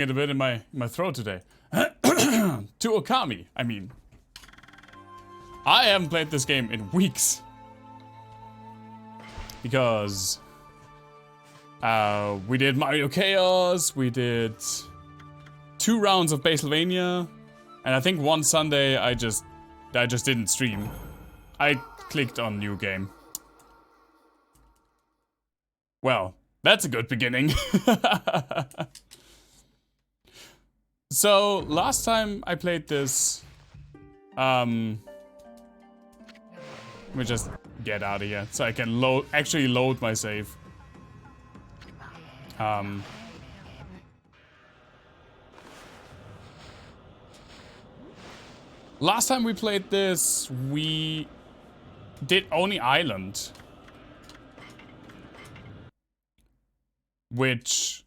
it a bit in my throat today. To Okami, I mean. I haven't played this game in weeks. Because we did Mario Chaos, we did 2 rounds of Basilvania, and I think one Sunday I just didn't stream. I clicked on new game. Well, that's a good beginning. So, last time I played this, let me just get out of here so I can actually load my save. Last time we played this, we did only Island, which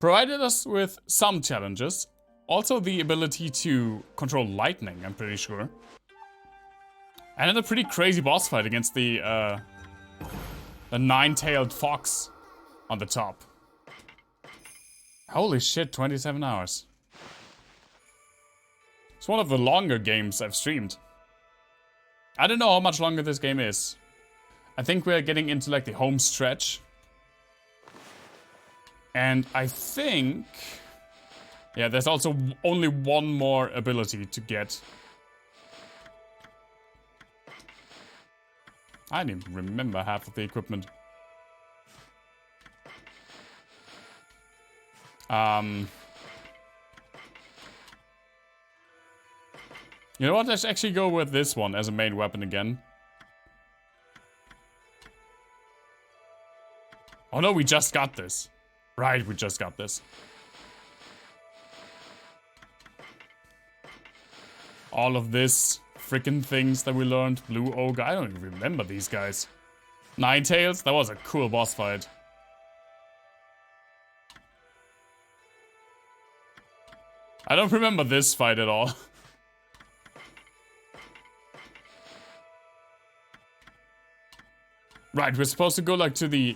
provided us with some challenges. Also the ability to control lightning, I'm pretty sure. And then a pretty crazy boss fight against the 9-tailed fox on the top. Holy shit, 27 hours. It's one of the longer games I've streamed. I don't know how much longer this game is. I think we're getting into like the home stretch. And I think... yeah, there's also only one more ability to get. I didn't even remember half of the equipment. You know what, let's actually go with this one as a main weapon again. Oh no, we just got this. Right, we just got this. All of this freaking things that we learned. Blue Ogre, I don't even remember these guys. 9 Tails, that was a cool boss fight. I don't remember this fight at all. Right, we're supposed to go like to the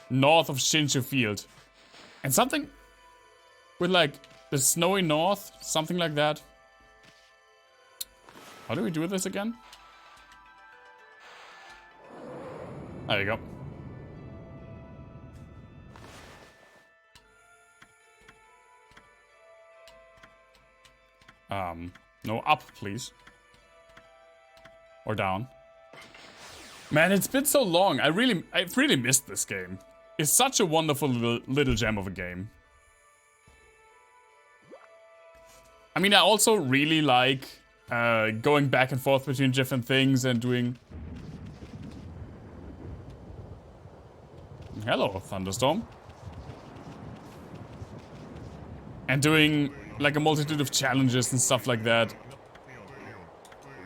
north of Shinsho Field. And something with like the snowy north, something like that. How do we do this again? There you go. No, up, please. Or down. Man, it's been so long. I've really missed this game. It's such a wonderful little gem of a game. I mean, I also really like going back and forth between different things and doing... Hello, Thunderstorm. And doing like a multitude of challenges and stuff like that.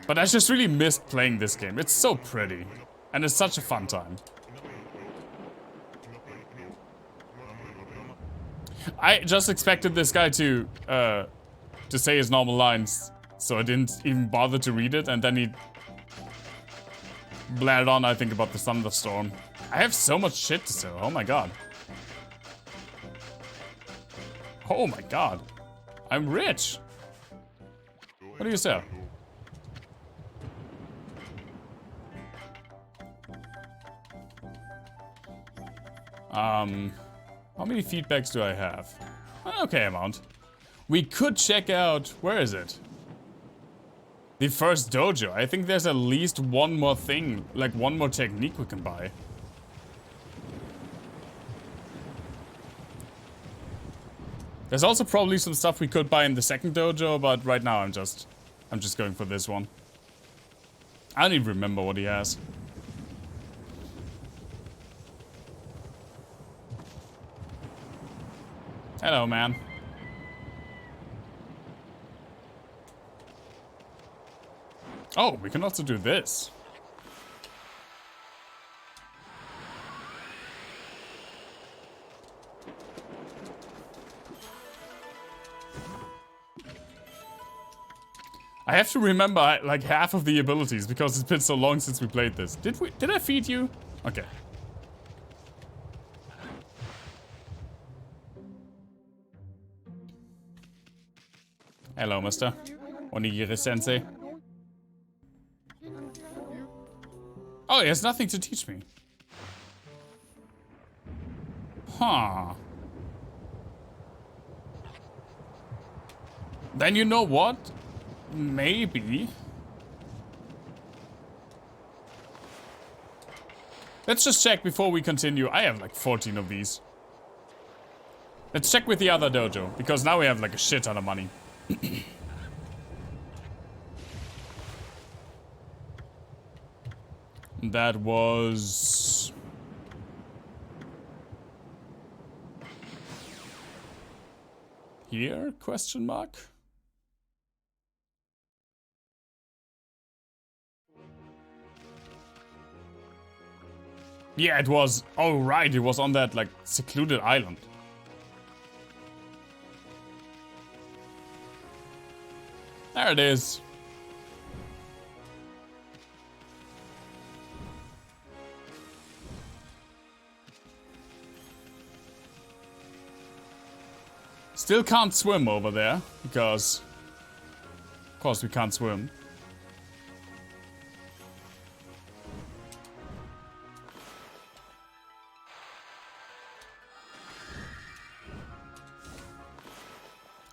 But I just really missed playing this game. It's so pretty. And it's such a fun time. I just expected this guy to say his normal lines, so I didn't even bother to read it, and then he blatted on, I think, about the thunderstorm. I have so much shit to say, oh my god. Oh my god. I'm rich. What do you say? How many feedbacks do I have? Okay amount. We could check out, where is it? The first dojo. I think there's at least one more thing, like one more technique we can buy. There's also probably some stuff we could buy in the second dojo, but right now I'm just going for this one. I don't even remember what he has. Hello, man. Oh, we can also do this. I have to remember like half of the abilities because it's been so long since we played this. Did I feed you? Okay. Hello, mister. Onigiri-sensei. Oh, he has nothing to teach me. Huh. Then you know what? Maybe. Let's just check before we continue. I have like 14 of these. Let's check with the other dojo, because now we have like a shit ton of money. That was... here? Question mark? Yeah, it was... oh, right, it was on that, like, secluded island. There it is. Still can't swim over there, because... of course we can't swim.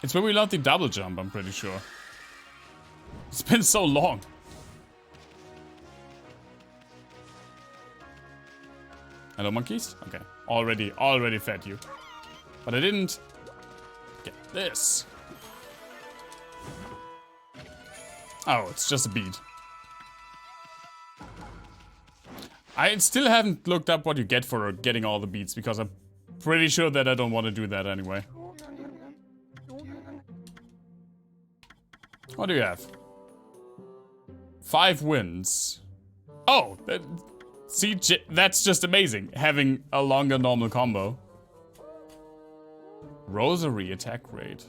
It's where we learned the double jump, I'm pretty sure. It's been so long. Hello, monkeys? Okay. Already fed you. But I didn't get this. Oh, it's just a bead. I still haven't looked up what you get for getting all the beads, because I'm pretty sure that I don't want to do that anyway. What do you have? 5 wins. Oh, see, that's just amazing. Having a longer normal combo. Rosary attack rate.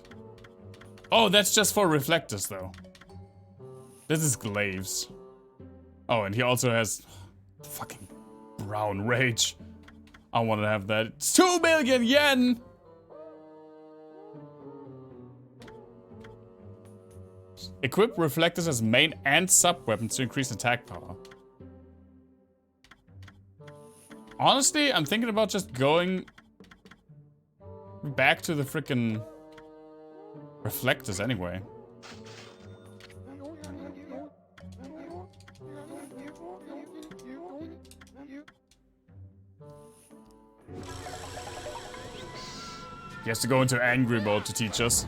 Oh, that's just for reflectors, though. This is glaives. Oh, and he also has fucking brown rage. I want to have that. It's 2 million yen! Equip reflectors as main and sub weapons to increase attack power. Honestly, I'm thinking about just going back to the frickin' reflectors anyway. He has to go into angry mode to teach us.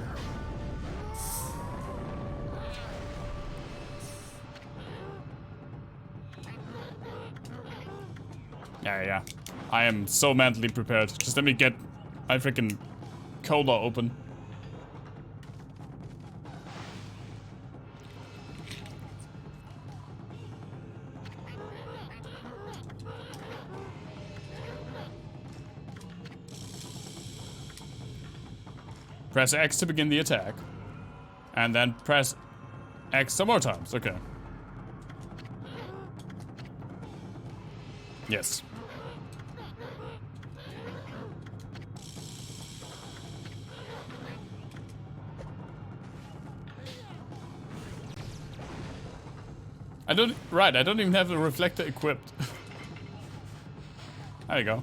Yeah. I am so mentally prepared. Just let me get my freaking cola open. Press X to begin the attack. And then press X some more times. Okay. Yes. I don't even have the reflector equipped. There you go.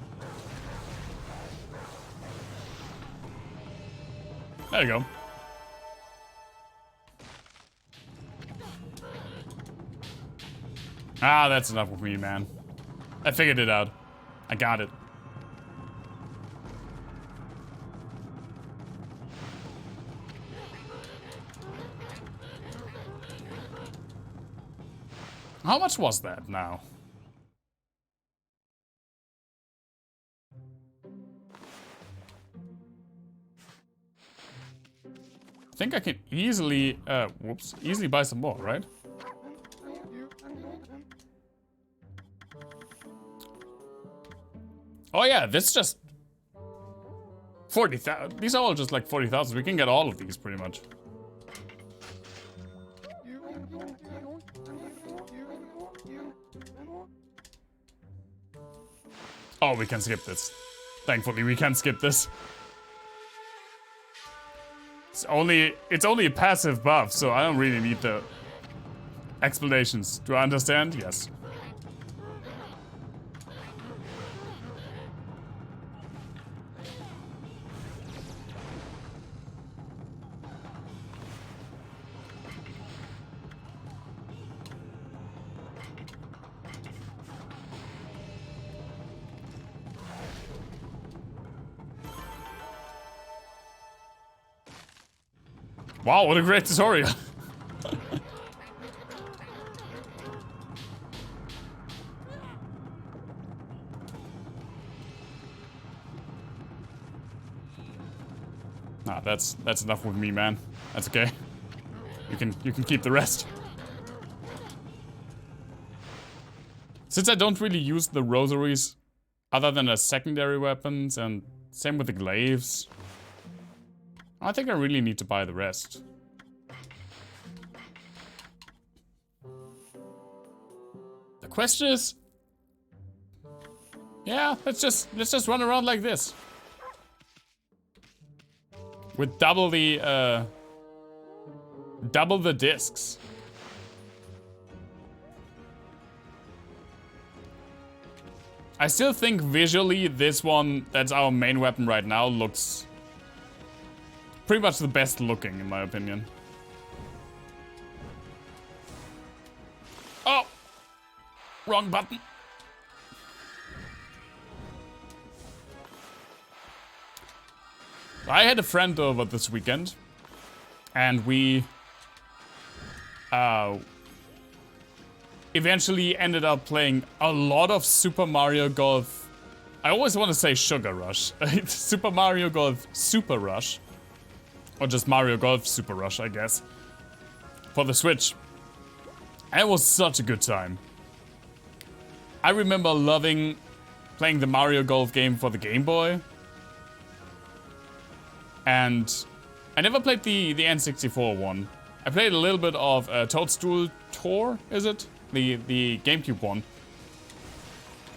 There you go. Ah, that's enough with me, man. I figured it out. I got it. How much was that now? I think I can easily, easily buy some more, right? Oh yeah, this just 40,000. These are all just like 40,000. We can get all of these pretty much. Oh, we can skip this. Thankfully, we can skip this. It's only a passive buff, so I don't really need the explanations. Do I understand? Yes. Wow, what a great tutorial. Nah, that's enough with me, man. That's okay. You can keep the rest. Since I don't really use the rosaries other than as secondary weapons, and same with the glaives, I think I really need to buy the rest. The question is, yeah, let's just run around like this. With double the discs. I still think visually this one, that's our main weapon right now, looks pretty much the best looking in my opinion. Oh! Wrong button. I had a friend over this weekend, and we eventually ended up playing a lot of Super Mario Golf. I always want to say Sugar Rush. Super Mario Golf Super Rush. Or just Mario Golf Super Rush, I guess. For the Switch. And it was such a good time. I remember loving playing the Mario Golf game for the Game Boy. And I never played the N64 one. I played a little bit of Toadstool Tour, is it? The GameCube one.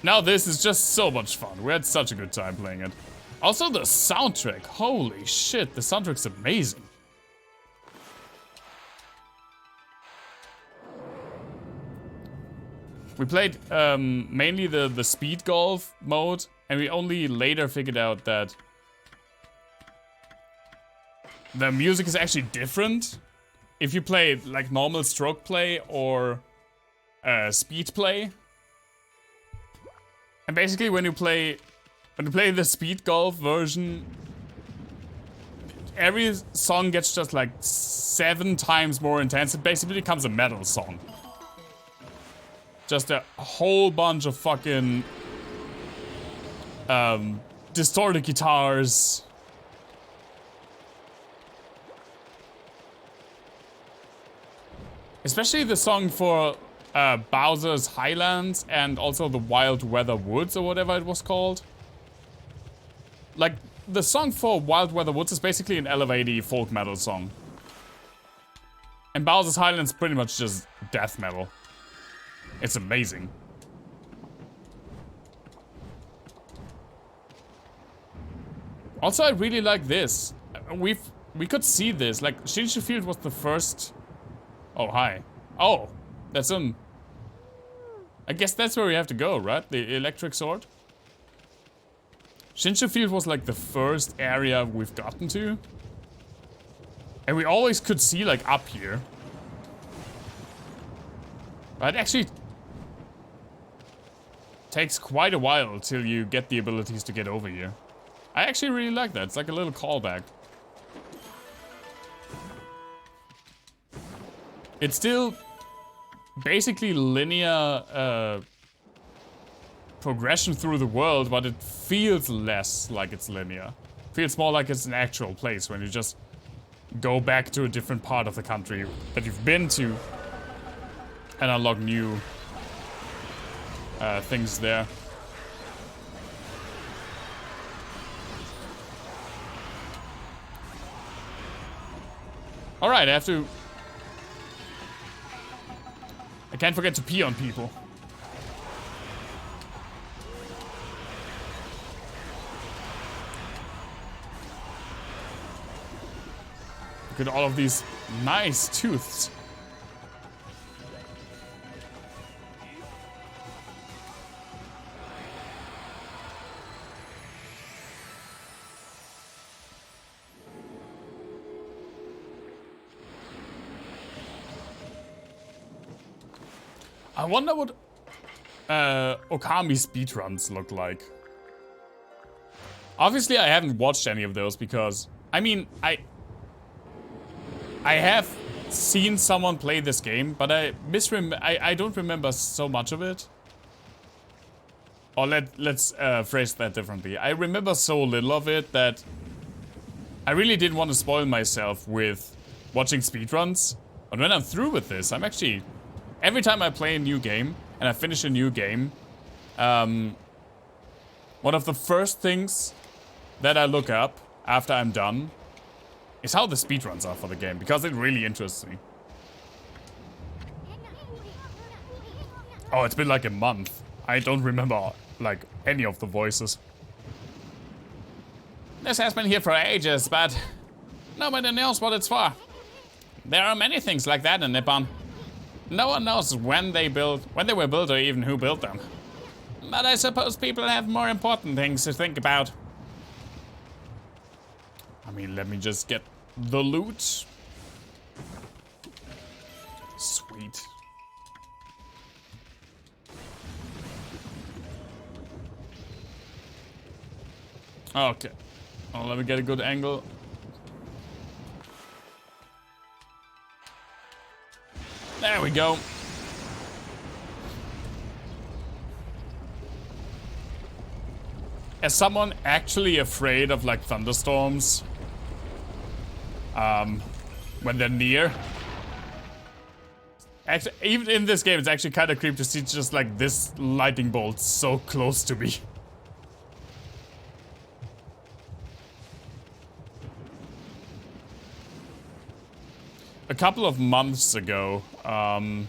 Now this is just so much fun. We had such a good time playing it. Also the soundtrack. Holy shit, the soundtrack's amazing. We played mainly the speed golf mode, and we only later figured out that the music is actually different if you play like normal stroke play or speed play. And basically when you play the speed golf version, every song gets just like 7 times more intense. It basically becomes a metal song. Just a whole bunch of fucking distorted guitars. Especially the song for Bowser's Highlands and also the Wild Weather Woods or whatever it was called. Like, the song for Wild Weather Woods is basically an elevated folk metal song. And Bowser's Highlands pretty much just death metal. It's amazing. Also, I really like this. We could see this. Like, Shinsho Field was the first... Oh, hi. Oh, that's I guess that's where we have to go, right? The electric sword. Shinsho Field was like the first area we've gotten to. And we always could see like up here. But it actually takes quite a while till you get the abilities to get over here. I actually really like that. It's like a little callback. It's still basically linear progression through the world, but it feels less like it's linear. Feels more like it's an actual place when you just go back to a different part of the country that you've been to and unlock new things there. Alright, I can't forget to pee on people. Look at all of these nice tooths. I wonder what Okami speedruns look like. Obviously, I haven't watched any of those because, I mean, I have seen someone play this game, but I don't remember so much of it. Or let's phrase that differently. I remember so little of it that I really didn't want to spoil myself with watching speedruns. But when I'm through with this, I'm actually... Every time I play a new game, and I finish a new game, one of the first things that I look up after I'm done is how the speedruns are for the game, because it really interests me. Oh, it's been like a month. I don't remember, like, any of the voices. This has been here for ages, but nobody knows what it's for. There are many things like that in Nippon. No one knows when they were built, or even who built them. But I suppose people have more important things to think about. I mean, let me just get the loot. Sweet. Okay. Oh, let me get a good angle. There we go. As someone actually afraid of like thunderstorms, when they're near. Actually, even in this game, it's actually kind of creepy to see just like this lightning bolt so close to me. A couple of months ago, I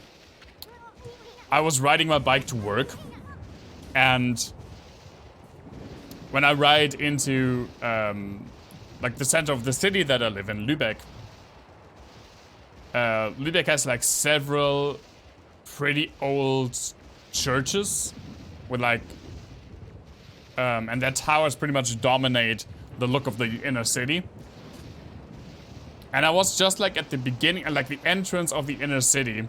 was riding my bike to work, and when I ride into like the center of the city that I live in, Lübeck, Lübeck has like several pretty old churches with like, and their towers pretty much dominate the look of the inner city. And I was just like at the beginning, like the entrance of the inner city,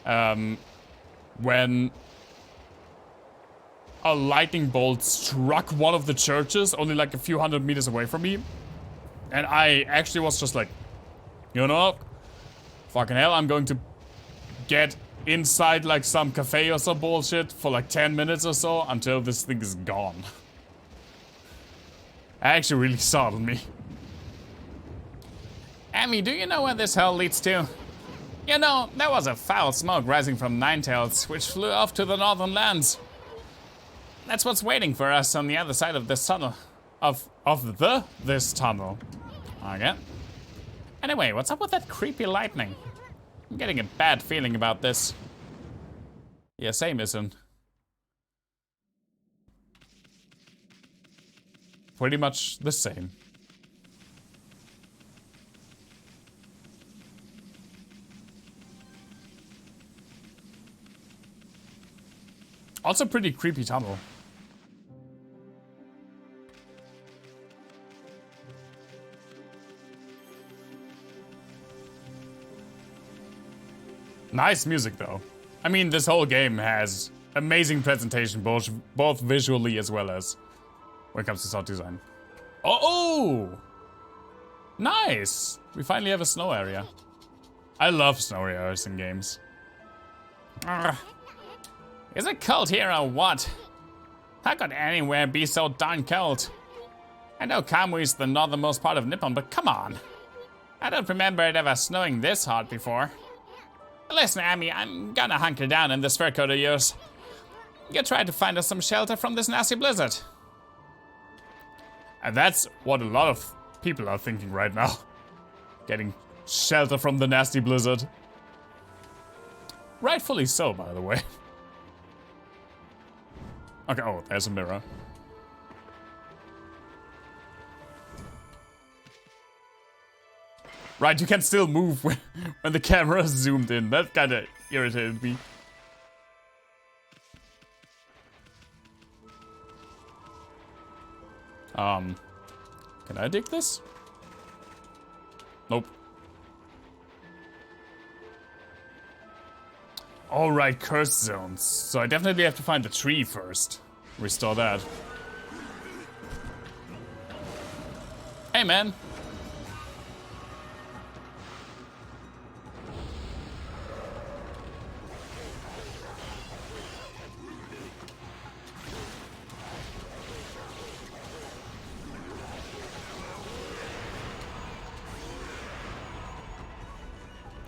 when a lightning bolt struck one of the churches only like a few hundred meters away from me. And I actually was just like, you know, fucking hell, I'm going to get inside like some cafe or some bullshit for like 10 minutes or so until this thing is gone. It actually really startled me. Amy, do you know where this hell leads to? You know, there was a foul smoke rising from Ninetails, which flew off to the northern lands. That's what's waiting for us on the other side of this tunnel. This tunnel. Okay. Anyway, what's up with that creepy lightning? I'm getting a bad feeling about this. Yeah, same isn't. Pretty much the same. Also pretty creepy tunnel. Nice music though. I mean, this whole game has amazing presentation, both visually as well as when it comes to sound design. Oh! Nice! We finally have a snow area. I love snow areas in games. Is it cold here or what? How could anywhere be so darn cold? I know Kamui is the northernmost part of Nippon, but come on. I don't remember it ever snowing this hard before. Listen, Amy, I'm gonna hunker down in this fur coat of yours. You try to find us some shelter from this nasty blizzard. And that's what a lot of people are thinking right now. Getting shelter from the nasty blizzard. Rightfully so, by the way. Okay, oh, there's a mirror. Right, you can still move when the camera is zoomed in. That kind of irritated me. Can I dig this? Nope. Alright, cursed zones. So I definitely have to find the tree first. Restore that. Hey, man.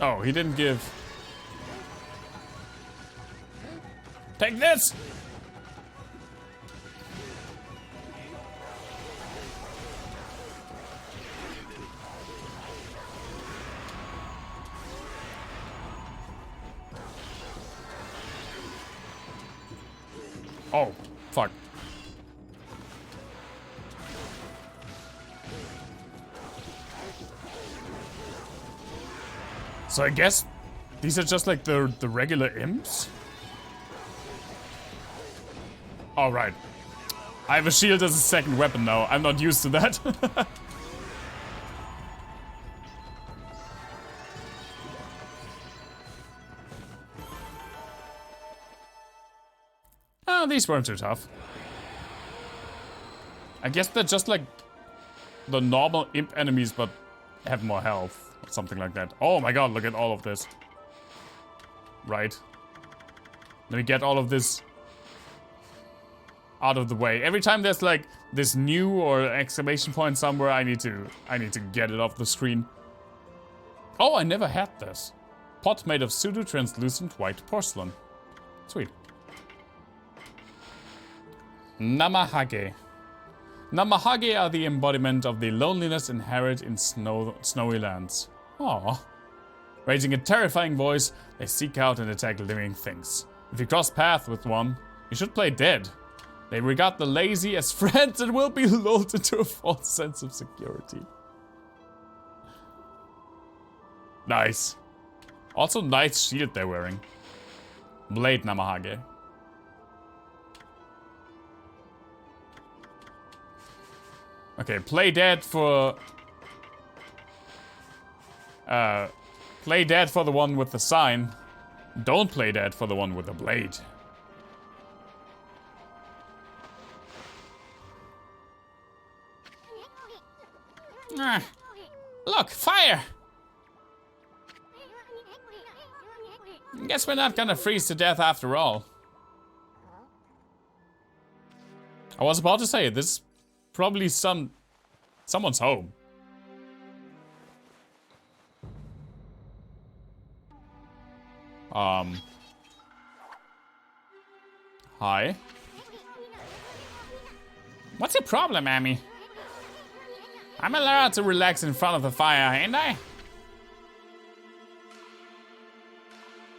Oh, he didn't give... Take this! Oh, fuck. So I guess these are just like the regular imps? All right. I have a shield as a second weapon now. I'm not used to that. Oh, these weren't too tough. I guess they're just like the normal imp enemies, but have more health. Or something like that. Oh my god, look at all of this. Right. Let me get all of this out of the way. Every time there's like this new or exclamation point somewhere, I need to get it off the screen. Oh, I never had this. Pot made of pseudo-translucent white porcelain. Sweet. Namahage. Namahage are the embodiment of the loneliness inherent in snowy lands. Aww. Raising a terrifying voice, they seek out and attack living things. If you cross paths with one, you should play dead. They regard the lazy as friends and will be lulled into a false sense of security. Nice. Also nice shield they're wearing. Blade Namahage. Okay, play dead for... play dead for the one with the sign. Don't play dead for the one with the blade. Ah, look, fire! Guess we're not gonna freeze to death after all. I was about to say, this is probably someone's home. Hi. What's your problem, Amy? I'm allowed to relax in front of the fire, ain't I?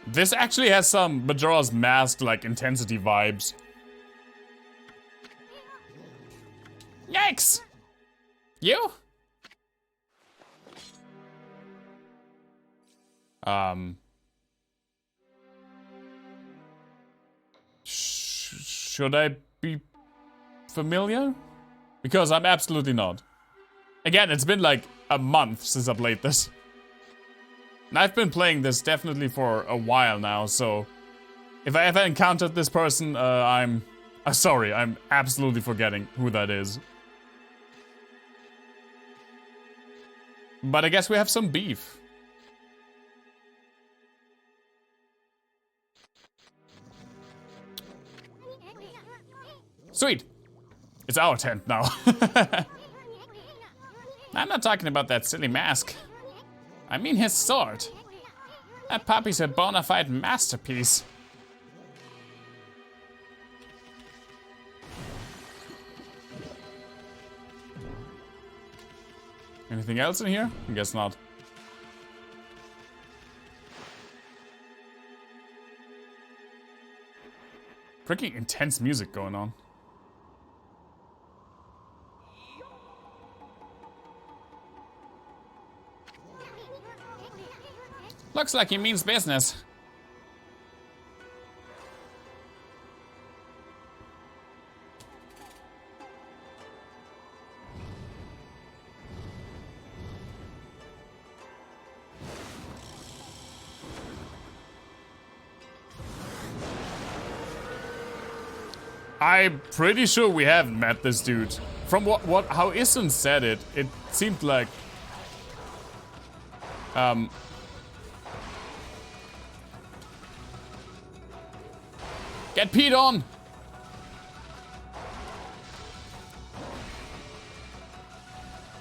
This actually has some Majora's Mask like intensity vibes. Yikes! You? Should I be familiar? Because I'm absolutely not. Again, it's been like a month since I played this. And I've been playing this definitely for a while now, so if I ever encountered this person, I'm sorry, I'm absolutely forgetting who that is. But I guess we have some beef. Sweet. It's our tent now. I'm not talking about that silly mask. I mean his sword. That puppy's a bona fide masterpiece. Anything else in here? I guess not. Freaking intense music going on. Looks like he means business. I'm pretty sure we haven't met this dude. From how Isun said it, it seemed like get peed on!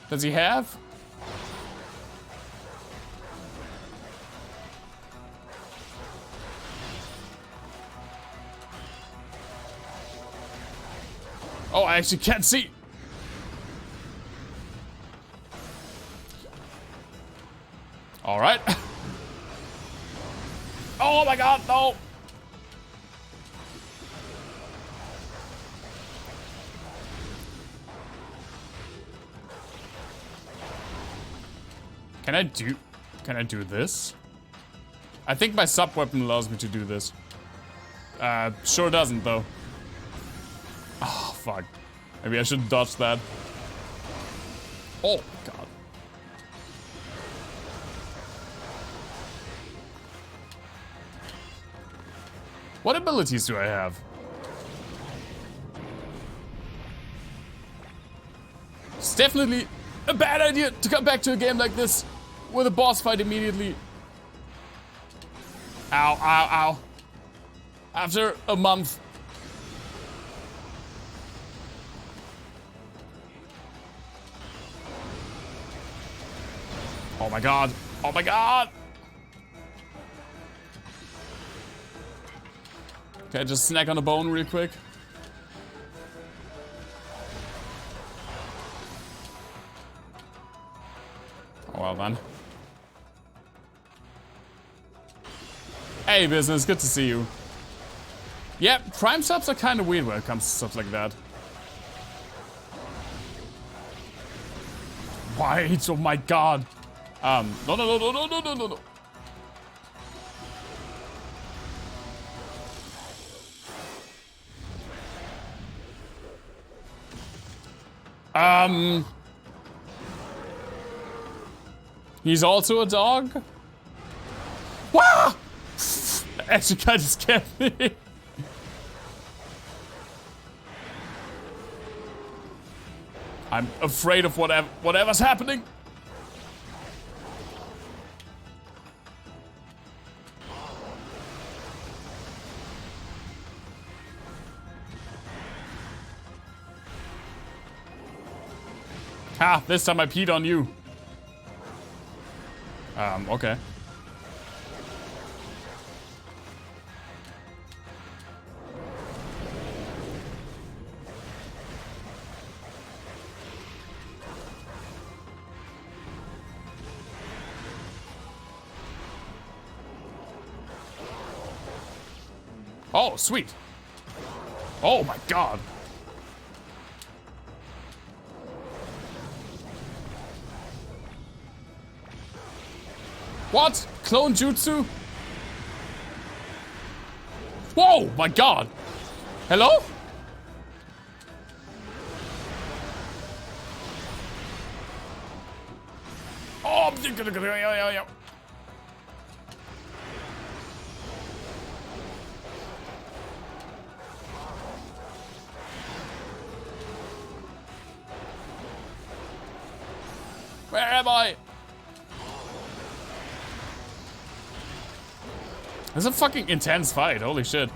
Does he have? Oh, I actually can't see. All right. Oh my god, no. Can I do this? I think my sub weapon allows me to do this. Sure doesn't though. Oh, fuck. Maybe I should dodge that. Oh, God. What abilities do I have? It's definitely a bad idea to come back to a game like this with a boss fight immediately. Ow, ow, ow. After a month. Oh my god. Oh my god. Okay, just snack on a bone real quick. Oh, well then. Hey, business, good to see you. Yeah, prime subs are kind of weird when it comes to stuff like that. Wait, oh my god. No, no, no, no, no, no, no, no, no. He's also a dog? Wow! Actually kind of scared me. I'm afraid of whatever's happening. Ha! This time I peed on you. Okay. Oh, sweet. Oh my god. What? Clone jutsu? Whoa, my god. Hello? Oh, where am I? This is a fucking intense fight, holy shit.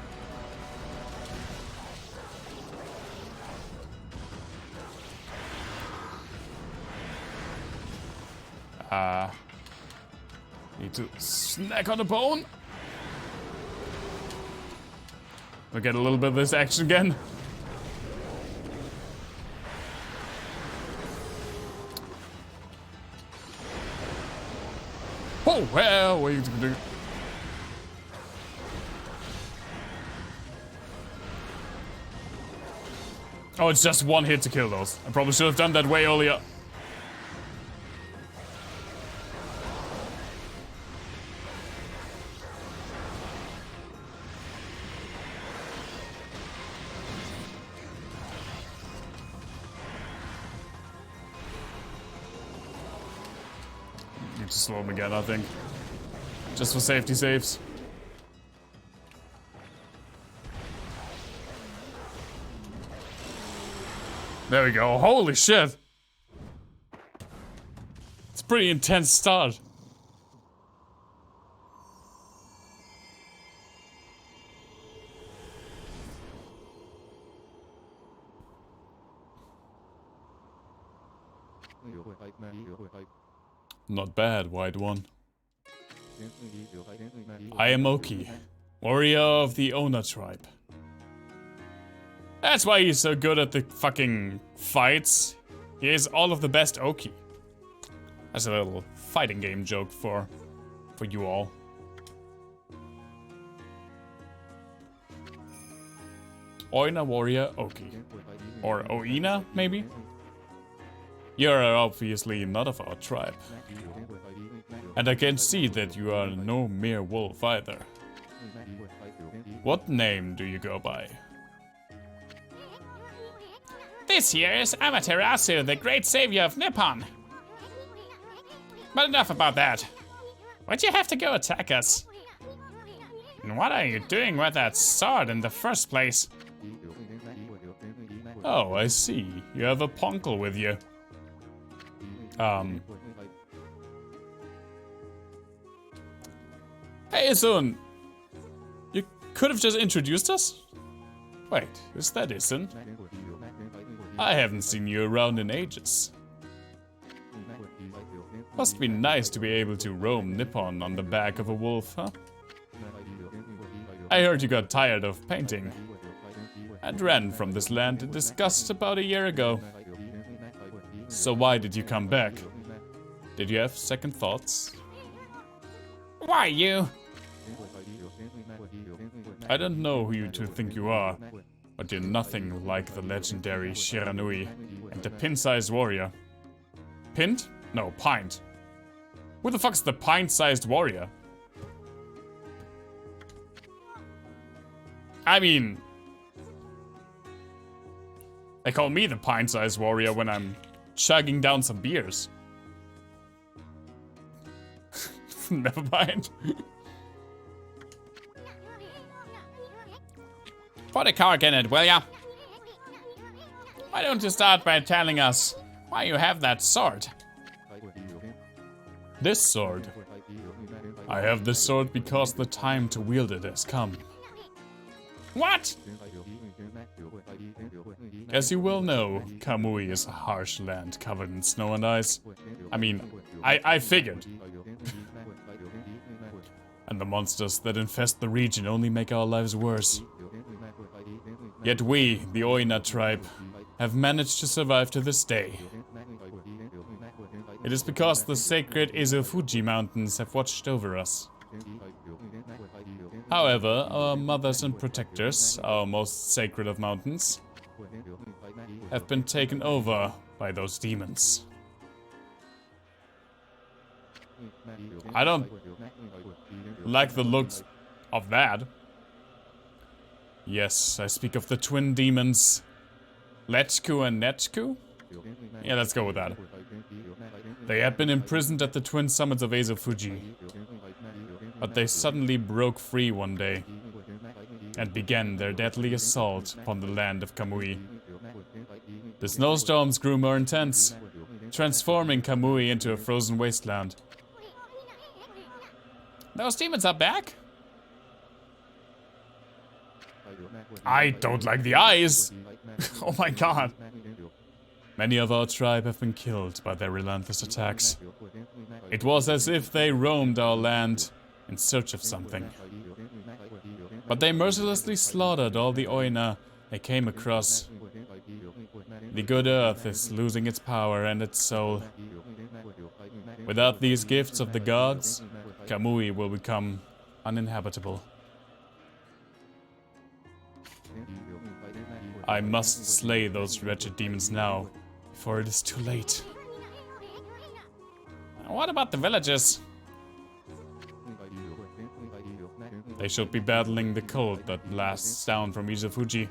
Need to snack on a bone. We'll get a little bit of this action again. Oh, well, what are you gonna do? Oh, it's just one hit to kill those. I probably should have done that way earlier. Need to slow him again, I think. Just for safety saves. There we go. Holy shit! It's a pretty intense start. Not bad, white one. I am Oki, warrior of the Owner tribe. That's why he's so good at the fucking fights. He is all of the best Oki. That's a little fighting game joke for you all. Oina warrior Oki. Or Oina, maybe? You're obviously not of our tribe. And I can see that you are no mere wolf either. What name do you go by? This here is Amaterasu, the great savior of Nippon. But enough about that. Why'd you have to go attack us? And what are you doing with that sword in the first place? Oh, I see. You have a poncle with you. Hey, Isun! You could have just introduced us? Wait, is that Isun? I haven't seen you around in ages. Must be nice to be able to roam Nippon on the back of a wolf, huh? I heard you got tired of painting and ran from this land in disgust about a year ago. So why did you come back? Did you have second thoughts? Why you? I don't know who you two think you are, but you're nothing like the legendary Shiranui and the pin-sized warrior. Pint? No, pint. Who the fuck's the pint-sized warrior? I mean, they call me the pint-sized warrior when I'm chugging down some beers. Never mind. Put a cork in it, will ya? Why don't you start by telling us why you have that sword? This sword? I have this sword because the time to wield it has come. What? As you well know, Kamui is a harsh land covered in snow and ice. I mean, I figured. And the monsters that infest the region only make our lives worse. Yet we, the Oina tribe, have managed to survive to this day. It is because the sacred Izufuji mountains have watched over us. However, our mothers and protectors, our most sacred of mountains, have been taken over by those demons. I don't like the looks of that. Yes, I speak of the twin demons, Lechku and Netchku? Yeah, let's go with that. They had been imprisoned at the twin summits of Izufuji, but they suddenly broke free one day and began their deadly assault upon the land of Kamui. The snowstorms grew more intense, transforming Kamui into a frozen wasteland. Those demons are back? I don't like the eyes! Oh my god. Many of our tribe have been killed by their relentless attacks. It was as if they roamed our land in search of something. But they mercilessly slaughtered all the Oina they came across. The good earth is losing its power and its soul. Without these gifts of the gods, Kamui will become uninhabitable. I must slay those wretched demons now, before it is too late. What about the villagers? They should be battling the cold that blasts down from Izufuji.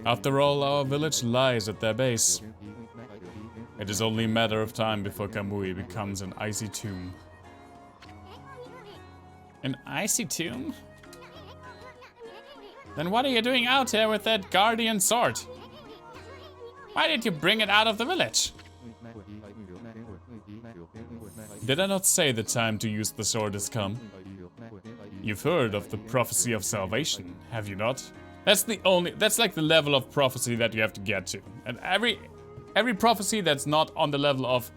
After all, our village lies at their base. It is only a matter of time before Kamui becomes an icy tomb. An icy tomb? Then what are you doing out here with that guardian sword? Why did you bring it out of the village? Did I not say the time to use the sword has come? You've heard of the prophecy of salvation, have you not? That's like the level of prophecy that you have to get to. And every prophecy that's not on the level of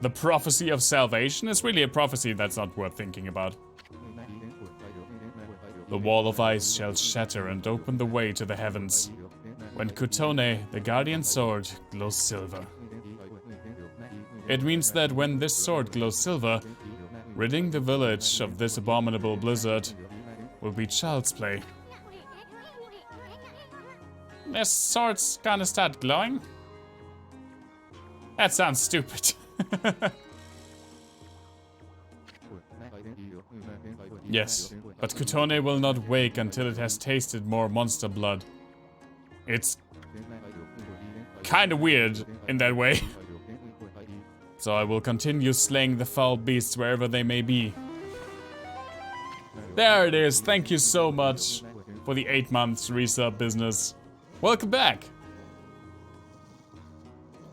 the prophecy of salvation is really a prophecy that's not worth thinking about. The wall of ice shall shatter and open the way to the heavens, when Kutone, the guardian sword, glows silver. It means that when this sword glows silver, ridding the village of this abominable blizzard will be child's play. This sword's gonna start glowing? That sounds stupid. Yes, but Kutone will not wake until it has tasted more monster blood. It's kinda weird in that way. So I will continue slaying the foul beasts wherever they may be. There it is, thank you so much for the 8 months resub business. Welcome back!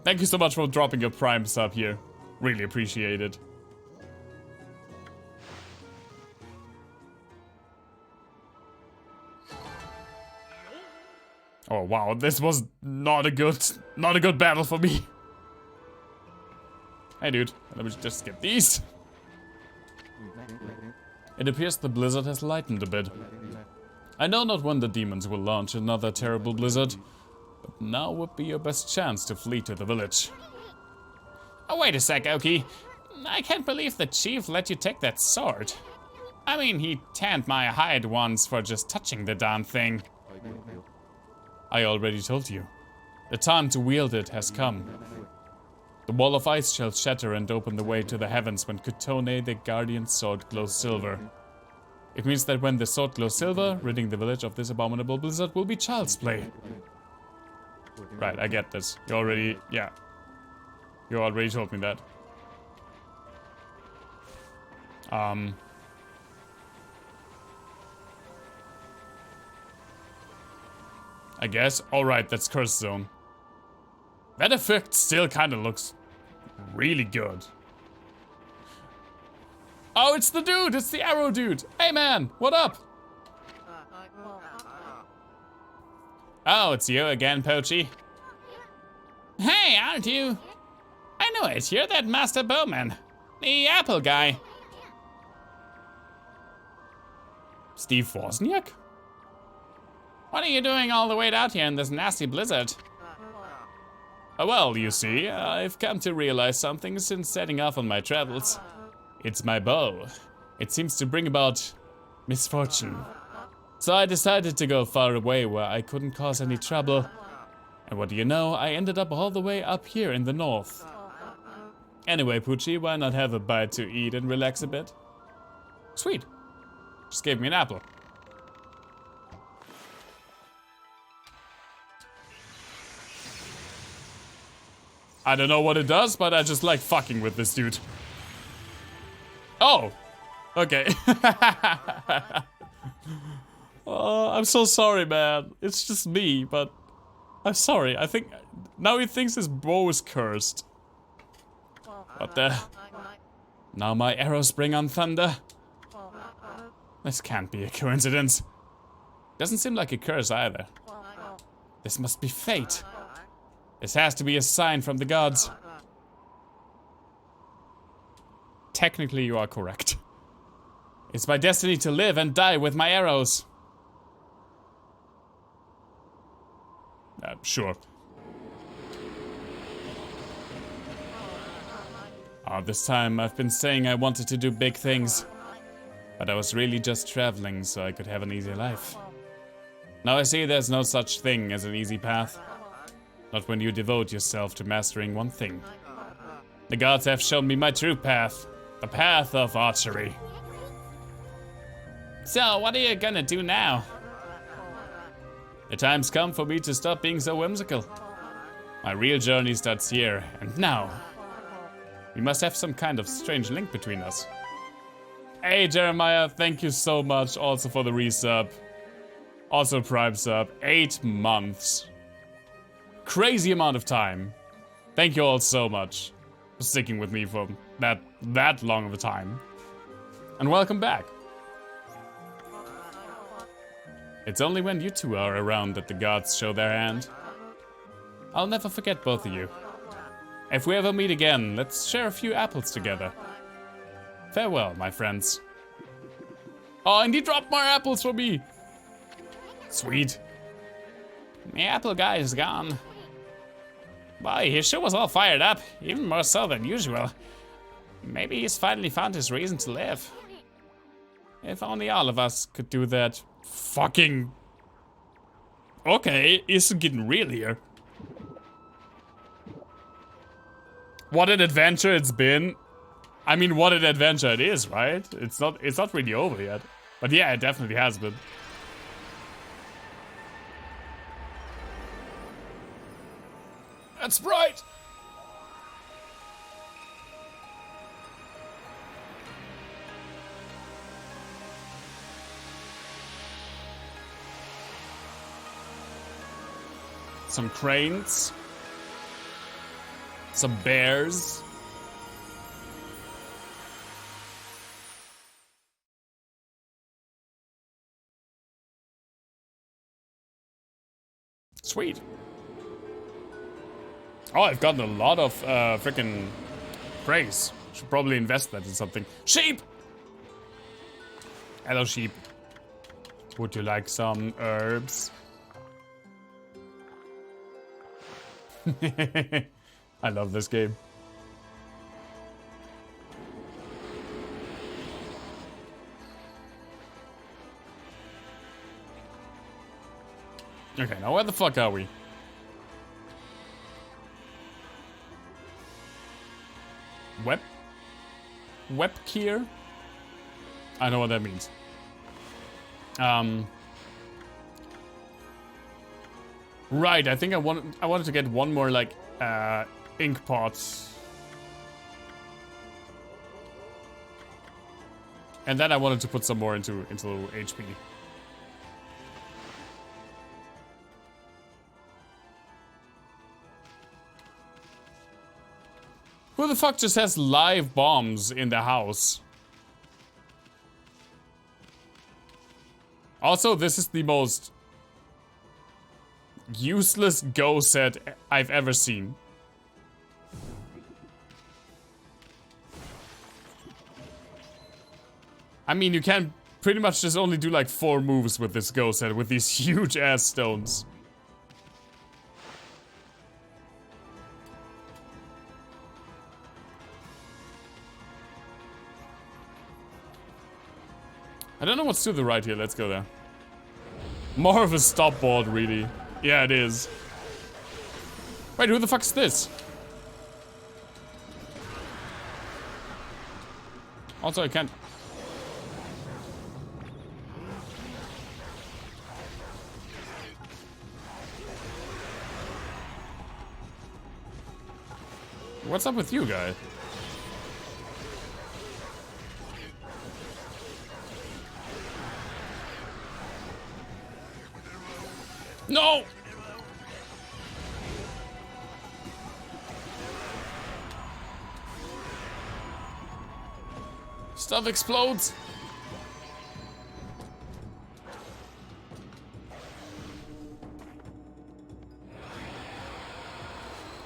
Thank you so much for dropping your Prime sub here. Really appreciate it. Oh wow, this was not a good battle for me. Hey dude, let me just get these. It appears the blizzard has lightened a bit. I know not when the demons will launch another terrible blizzard, but now would be your best chance to flee to the village. Oh, wait a sec, Oki. I can't believe the chief let you take that sword. I mean, he tanned my hide once for just touching the darn thing. I already told you. The time to wield it has come. The wall of ice shall shatter and open the way to the heavens when Kutone, the guardian sword, glows silver. It means that when the sword glows silver, ridding the village of this abominable blizzard will be child's play. Right, I get this. You already told me that. I guess. Alright, that's Curse Zone. That effect still kind of looks really good. Oh, it's the dude! It's the arrow dude! Hey man, what up? Oh, it's you again, Poachy. Hey, aren't you? I know it, you're that master bowman. The apple guy. Steve Wozniak? What are you doing all the way out here in this nasty blizzard? Well, you see, I've come to realize something since setting off on my travels. It's my bow. It seems to bring about misfortune. So I decided to go far away where I couldn't cause any trouble. And what do you know, I ended up all the way up here in the north. Anyway, Poochie, why not have a bite to eat and relax a bit? Sweet. Just gave me an apple. I don't know what it does, but I just like fucking with this dude. Oh! Okay. Oh, I'm so sorry, man. It's just me, but I'm sorry. I think now he thinks his bow is cursed. What the? Now my arrows bring on thunder. This can't be a coincidence. Doesn't seem like a curse either. This must be fate. This has to be a sign from the gods. Technically, you are correct. It's my destiny to live and die with my arrows. Sure. This time I've been saying I wanted to do big things. But I was really just traveling so I could have an easy life. Now I see there's no such thing as an easy path. Not when you devote yourself to mastering one thing. The gods have shown me my true path. The path of archery. So, what are you gonna do now? The time's come for me to stop being so whimsical. My real journey starts here and now. We must have some kind of strange link between us. Hey Jeremiah, thank you so much also for the resub. Also Prime sub. 8 months. Crazy amount of time. Thank you all so much for sticking with me for that long of a time. And welcome back. It's only when you two are around that the gods show their hand. I'll never forget both of you. If we ever meet again, let's share a few apples together. Farewell, my friends. Oh, and he dropped more apples for me! Sweet. The apple guy is gone. Boy, he sure was all fired up, even more so than usual. Maybe he's finally found his reason to live. If only all of us could do that. Fucking... Okay, it's getting real here. What an adventure it's been. I mean, what an adventure it is, right? It's not really over yet. But yeah, it definitely has been. That's right. Some cranes. Some bears. Sweet. Oh, I've gotten a lot of freaking praise. Should probably invest that in something. Sheep! Hello, sheep. Would you like some herbs? I love this game. Okay, now where the fuck are we? Webkeer? I know what that means. Right, I think I wanted to get one more like ink pot. And then I wanted to put some more into HP. Who the fuck just has live bombs in the house? Also, this is the most useless go set I've ever seen. I mean, you can pretty much just only do like 4 moves with this go set with these huge ass stones. I don't know what's to the right here. Let's go there. More of a stop board, really. Yeah, it is. Wait, who the fuck's this? Also, I can't... What's up with you, guy? No! Stuff explodes.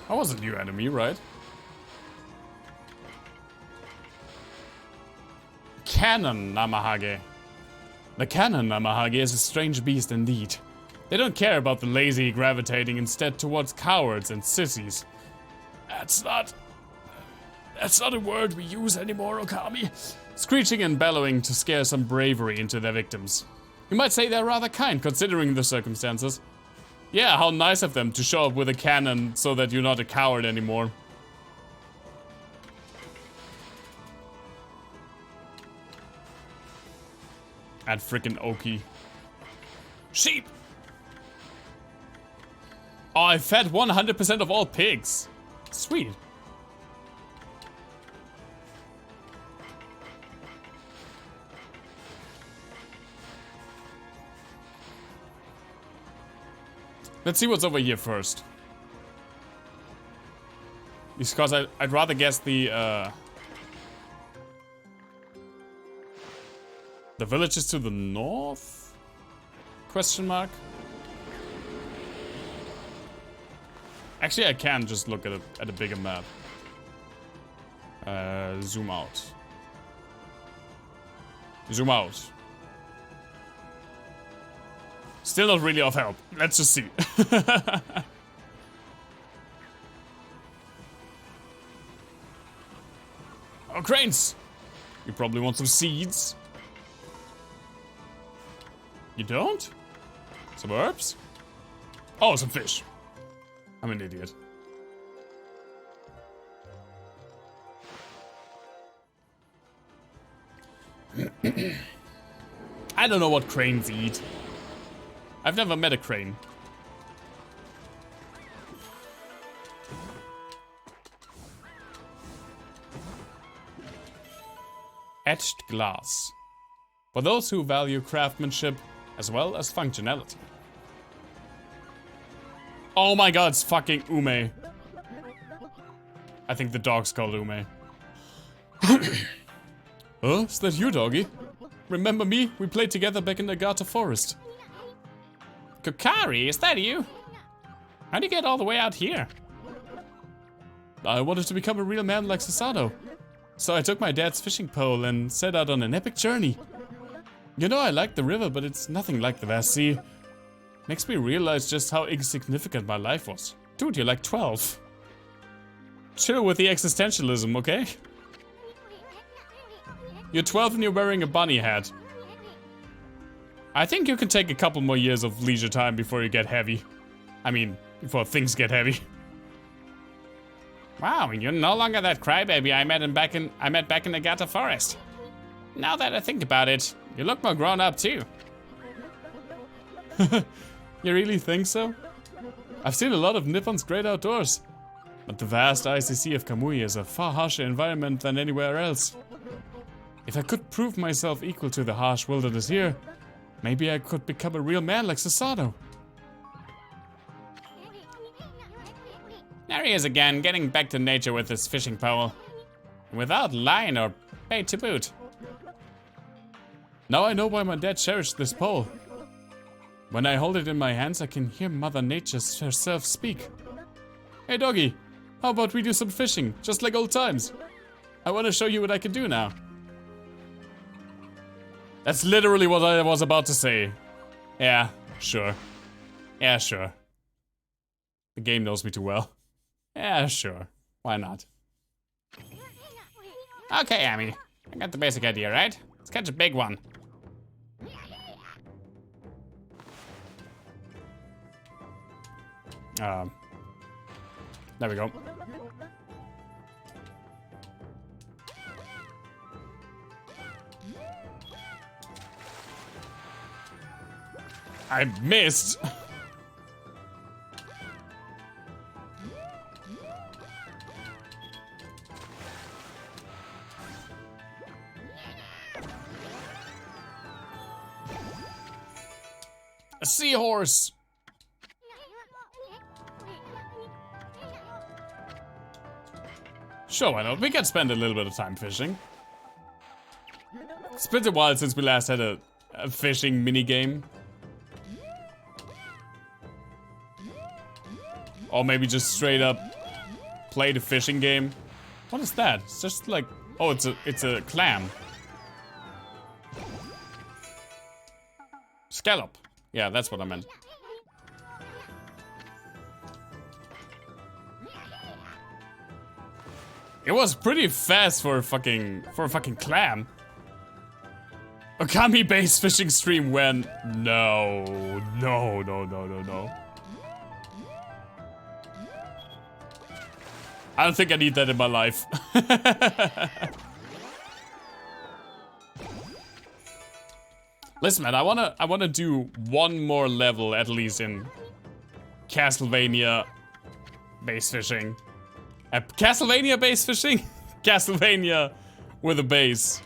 That was a new enemy, right? Cannon Namahage. The Cannon Namahage is a strange beast indeed. They don't care about the lazy, gravitating instead towards cowards and sissies. That's not a word we use anymore, Okami. Screeching and bellowing to scare some bravery into their victims. You might say they're rather kind, considering the circumstances. Yeah, how nice of them to show up with a cannon so that you're not a coward anymore. At frickin' Oki. Sheep! Oh, I fed 100% of all pigs. Sweet. Let's see what's over here first. Because I'd rather guess the village is to the north? Question mark. Actually, I can just look at a bigger map. Zoom out. Zoom out. Still not really of help. Let's just see. Oh, cranes! You probably want some seeds. You don't? Some herbs? Oh, some fish. I'm an idiot. I don't know what cranes eat. I've never met a crane. Etched glass. For those who value craftsmanship as well as functionality. Oh my god, it's fucking Ume. I think the dog's called Ume. Huh? Is that you, doggy? Remember me? We played together back in the Gata forest. Kokari, is that you? How'd you get all the way out here? I wanted to become a real man like Susato. So I took my dad's fishing pole and set out on an epic journey. You know, I like the river, but it's nothing like the vast sea. Makes me realize just how insignificant my life was. Dude, you're like 12. Chill with the existentialism, okay? You're 12 and you're wearing a bunny hat. I think you can take a couple more years of leisure time before you get heavy. I mean, before things get heavy. Wow, you're no longer that crybaby I met back in the Gata forest. Now that I think about it, you look more grown up too. You really think so? I've seen a lot of Nippon's great outdoors, but the vast icy sea of Kamui is a far harsher environment than anywhere else. If I could prove myself equal to the harsh wilderness here, maybe I could become a real man like Susato. There he is again, getting back to nature with his fishing pole. Without line or bait to boot. Now I know why my dad cherished this pole. When I hold it in my hands, I can hear Mother Nature herself speak. Hey doggy, how about we do some fishing, just like old times? I want to show you what I can do now. That's literally what I was about to say. Yeah, sure. Yeah, sure. The game knows me too well. Yeah, sure. Why not? Okay, Amy. I got the basic idea, right? Let's catch a big one. There we go. I missed. A seahorse. Sure, why not? We can spend a little bit of time fishing. It's been a while since we last had a fishing minigame. Or maybe just straight up play the fishing game. What is that? It's just like, oh, it's a clam. Scallop. Yeah, that's what I meant. It was pretty fast for a fucking clam. Okami base fishing stream when no. I don't think I need that in my life. Listen, man, I wanna do one more level at least in Castlevania base fishing. Castlevania base fishing? Castlevania with a base.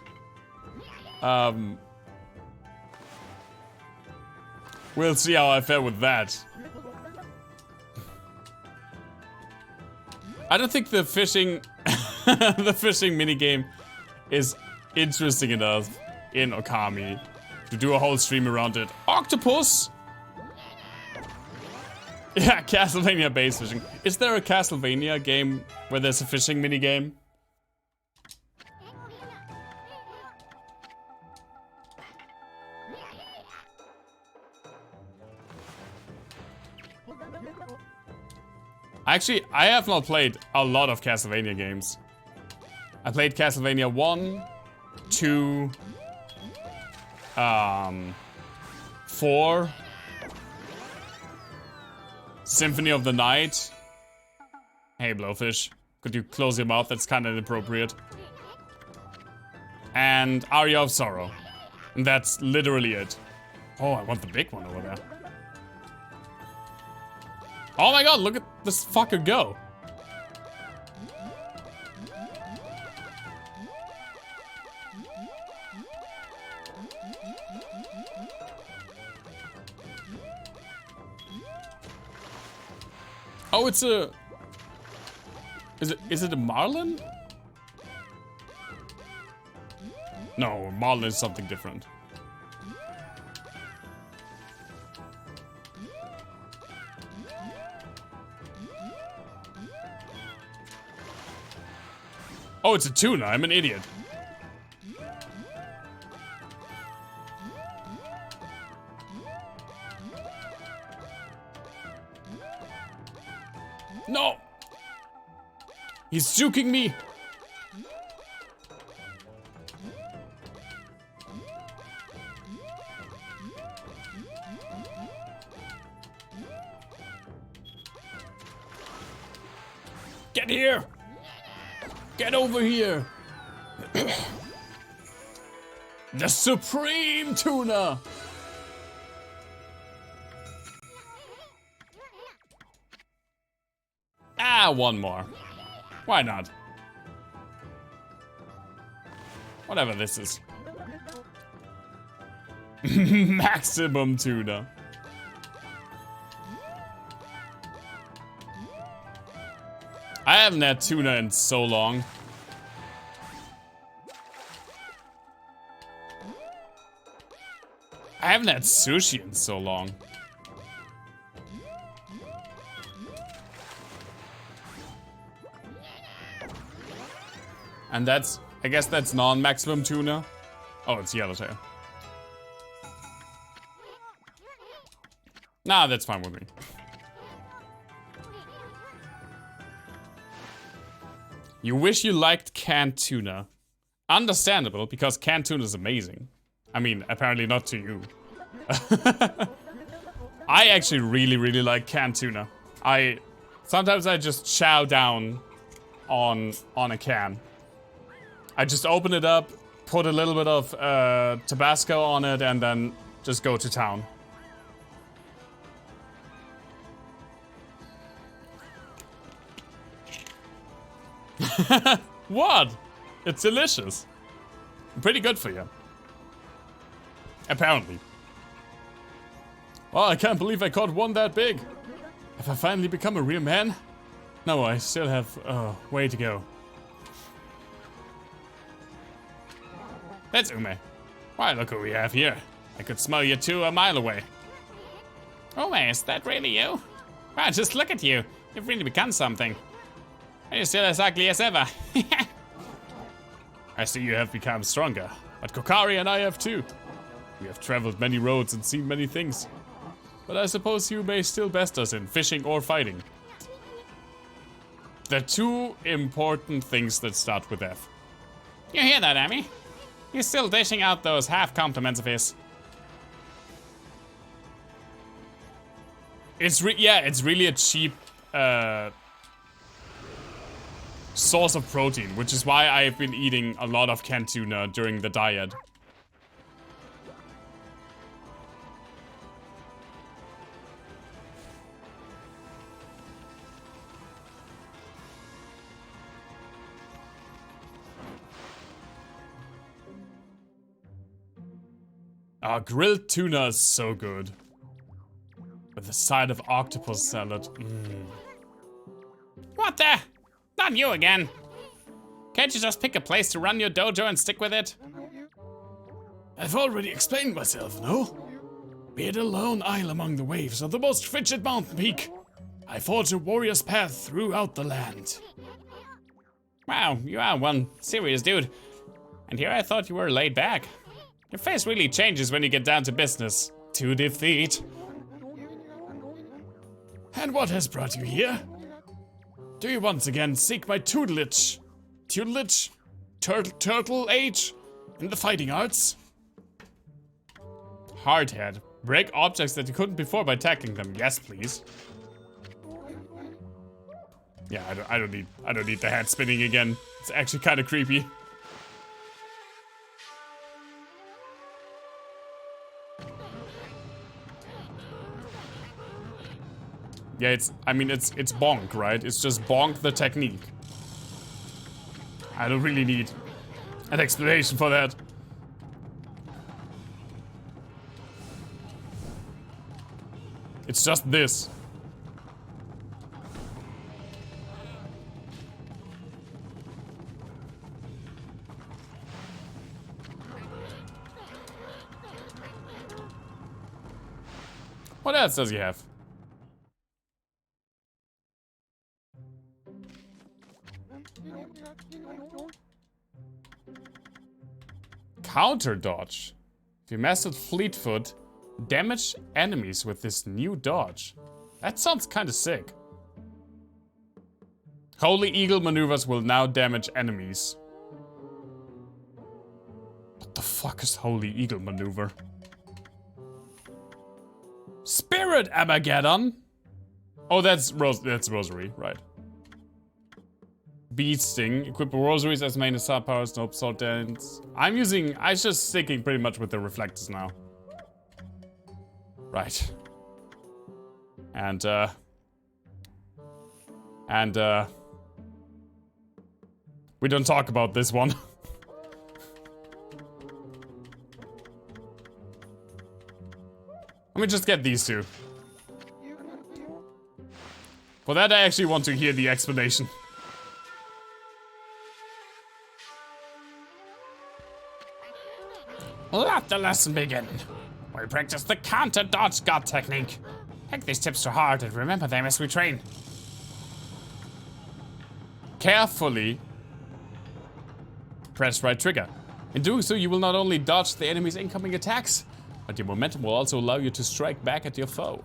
We'll see how I fare with that. I don't think the fishing the fishing minigame is interesting enough in Okami to do a whole stream around it. Octopus! Yeah, Castlevania base fishing. Is there a Castlevania game where there's a fishing minigame? Actually, I have not played a lot of Castlevania games. I played Castlevania 1, 2, 4, Symphony of the Night. Hey, Blowfish. Could you close your mouth? That's kind of inappropriate. And Aria of Sorrow. And that's literally it. Oh, I want the big one over there. Oh my god, look at this fucker go. Oh, it's a... Is it a marlin? No, marlin is something different. Oh, it's a tuna. I'm an idiot. No! He's juking me! Get here! Get over here! The supreme tuna! Ah, one more. Why not? Whatever this is. Maximum tuna. I haven't had tuna in so long. I haven't had sushi in so long. And that's, I guess that's non-maximum tuna. Oh, it's yellowtail. Nah, that's fine with me. You wish you liked canned tuna. Understandable, because canned tuna is amazing. I mean, apparently not to you. I actually really like canned tuna. Sometimes I just chow down on a can. I just open it up, put a little bit of Tabasco on it, and then just go to town. What? It's delicious. Pretty good for you. Apparently. Oh, I can't believe I caught one that big. Have I finally become a real man? No, I still have way to go. That's Ume. Why, look who we have here. I could smell you too a mile away. Ume, is that really you? Wow, just look at you. You've really become something. Are you still as ugly as ever? I see you have become stronger, but Kokari and I have too. We have traveled many roads and seen many things. But I suppose you may still best us in fishing or fighting. The two important things that start with F. You hear that, Amy? He's still dishing out those half compliments of his. It's really a cheap source of protein, which is why I've been eating a lot of canned tuna during the diet. Ah, grilled tuna is so good. With a side of octopus salad. What the? Not you again. Can't you just pick a place to run your dojo and stick with it? I've already explained myself, no? Be it a lone isle among the waves of the most frigid mountain peak, I forge a warrior's path throughout the land. Wow, you are one serious dude. And here I thought you were laid back. Your face really changes when you get down to business. To defeat. And what has brought you here? Do you once again seek my tutelage? Tutelage? Turtle age? In the fighting arts? Hardhead. Break objects that you couldn't before by tackling them. Yes, please. Yeah, I don't need the head spinning again. It's actually kind of creepy. Yeah, it's bonk, right? It's just bonk the technique. I don't really need an explanation for that. It's just this. What else does he have? Counter dodge. If you mastered Fleetfoot, damage enemies with this new dodge. That sounds kinda sick. Holy Eagle maneuvers will now damage enemies. What the fuck is Holy Eagle maneuver? Spirit Armageddon? Oh, that's Rosary, right. Beat Sting. Equip rosaries as main assault powers, no sword dance. I'm just sticking pretty much with the reflectors now. Right. And we don't talk about this one. Let me just get these two. For that, I actually want to hear the explanation. Let the lesson begin. We'll practice the counter dodge god technique. Take these tips to heart and remember them as we train. Carefully press right trigger. In doing so, you will not only dodge the enemy's incoming attacks, but your momentum will also allow you to strike back at your foe.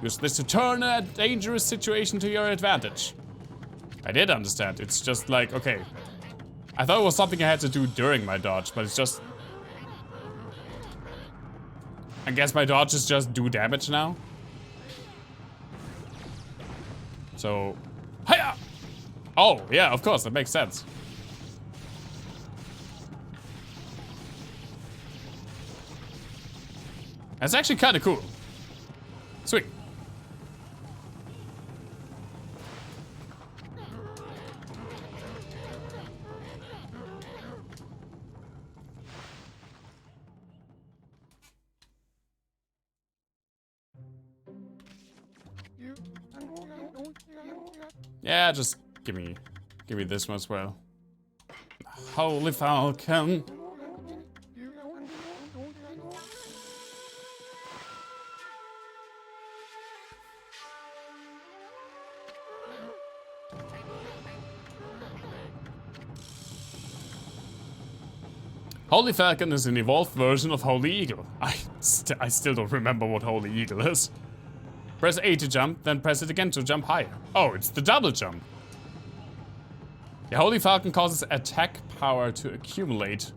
Use this to turn a dangerous situation to your advantage. I did understand. It's just like, okay. I thought it was something I had to do during my dodge, but it's just... I guess my dodges just do damage now. So... Hiya! Oh, yeah, of course, that makes sense. That's actually kind of cool. Sweet. Yeah, just give me this one as well. Holy Falcon. Holy Falcon is an evolved version of Holy Eagle. I still don't remember what Holy Eagle is. Press A to jump, then press it again to jump higher. Oh, it's the double jump. The Holy Falcon causes attack power to accumulate.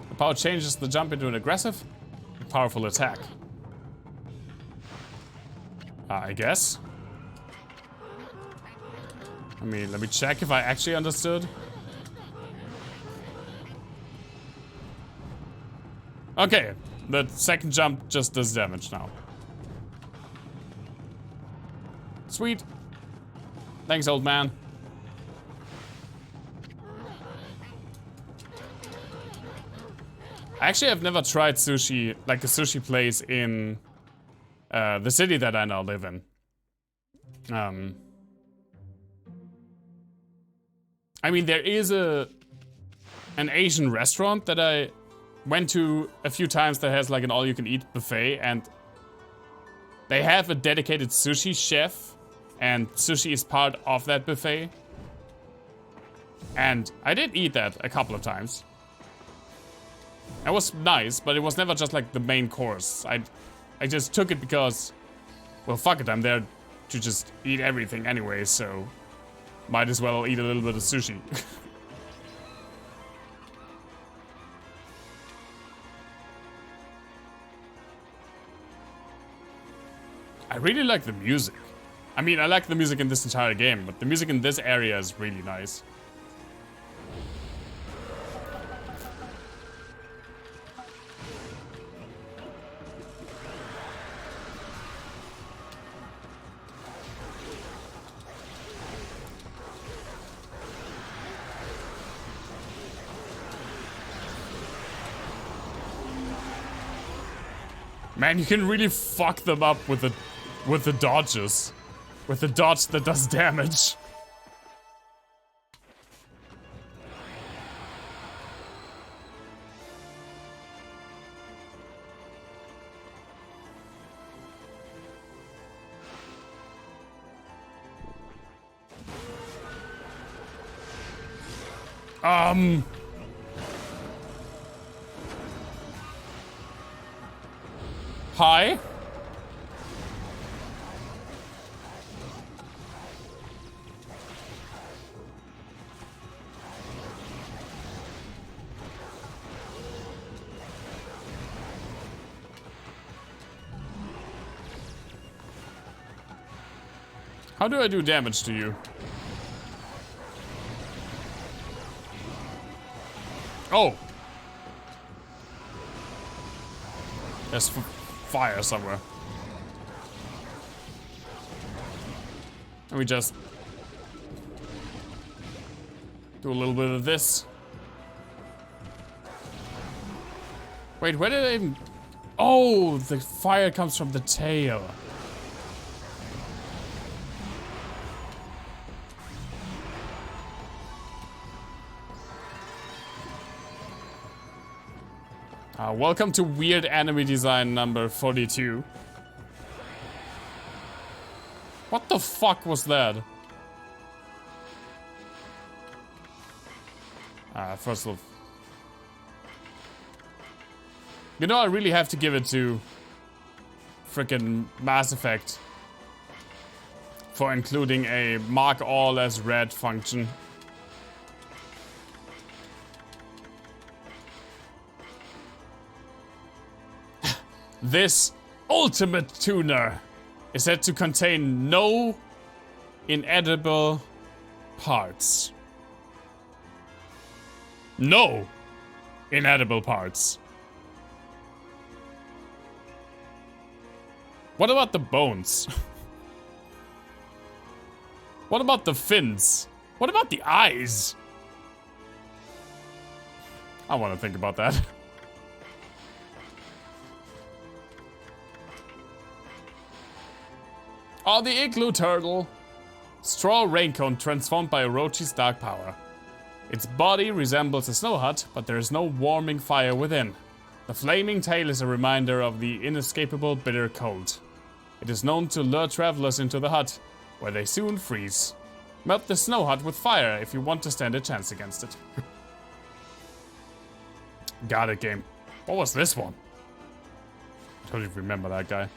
The power changes the jump into an aggressive and powerful attack. I guess. I mean, let me check if I actually understood. Okay, the second jump just does damage now. Sweet. Thanks, old man. Actually, I've never tried sushi, like a sushi place in the city that I now live in. I mean, there is an Asian restaurant that I went to a few times that has like an all-you-can-eat buffet, and they have a dedicated sushi chef, and sushi is part of that buffet. And I did eat that a couple of times. It was nice, but it was never just like the main course. I just took it because, well, fuck it, I'm there to just eat everything anyway, so might as well eat a little bit of sushi. I really like the music. I mean, I like the music in this entire game, but the music in this area is really nice. Man, you can really fuck them up with the dodges. With the dodge that does damage. Hi? How do I do damage to you? Oh! There's fire somewhere. Let me just do a little bit of this. Wait, where did I even... Oh, the fire comes from the tail. Welcome to weird enemy design number 42. What the fuck was that? First of all... You know, I really have to give it to frickin' Mass Effect for including a mark all as red function. This ultimate tuner is said to contain no inedible parts. No inedible parts. What about the bones? What about the fins? What about the eyes? I want to think about that. Oh, the igloo turtle. Straw raincoat transformed by Orochi's dark power. Its body resembles a snow hut, but there is no warming fire within. The flaming tail is a reminder of the inescapable bitter cold. It is known to lure travelers into the hut, where they soon freeze. Melt the snow hut with fire if you want to stand a chance against it. Got it, game. What was this one? I don't even remember that guy.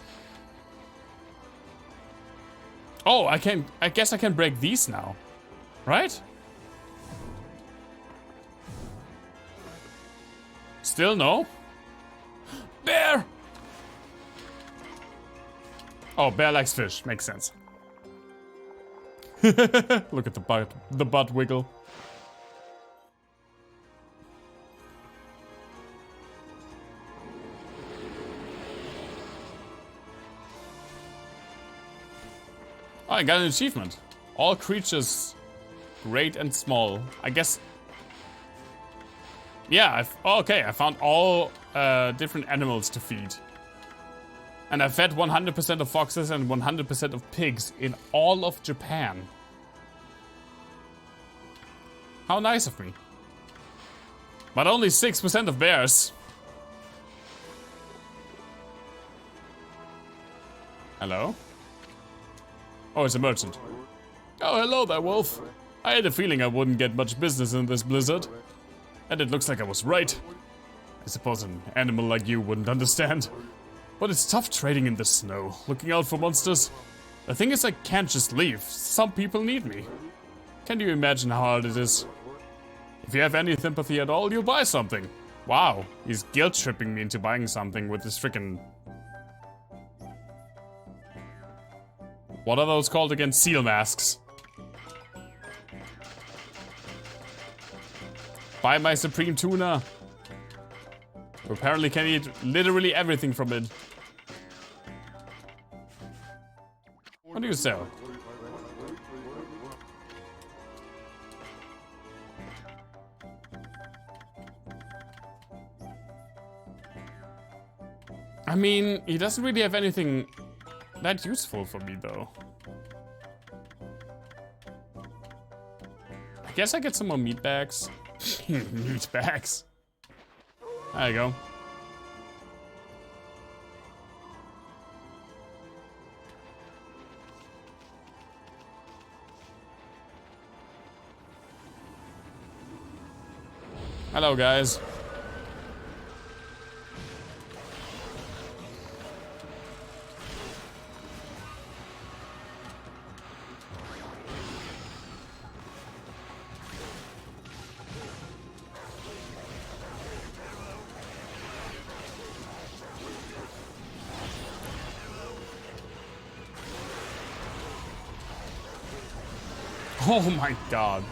Oh, I guess I can break these now. Right? Still no? Bear! Oh, bear likes fish. Makes sense. Look at the butt wiggle. Oh, I got an achievement. All creatures, great and small. I guess Yeah, okay, I found all different animals to feed. And I fed 100% of foxes and 100% of pigs in all of Japan. How nice of me. But only 6% of bears. Hello? Oh, it's a merchant. Oh, hello there, wolf. I had a feeling I wouldn't get much business in this blizzard. And it looks like I was right. I suppose an animal like you wouldn't understand. But it's tough trading in the snow, looking out for monsters. The thing is, I can't just leave. Some people need me. Can you imagine how hard it is? If you have any sympathy at all, you'll buy something. Wow, he's guilt-tripping me into buying something with this frickin'... What are those called again? Seal masks. Buy my supreme tuna. You apparently can eat literally everything from it. What do you sell? I mean, he doesn't really have anything that useful for me, though. I guess I get some more meat bags. Meat bags. There you go. Hello, guys. Oh my god.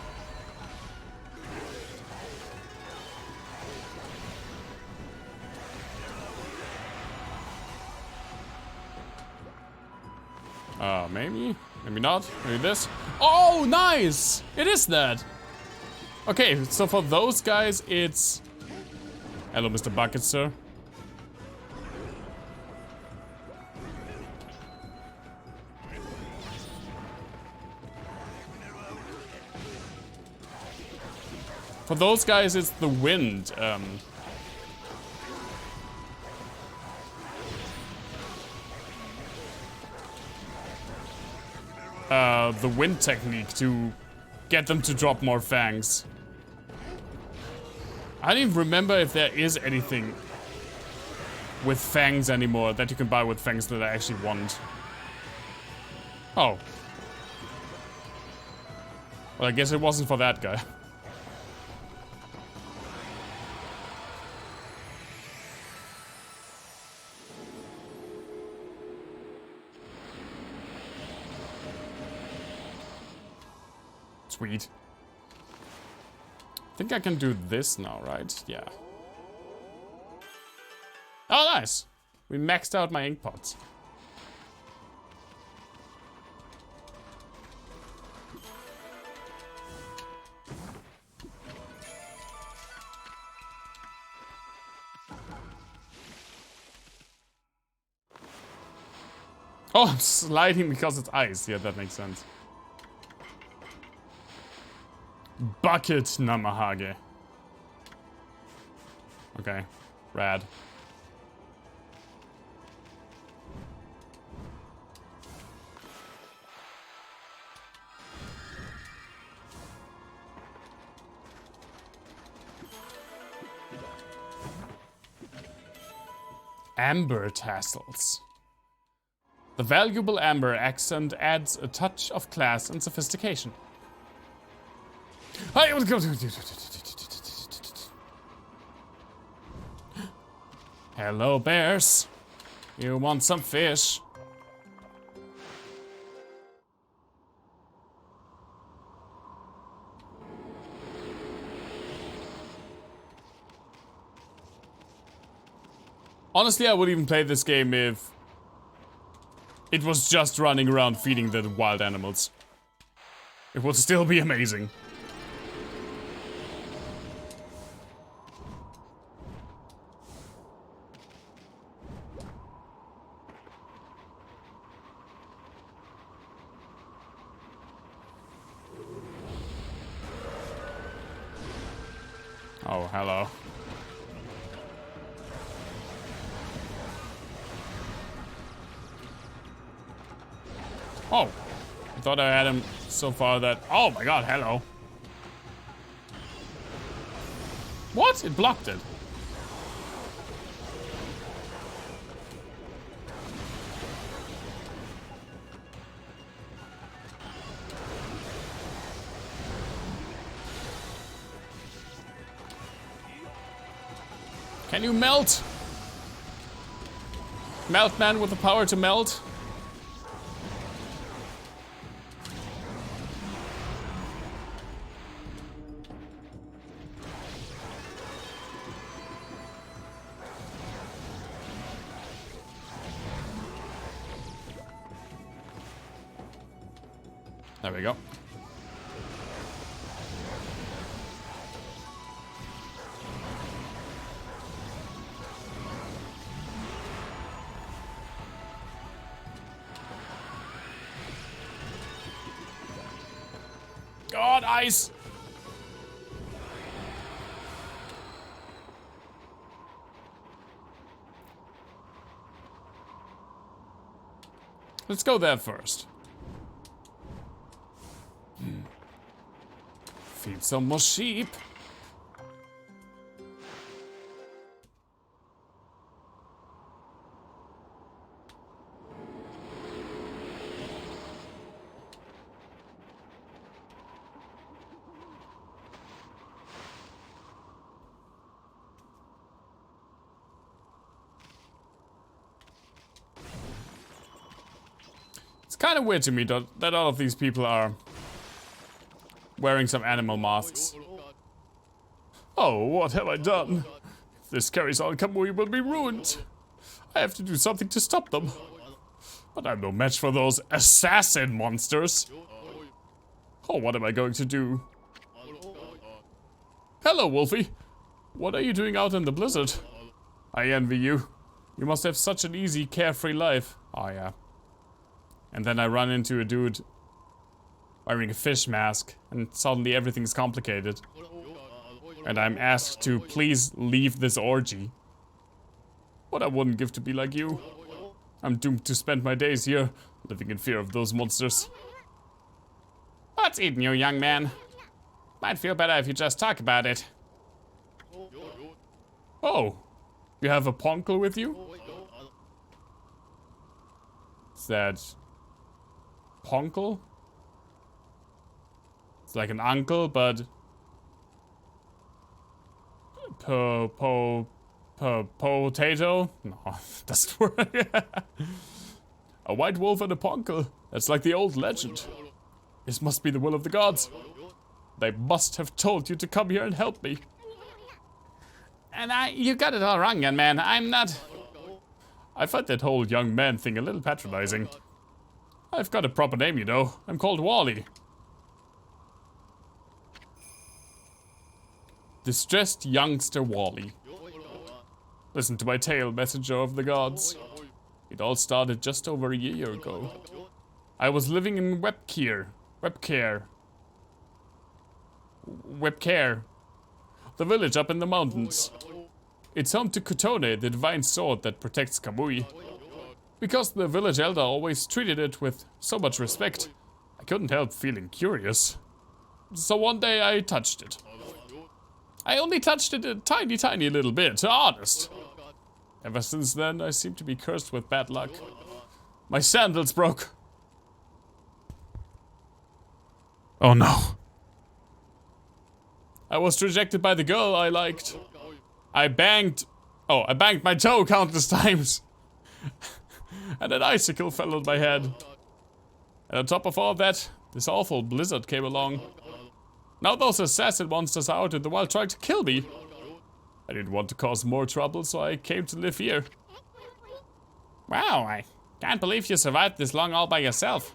Maybe? Maybe not? Maybe this? Oh, nice! It is that! Okay, so for those guys, it's... Hello, Mr. Bucket, sir. For those guys, it's the wind. The wind technique to get them to drop more fangs. I don't even remember if there is anything with fangs anymore that you can buy with fangs that I actually want. Oh. Well, I guess it wasn't for that guy. Sweet. I think I can do this now, right? Yeah. Oh, nice! We maxed out my ink pots. Oh, I'm sliding because it's ice. Yeah, that makes sense. Bucket Namahage. Okay, rad. Amber tassels. The valuable amber accent adds a touch of class and sophistication. Hello, bears. You want some fish? Honestly, I would even play this game if it was just running around feeding the wild animals. It would still be amazing. Oh, hello. Oh, I thought I had him so far that... Oh my god, hello. What? It blocked it. Can you melt? Melt man with the power to melt? There we go. God, ice! Let's go there first. Feed some more sheep. It's kind of weird to me that all of these people are wearing some animal masks. Oh, what have I done? If this carries on, Kamui will be ruined. I have to do something to stop them. But I'm no match for those assassin monsters. Oh, what am I going to do? Hello, Wolfie. What are you doing out in the blizzard? I envy you. You must have such an easy, carefree life. Oh, yeah. And then I run into a dude wearing a fish mask, and suddenly everything's complicated. And I'm asked to please leave this orgy. What I wouldn't give to be like you. I'm doomed to spend my days here, living in fear of those monsters. What's eating you, young man? Might feel better if you just talk about it. Oh, you have a poncle with you? Is that poncle? It's like an uncle, but potato? No, doesn't work. A white wolf and a poncle. That's like the old legend. This must be the will of the gods. They must have told you to come here and help me. And you got it all wrong, young man. I'm not... I find that whole young man thing a little patronizing. I've got a proper name, you know. I'm called Wally. Distressed youngster Wally. Listen to my tale, messenger of the gods. It all started just over a year ago. I was living in Webcare, the village up in the mountains. It's home to Kotone, the divine sword that protects Kamui. Because the village elder always treated it with so much respect, I couldn't help feeling curious. So one day I touched it. I only touched it a tiny little bit, honest. Ever since then, I seem to be cursed with bad luck. My sandals broke. Oh no. I was rejected by the girl I liked. I banged my toe countless times. And an icicle fell on my head. And on top of all that, this awful blizzard came along. Now those assassin monsters are out in the wild trying to kill me. I didn't want to cause more trouble, so I came to live here. Wow, I can't believe you survived this long all by yourself.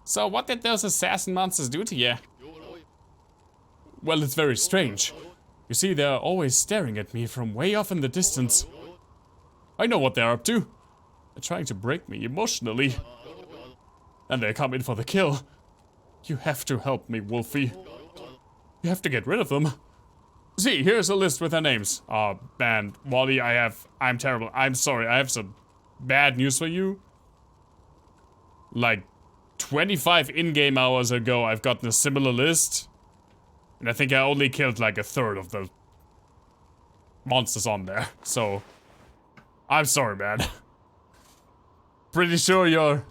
So what did those assassin monsters do to you? Well, it's very strange. You see, they're always staring at me from way off in the distance. I know what they're up to. They're trying to break me emotionally. And they're coming for the kill. You have to help me, Wolfie. You have to get rid of them. See, here's a list with their names. Oh, man, Wally, I'm terrible. I'm sorry, I have some bad news for you. Like, 25 in-game hours ago, I've gotten a similar list. And I think I only killed like a third of the monsters on there. So, I'm sorry, man. Pretty sure you're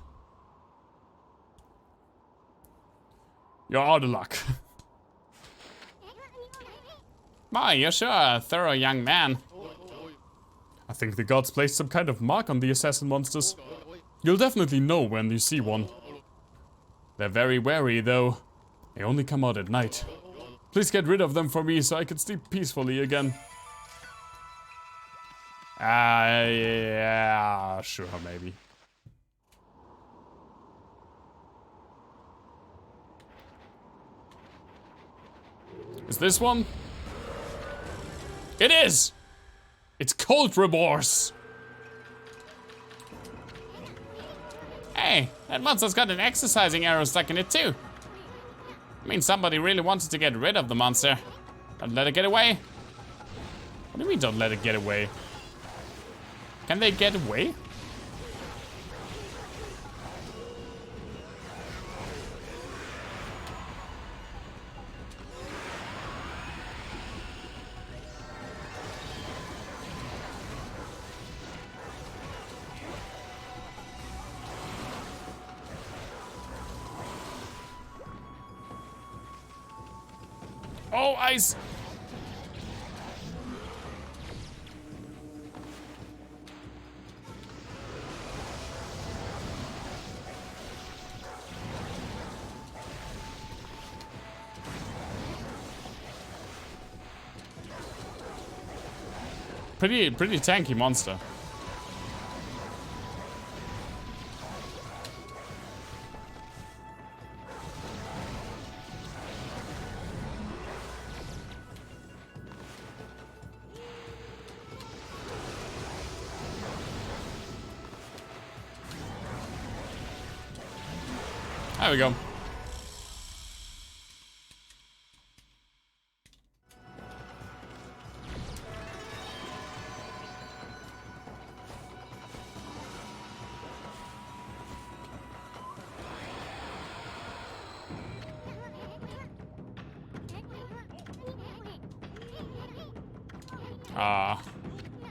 out of luck. Boy, you're sure a thorough young man. I think the gods placed some kind of mark on the assassin monsters. You'll definitely know when you see one. They're very wary, though. They only come out at night. Please get rid of them for me so I can sleep peacefully again. Yeah, sure, maybe. Is this one? It is! It's Cold Remorse! Hey, that monster's got an exercising arrow stuck in it too. I mean, somebody really wanted to get rid of the monster. Don't let it get away. What do you mean don't let it get away? Can they get away? Oh, ice! Pretty tanky monster. There we go.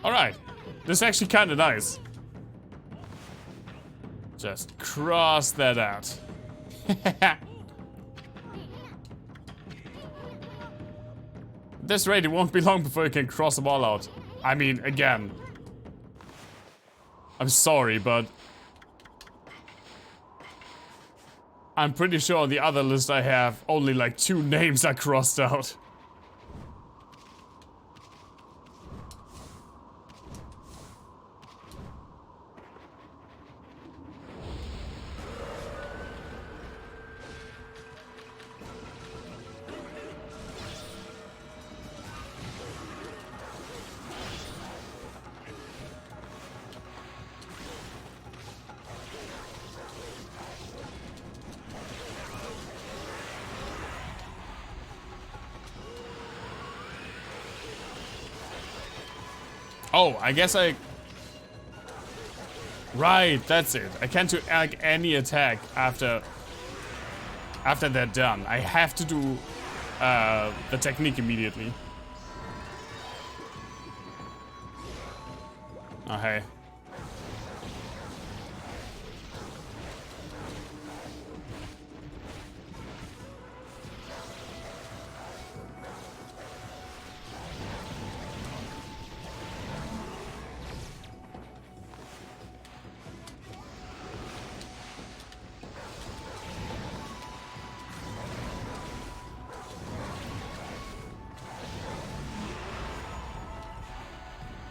Alright. This is actually kind of nice. Just cross that out. At this rate, it won't be long before you can cross them all out. I mean, again. I'm sorry, but I'm pretty sure on the other list I have only like 2 names are crossed out. Oh, I guess I... Right, that's it. I can't do like any attack after they're done. I have to do the technique immediately. Oh, hey.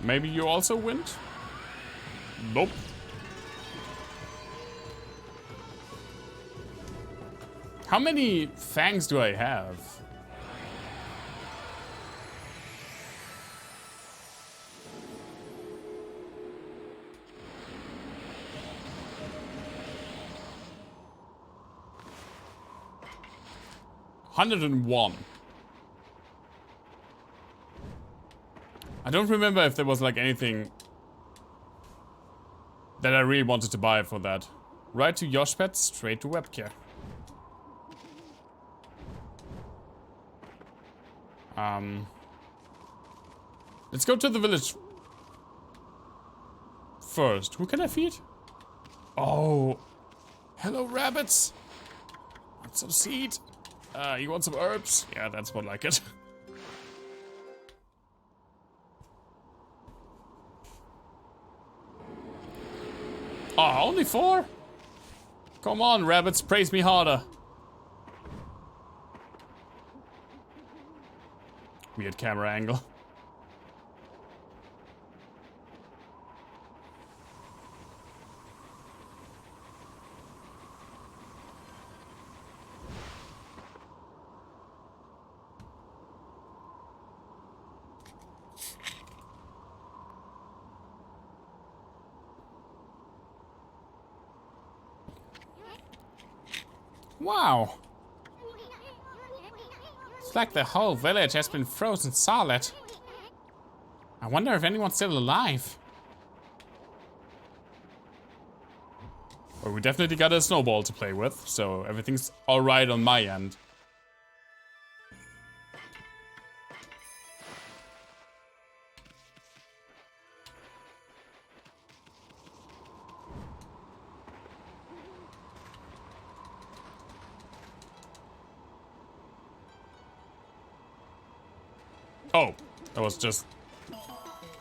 Maybe you also went? Nope. How many fangs do I have? $101. I don't remember if there was like anything that I really wanted to buy for that. Right to Yoshpet, straight to webcare. Let's go to the village first. Who can I feed? Oh, hello rabbits. Want some seed? You want some herbs? Yeah, that's more like it. Oh, only 4? Come on, rabbits, praise me harder. Weird camera angle. Wow. It's like the whole village has been frozen solid. I wonder if anyone's still alive. Well, we definitely got a snowball to play with, so everything's alright on my end. Oh, that was just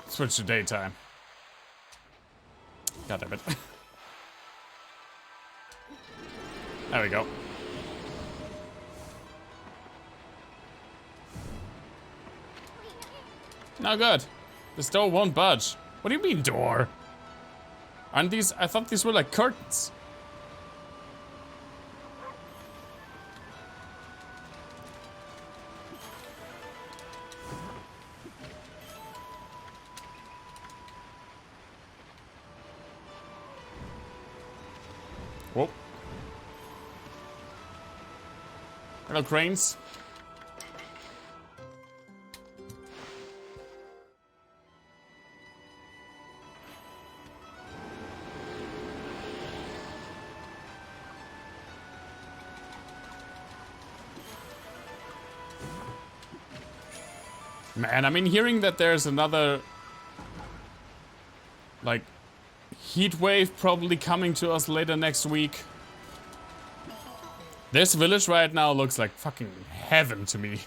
switch to daytime. God damn it. There we go. No good. This door won't budge. What do you mean door? Aren't these, I thought these were like curtains. Whoa. Hello, cranes. Man, I mean, hearing that there's another, like, heat wave probably coming to us later next week. This village right now looks like fucking heaven to me.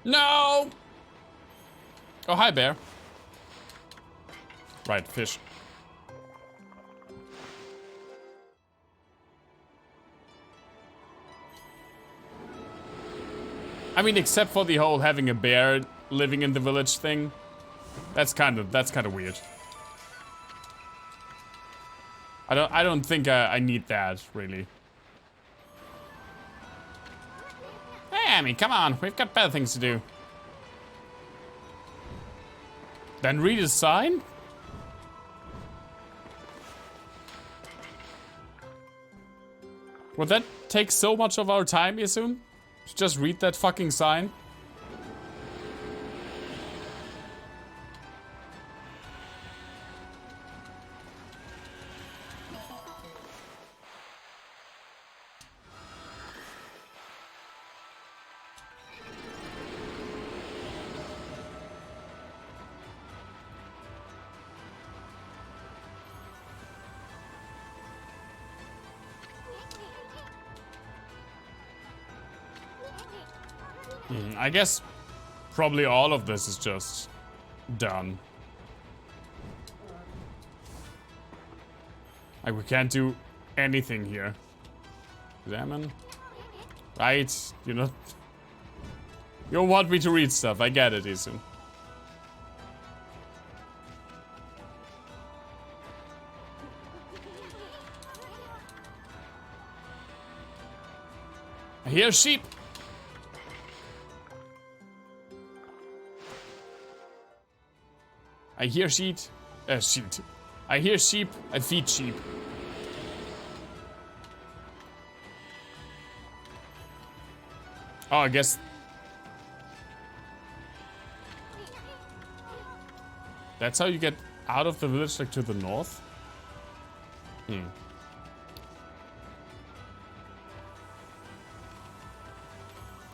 No! Oh, hi, bear. Right, fish. I mean, except for the whole having a bear living in the village thing. That's kind of weird. I don't think I need that, really. Hey, I mean, come on, we've got better things to do. Then read a sign? Would that take so much of our time, Yasun? To just read that fucking sign? I guess probably all of this is just done. Like, we can't do anything here. Examine. Right, you know. You don't want me to read stuff, I get it, Isu. I hear sheep. I hear sheep. I hear sheep. I feed sheep. Oh, I guess. That's how you get out of the village, like to the north?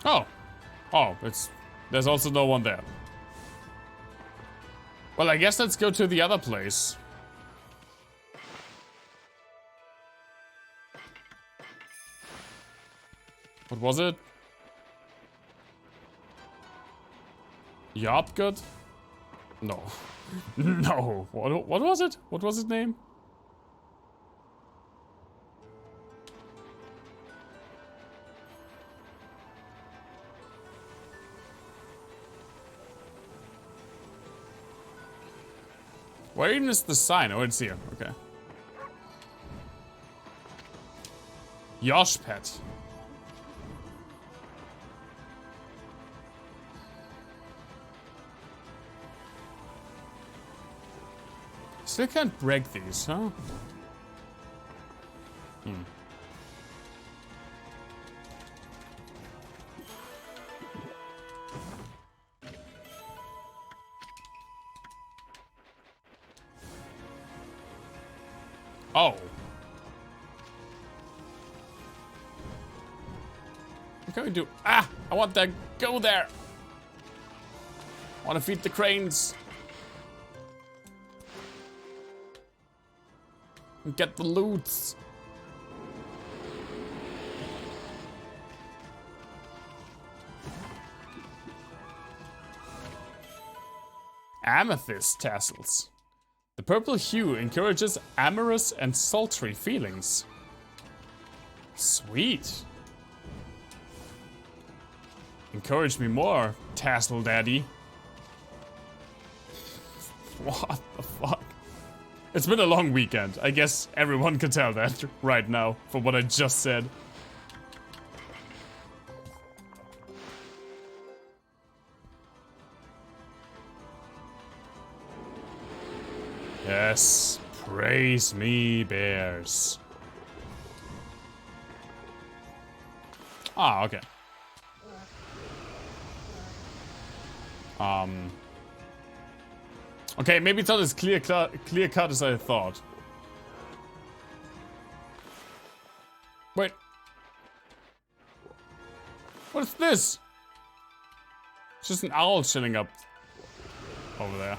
Oh. Oh, there's also no one there. Well, I guess let's go to the other place. What was it? Yopgut? No. No. What was it? What was his name? Where even is the sign? Oh, it's here. Okay. Yosh Pet. Still can't break these, huh? Oh. What can we do? Ah! I want to go there! I want to feed the cranes. And get the loots. Amethyst tassels. The purple hue encourages amorous and sultry feelings. Sweet. Encourage me more, tassel daddy. What the fuck? It's been a long weekend. I guess everyone can tell that right now from what I just said. Yes, praise me, bears. Ah, okay. Okay, maybe it's not as clear cut as I thought. Wait. What is this? It's just an owl chilling up over there.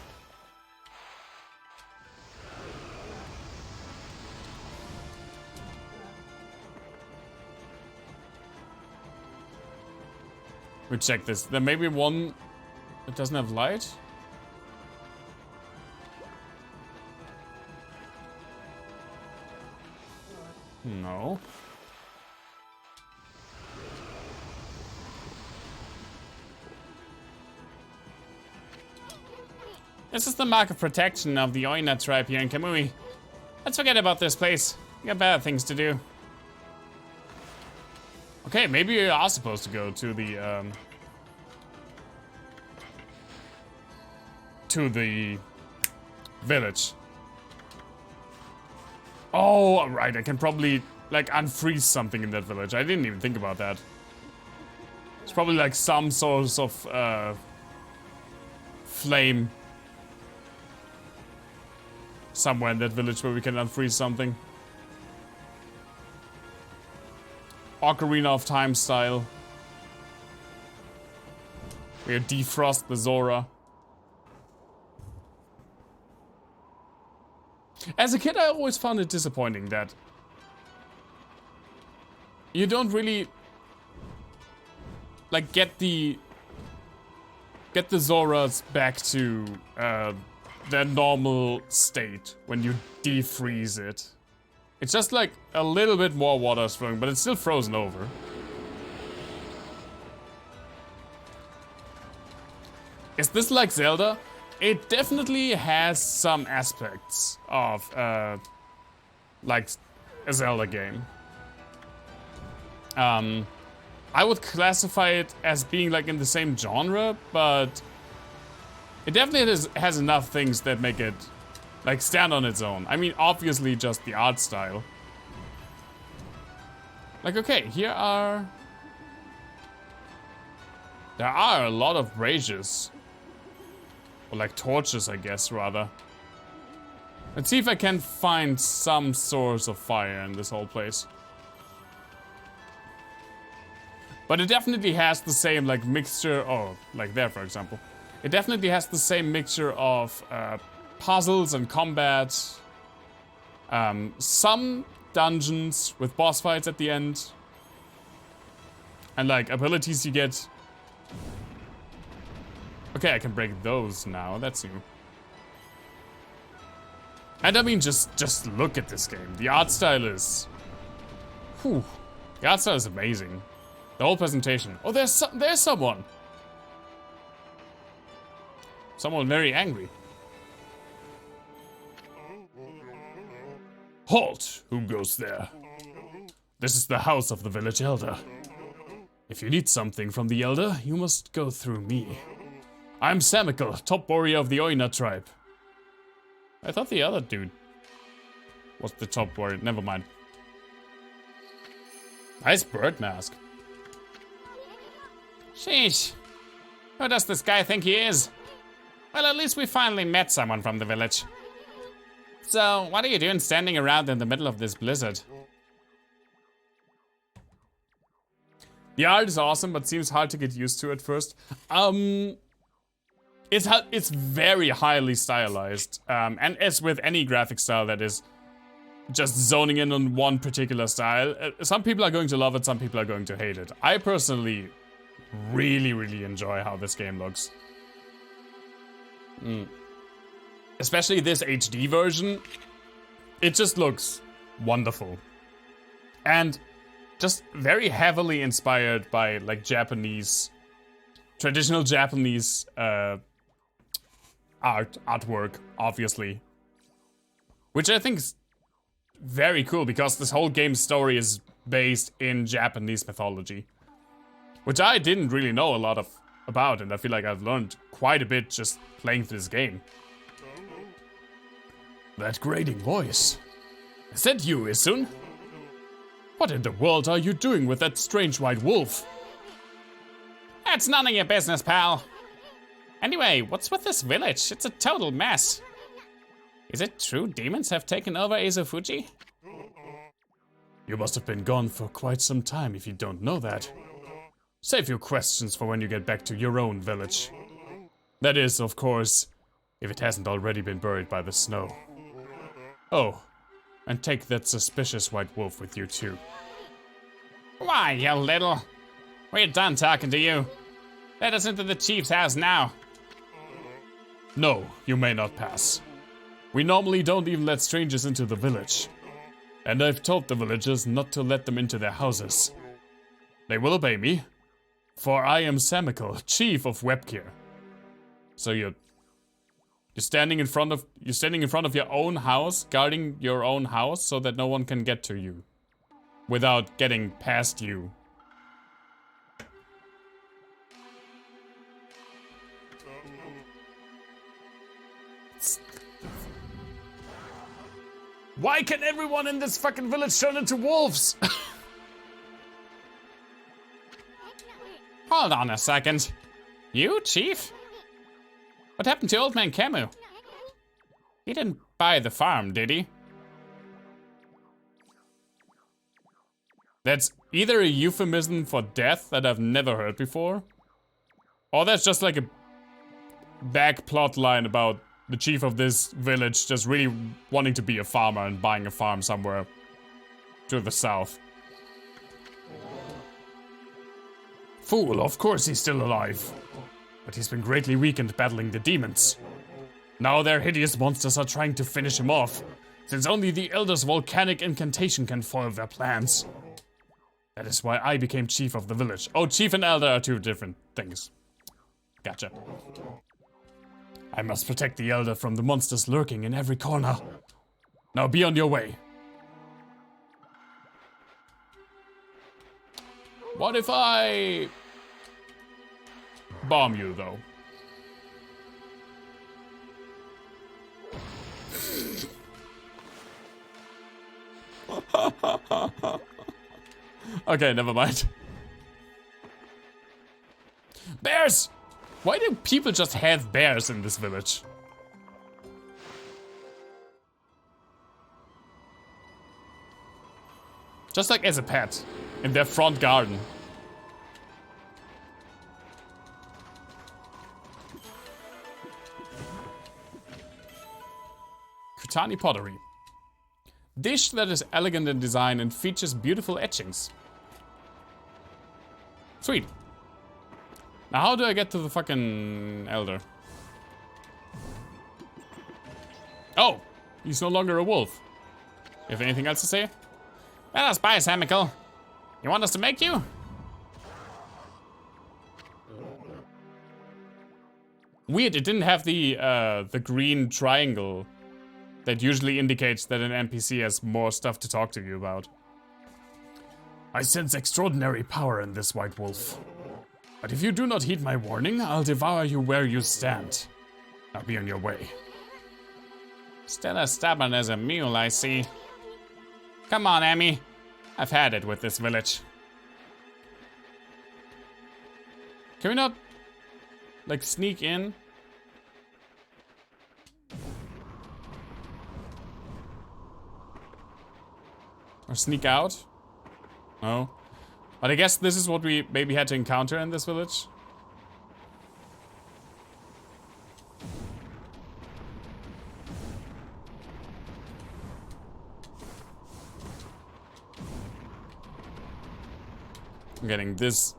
We check this. There may be one that doesn't have light. No. This is the mark of protection of the Oina tribe here in Kamui. Let's forget about this place. We got better things to do. Okay, maybe we are supposed to go to the village. Oh, right, I can probably, like, unfreeze something in that village. I didn't even think about that. It's probably, like, some sort of, flame somewhere in that village where we can unfreeze something. Ocarina of Time style. We defrost the Zora. As a kid, I always found it disappointing that you don't really like get the Zoras back to their normal state when you defreeze it. It's just like a little bit more water flowing, but it's still frozen over. Is this like Zelda? It definitely has some aspects of, like a Zelda game. I would classify it as being like in the same genre, but It definitely has enough things that make it, like, stand on its own. I mean, obviously just the art style. Like, okay, there are a lot of braziers. Or like torches, I guess, rather. Let's see if I can find some source of fire in this whole place. But it definitely has the same, like, mixture, oh, like there, for example. It definitely has the same mixture of puzzles and combat. Some dungeons with boss fights at the end. And, like, abilities you get. Okay, I can break those now, that's new. And I mean, just look at this game. The art style is... Whew. The art style is amazing. The whole presentation. Oh, there's someone. Someone very angry. Halt! Who goes there? This is the house of the village elder. If you need something from the elder, you must go through me. I'm Samical, top warrior of the Oina tribe. I thought the other dude was the top warrior. Never mind. Nice bird mask. Sheesh. Who does this guy think he is? Well, at least we finally met someone from the village. So, what are you doing standing around in the middle of this blizzard? The art is awesome, but seems hard to get used to at first. It's very highly stylized. And as with any graphic style that is just zoning in on one particular style, some people are going to love it, some people are going to hate it. I personally really enjoy how this game looks. Especially this HD version. It just looks wonderful. And just very heavily inspired by, like, traditional Japanese artwork, obviously. Which I think is very cool, because this whole game's story is based in Japanese mythology. Which I didn't really know a lot about, and I feel like I've learned quite a bit just playing through this game. That grating voice. Is that you, Isun? What in the world are you doing with that strange white wolf? That's none of your business, pal. Anyway, what's with this village? It's a total mess. Is it true demons have taken over Izufuji? You must have been gone for quite some time if you don't know that. Save your questions for when you get back to your own village. That is, of course, if it hasn't already been buried by the snow. Oh, and take that suspicious white wolf with you too. Why, you little... We're done talking to you. Let us into the chief's house now. No, you may not pass. We normally don't even let strangers into the village. And I've told the villagers not to let them into their houses. They will obey me, for I am Samical, chief of Webkir. So you're standing in front of your own house, guarding your own house so that no one can get to you without getting past you. Why can everyone in this fucking village turn into wolves? Hold on a second. You, Chief? What happened to Old Man Camus? He didn't buy the farm, did he? That's either a euphemism for death that I've never heard before, or that's just like a back plot line about the chief of this village just really wanting to be a farmer and buying a farm somewhere to the south. Fool, of course he's still alive. But he's been greatly weakened battling the demons. Now their hideous monsters are trying to finish him off, since only the Elder's volcanic incantation can foil their plans. That is why I became chief of the village. Oh, chief and elder are two different things. Gotcha. I must protect the elder from the monsters lurking in every corner. Now be on your way. What if I bomb you, though? Okay, never mind. Bears! Why do people just have bears in this village? Just like as a pet, in their front garden. Kutani pottery. Dish that is elegant in design and features beautiful etchings. Sweet. Now how do I get to the fucking elder? Oh, he's no longer a wolf. You have anything else to say? Let us buy, Samical. You want us to make you? Weird, it didn't have the green triangle that usually indicates that an NPC has more stuff to talk to you about. I sense extraordinary power in this white wolf. But if you do not heed my warning, I'll devour you where you stand. Now be on your way. Still as stubborn as a mule, I see. Come on, Emmy. I've had it with this village. Can we not, like, sneak in? Or sneak out? No. But I guess this is what we maybe had to encounter in this village. I'm getting this.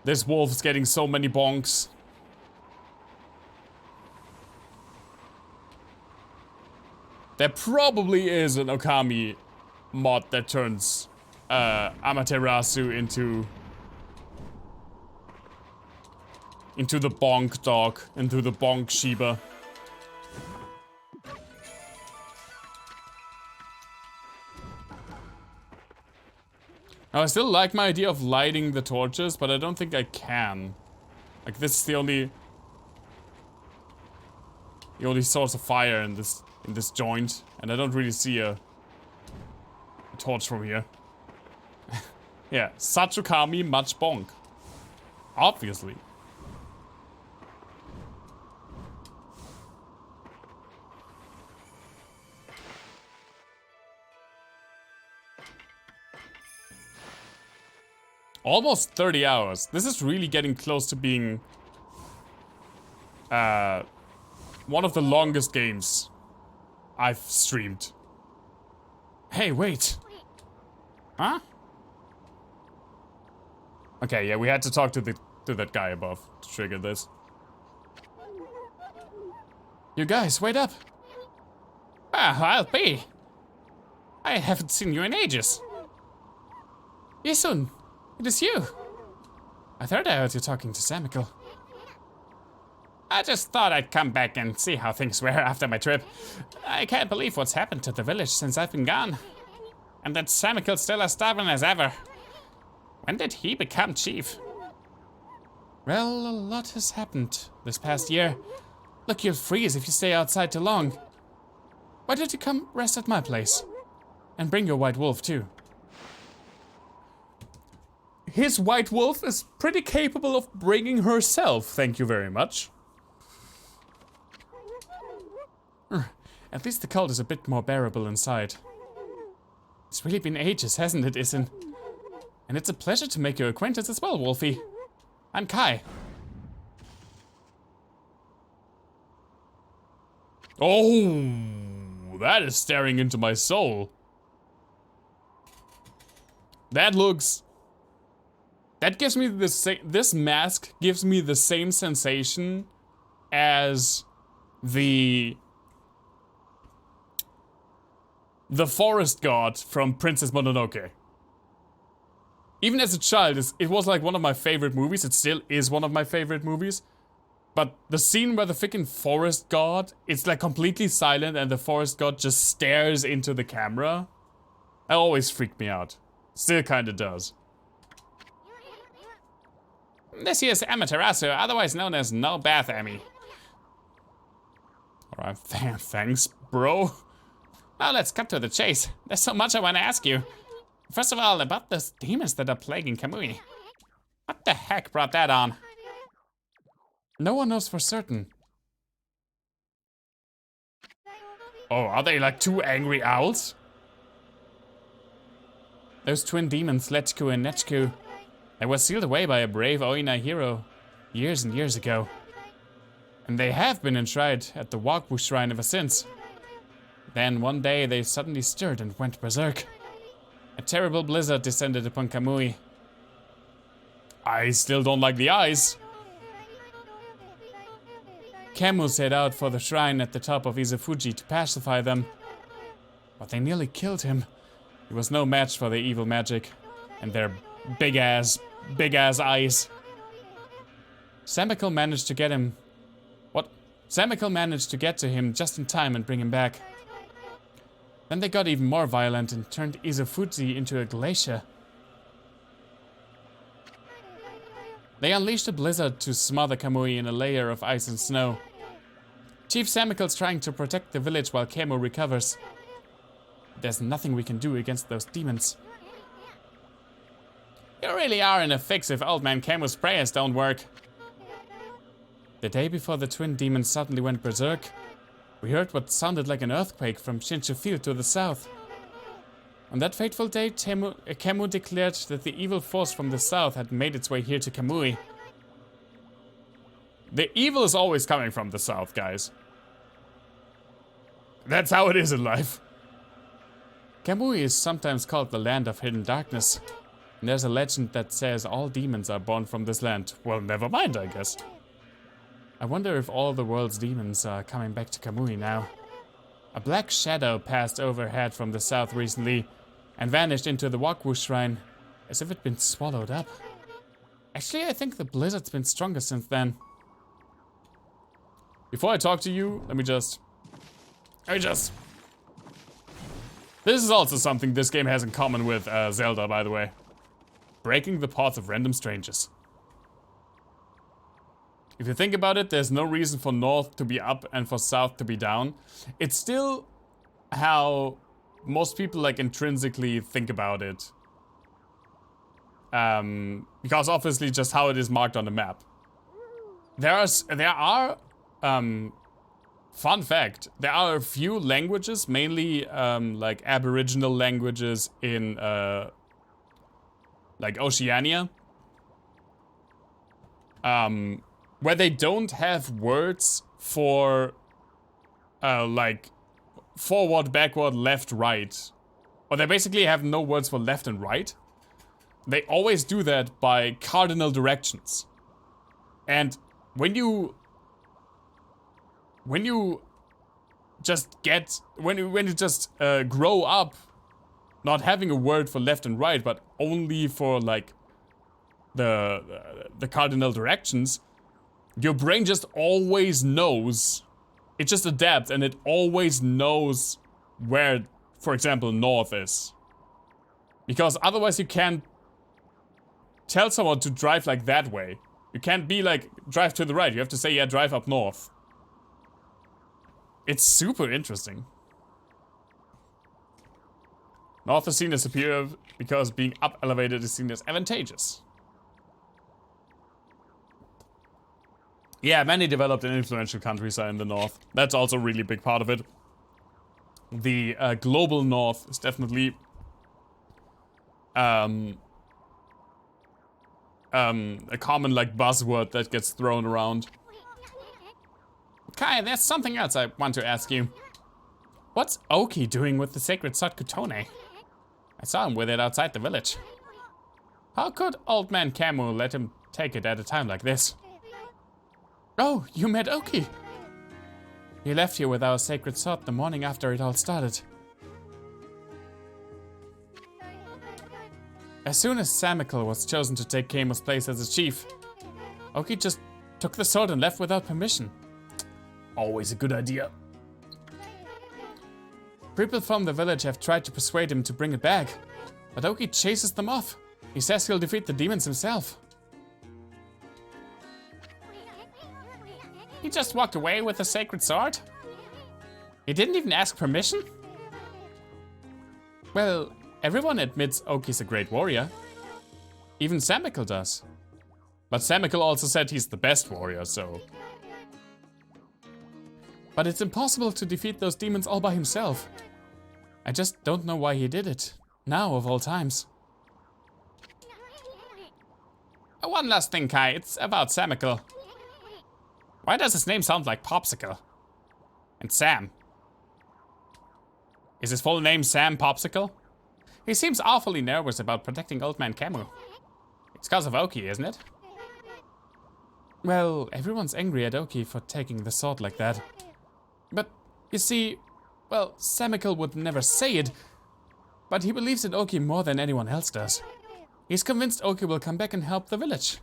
This wolf's getting so many bonks. There probably is an Okami mod that turns Amaterasu into the bonk dog, into the bonk Shiba. Now, I still like my idea of lighting the torches, but I don't think I can. Like, this is the only source of fire in this joint, and I don't really see a torch from here. Yeah, such Okami, much bonk. Obviously. Almost 30 hours. This is really getting close to being one of the longest games I've streamed. Hey, wait. Huh? Okay, yeah, we had to talk to that guy above to trigger this. You guys, wait up. Ah, I'll be. I haven't seen you in ages. Yisun, it is you. I thought I heard you talking to Samical. I just thought I'd come back and see how things were after my trip. I can't believe what's happened to the village since I've been gone. And that Samical's still as stubborn as ever. When did he become chief? Well, a lot has happened this past year. Look, you'll freeze if you stay outside too long. Why don't you come rest at my place? And bring your white wolf, too. His white wolf is pretty capable of bringing herself, thank you very much. At least the cult is a bit more bearable inside. It's really been ages, hasn't it, Isin? And it's a pleasure to make your acquaintance as well, Wolfie. I'm Kai. Oh, that is staring into my soul. That gives me this mask gives me the same sensation as the forest god from Princess Mononoke. Even as a child, it was like one of my favorite movies. It still is one of my favorite movies. But the scene where the freaking forest god, it's like completely silent and the forest god just stares into the camera. That always freaked me out. Still kinda does. This here's Amaterasu, otherwise known as No Bath Emmy. Alright, thanks, bro. Now let's cut to the chase. There's so much I want to ask you. First of all, about those demons that are plaguing Kamui. What the heck brought that on? No one knows for certain. Oh, are they like two angry owls? Those twin demons, Letchku and Nechku, they were sealed away by a brave Oina hero years and years ago. And they have been enshrined at the Wagwu Shrine ever since. Then one day they suddenly stirred and went berserk. A terrible blizzard descended upon Kamui. I still don't like the eyes. Camu set out for the shrine at the top of Izufuji to pacify them. But they nearly killed him. He was no match for their evil magic and their big ass eyes. Samical managed to get him. Samical managed to get to him just in time and bring him back. Then they got even more violent and turned Izufuji into a glacier. They unleashed a blizzard to smother Kamui in a layer of ice and snow. Chief Samical's trying to protect the village while Camu recovers. There's nothing we can do against those demons. You really are in a fix if Old Man Camu's prayers don't work. The day before the twin demons suddenly went berserk, we heard what sounded like an earthquake from Shinsho Field to the south. On that fateful day, Camu declared that the evil force from the south had made its way here to Kamui. The evil is always coming from the south, guys. That's how it is in life. Kamui is sometimes called the land of hidden darkness. And there's a legend that says all demons are born from this land. Well, never mind, I guess. I wonder if all the world's demons are coming back to Kamui now. A black shadow passed overhead from the south recently and vanished into the Wagwu Shrine, as if it'd been swallowed up. Actually, I think the blizzard's been stronger since then. Before I talk to you, let me just... This is also something this game has in common with Zelda, by the way. Breaking the paths of random strangers. If you think about it, there's no reason for north to be up and for south to be down. It's still how most people like intrinsically think about it. Because obviously just how it is marked on the map. There are fun fact, there are a few languages, mainly like Aboriginal languages in like Oceania. Where they don't have words for like forward, backward, left, right. Or they basically have no words for left and right. They always do that by cardinal directions. And when you just grow up not having a word for left and right, but only for like the cardinal directions, your brain just always knows. It just adapts and it always knows where, for example, north is. Because otherwise you can't tell someone to drive like that way. You can't be like, drive to the right. You have to say, yeah, drive up north. It's super interesting. North is seen as superior because being up elevated is seen as advantageous. Yeah, many developed and influential countries are in the north. That's also a really big part of it. The global north is definitely a common like buzzword that gets thrown around. Kai, there's something else I want to ask you. What's Oki doing with the sacred Satkutone? I saw him with it outside the village. How could Old Man Camu let him take it at a time like this? Oh, you met Oki. He left here with our sacred sword the morning after it all started. As soon as Samical was chosen to take Camu's place as a chief, Oki just took the sword and left without permission. Always a good idea. People from the village have tried to persuade him to bring it back, but Oki chases them off. He says he'll defeat the demons himself. He just walked away with the sacred sword? He didn't even ask permission? Well, Everyone admits Oki's a great warrior. Even Samical does. But Samical also said he's the best warrior, so... But it's impossible to defeat those demons all by himself. I just don't know why he did it. Now, of all times. One last thing, Kai. It's about Samical. Why does his name sound like Popsicle? And Sam? Is his full name Sam Popsicle? He seems awfully nervous about protecting Old Man Camus. It's cause of Oki, isn't it? Well, everyone's angry at Oki for taking the sword like that. But, you see, well, Samical would never say it, but he believes in Oki more than anyone else does. He's convinced Oki will come back and help the village.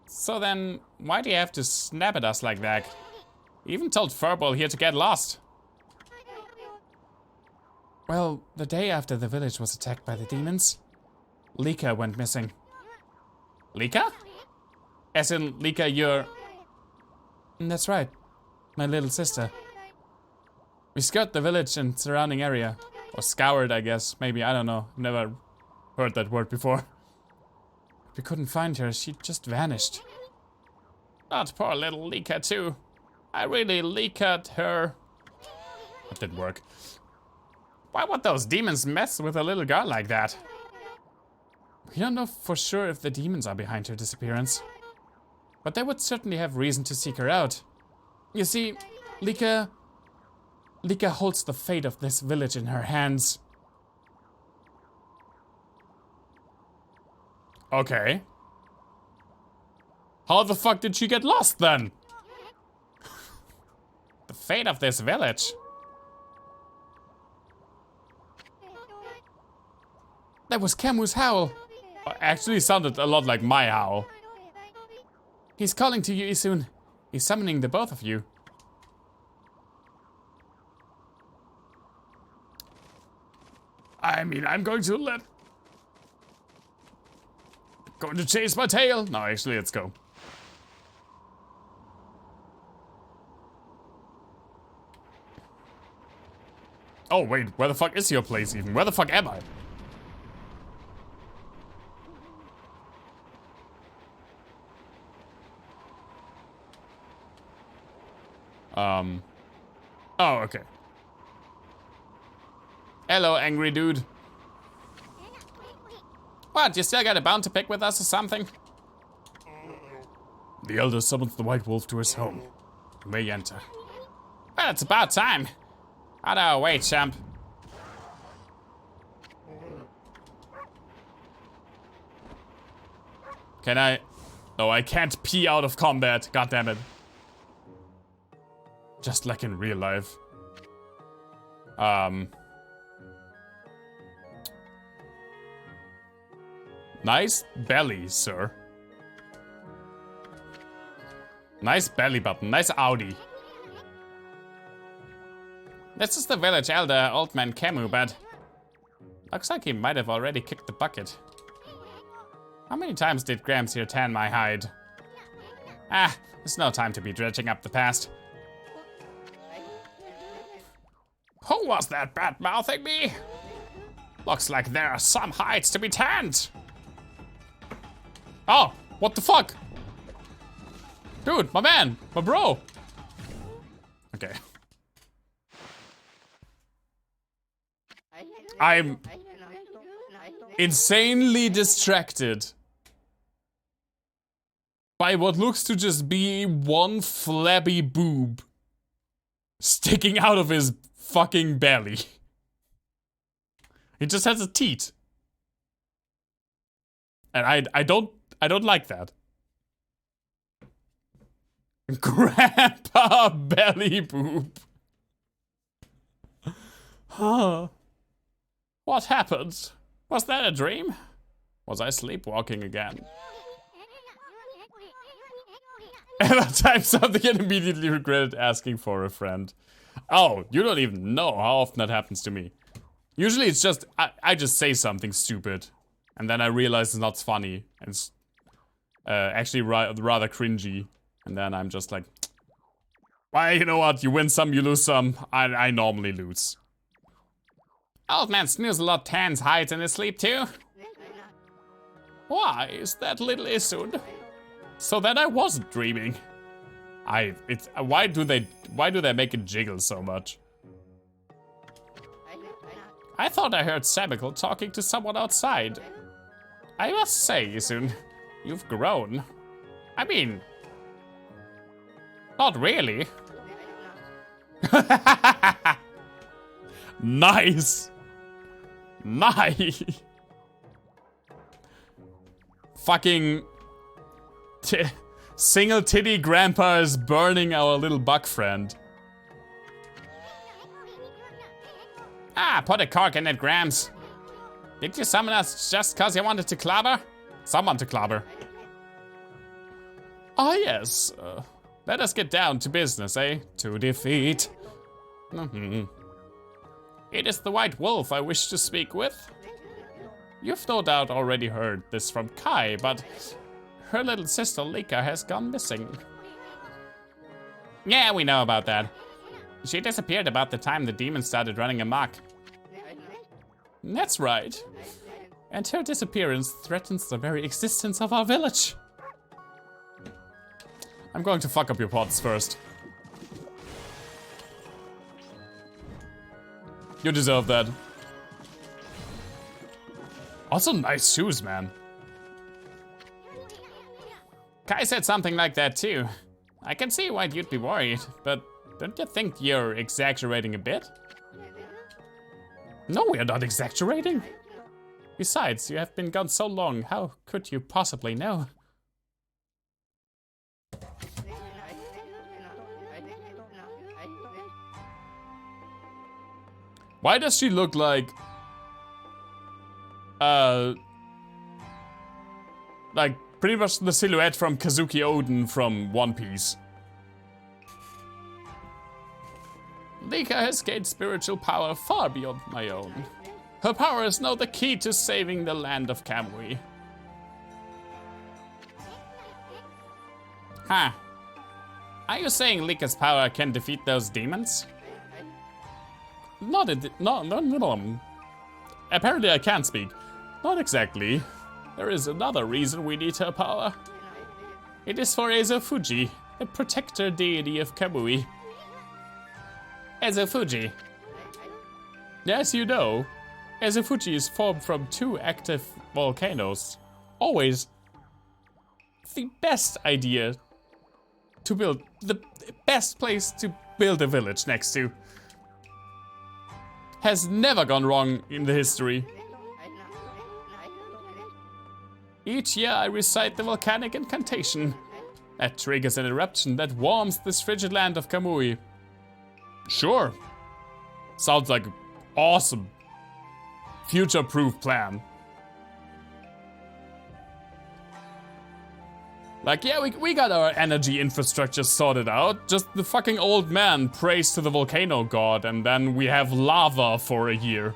So then, why do you have to snap at us like that? You even told Furball here to get lost. Well, the day after the village was attacked by the demons, Lika went missing. Lika? As in, Lika, you're... That's right. My little sister. We scoured the village and surrounding area. Or scoured, I guess. Maybe, I don't know. Never heard that word before. We couldn't find her. She just vanished. That poor little Lika, too. I really Lika'd her. That didn't work. Why would those demons mess with a little girl like that? We don't know for sure if the demons are behind her disappearance. But they would certainly have reason to seek her out. You see, Lika holds the fate of this village in her hands. Okay. How the fuck did she get lost then? The fate of this village? That was Camus' howl. Actually sounded a lot like my howl. He's calling to you, Isun. He's summoning the both of you. I mean, I'm going to chase my tail. No, actually, let's go. Oh, wait, where the fuck is your place even? Where the fuck am I? Oh, okay. Hello, angry dude. What, you still got a bone to pick with us or something? The Elder summons the White Wolf to his home. You may enter. Well, it's about time. Out of our way, champ. Can I? Oh, I can't pee out of combat. God damn it. Just like in real life. Nice belly, sir. Nice belly button. Nice Audi. This is the village elder, Old Man Camus, but looks like he might have already kicked the bucket. How many times did Gramps here tan my hide? Ah, there's no time to be dredging up the past. Who was that bad-mouthing me? Looks like there are some hides to be tanned. Oh, what the fuck? Dude, my man, my bro. Okay. I'm insanely distracted by what looks to just be one flabby boob sticking out of his fucking belly. He just has a teat. And I don't like that. Grandpa belly boob. Huh. What happened? Was that a dream? Was I sleepwalking again? Every time something and immediately regretted asking for a friend. Oh, you don't even know how often that happens to me. Usually it's just, I just say something stupid. And then I realize it's not funny. And it's actually rather cringy. And then I'm just like, well, you know what? You win some, you lose some. I normally lose. Old man Snoozalot Tans hides in his sleep too. Why is that little Isud? So that I wasn't dreaming. Why do they make it jiggle so much? I thought I heard Samical talking to someone outside. I must say, Isun, you've grown. I mean, not really. Nice. Nice. Fucking single titty grandpa is burning our little bug friend. Ah, put a cork in it, Grams. Did you summon us just cause you wanted to clobber? Someone to clobber. Ah, yes. Let us get down to business, eh? To defeat. It is the White Wolf I wish to speak with. You've no doubt already heard this from Kai, but her little sister Lika has gone missing. Yeah, we know about that. She disappeared about the time the demon started running amok. That's right. And her disappearance threatens the very existence of our village. I'm going to fuck up your pots first. You deserve that. Also nice shoes, man. Kai said something like that too. I can see why you'd be worried, but don't you think you're exaggerating a bit? No, we are not exaggerating. Besides, you have been gone so long, how could you possibly know? Why does she look like pretty much the silhouette from Kazuki Oden from One Piece? Lika has gained spiritual power far beyond my own. Her power is now the key to saving the land of Kamui. Huh. Are you saying Lika's power can defeat those demons? No. Apparently I can't speak. Not exactly. There is another reason we need her power. It is for Ezofuji, the protector deity of Kamui. Ezofuji. As you know, Ezofuji is formed from 2 active volcanoes. Always the best idea to build, the best place to build a village next to. Has never gone wrong in the history. Each year I recite the volcanic incantation. That triggers an eruption that warms this frigid land of Kamui. Sure. Sounds like an awesome, future-proof plan. Like, yeah, we got our energy infrastructure sorted out. Just the fucking old man prays to the volcano god, and then we have lava for a year.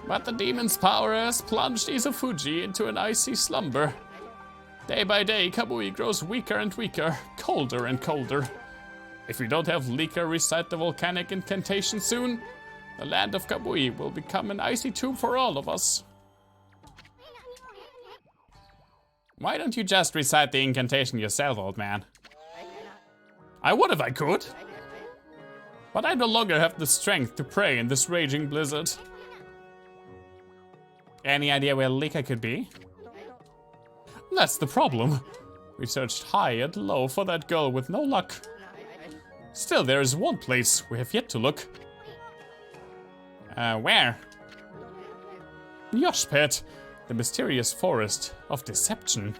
But the demon's power has plunged Izufuji into an icy slumber. Day by day, Kamui grows weaker and weaker, colder and colder. If we don't have Lika recite the volcanic incantation soon, the land of Kamui will become an icy tomb for all of us. Why don't you just recite the incantation yourself, old man? I would if I could. But I no longer have the strength to pray in this raging blizzard. Any idea where Lika could be? That's the problem. We searched high and low for that girl with no luck. Still, there is one place we have yet to look. Where? Yoshpet, the mysterious forest of deception.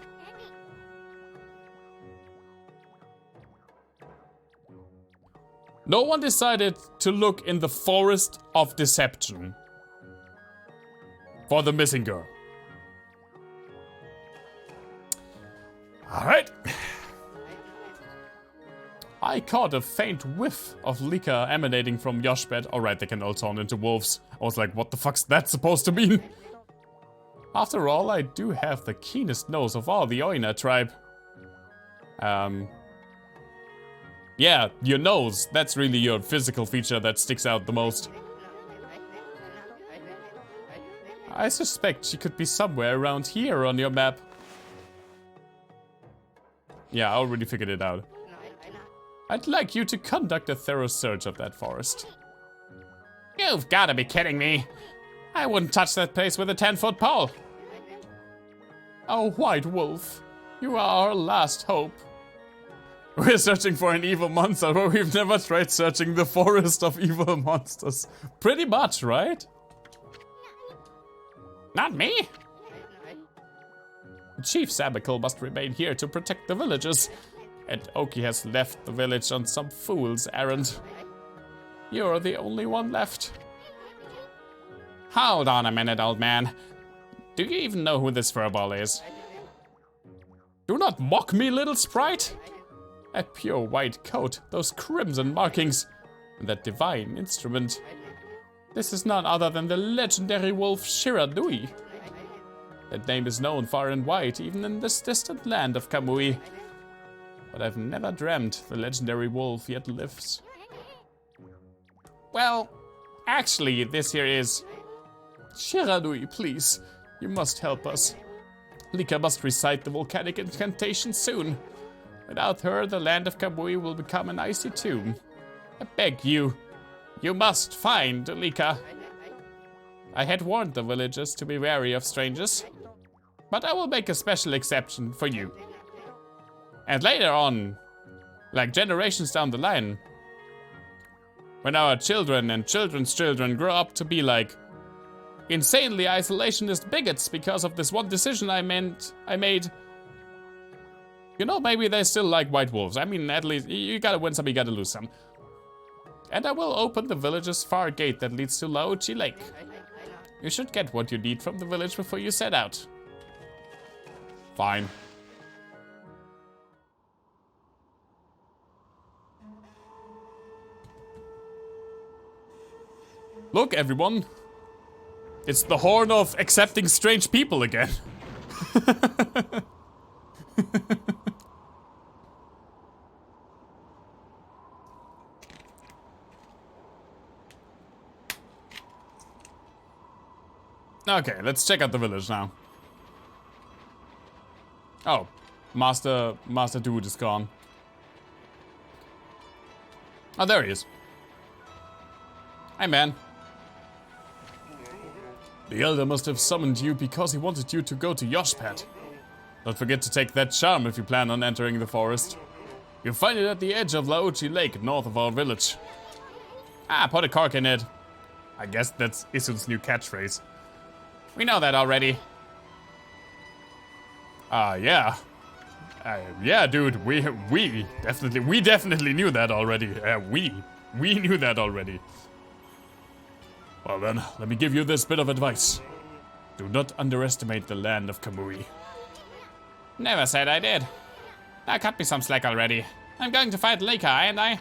No one decided to look in the forest of deception for the missing girl. All right. I caught a faint whiff of Lika emanating from Yoshpet. All right, they can all turn into wolves. I was like, what the fuck's that supposed to mean? After all, I do have the keenest nose of all the Oina tribe. Yeah, your nose. That's really your physical feature that sticks out the most. I suspect she could be somewhere around here on your map. Yeah, I already figured it out. I'd like you to conduct a thorough search of that forest. You've gotta be kidding me. I wouldn't touch that place with a 10-foot pole. Oh, White Wolf, you are our last hope. We're searching for an evil monster, but we've never tried searching the forest of evil monsters. Pretty much, right? Not me. Chief Sabacle must remain here to protect the villagers. And Oki has left the village on some fool's errand. You're the only one left. Hold on a minute, old man. Do you even know who this furball is? Do not mock me, little sprite. That pure white coat, those crimson markings, and that divine instrument. This is none other than the legendary wolf Shiranui. That name is known far and wide, even in this distant land of Kamui. But I've never dreamt the legendary wolf yet lives. Well, actually, this here is... Shiranui, please. You must help us. Lika must recite the volcanic incantation soon. Without her, the land of Kamui will become an icy tomb. I beg you. You must find Lika. I had warned the villagers to be wary of strangers, but I will make a special exception for you. And later on, like generations down the line, when our children and children's children grow up to be like insanely isolationist bigots because of this one decision I made, you know, maybe they still like white wolves. I mean, at least you gotta win some, you gotta lose some. And I will open the village's far gate that leads to Laochi Lake. You should get what you need from the village before you set out. Fine. Look, everyone. It's the horn of accepting strange people again. Okay, let's check out the village now. Oh, Master Dude is gone. Oh, there he is. Hi, man. The Elder must have summoned you because he wanted you to go to Yoshpat. Don't forget to take that charm if you plan on entering the forest. You'll find it at the edge of Laochi Lake, north of our village. Ah, put a cork in it. I guess that's Isun's new catchphrase. We know that already. Yeah. Yeah, dude, we definitely knew that already. We knew that already. Well then, let me give you this bit of advice. Do not underestimate the land of Kamui. Never said I did. Now cut me some slack already. I'm going to fight Lika, ain't I?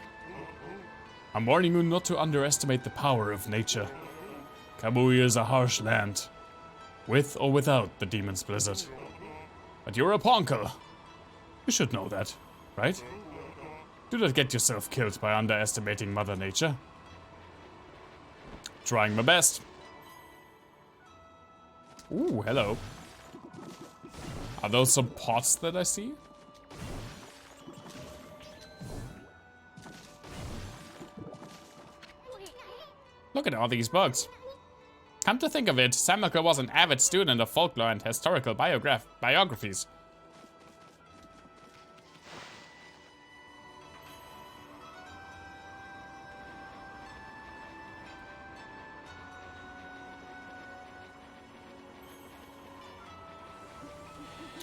I'm warning you not to underestimate the power of nature. Kamui is a harsh land, with or without the demon's blizzard. But you're a Poncho. You should know that, right? Do not get yourself killed by underestimating Mother Nature. Trying my best. Ooh, hello. Are those some pots that I see? Look at all these bugs. Come to think of it, Samuel was an avid student of folklore and historical biographies.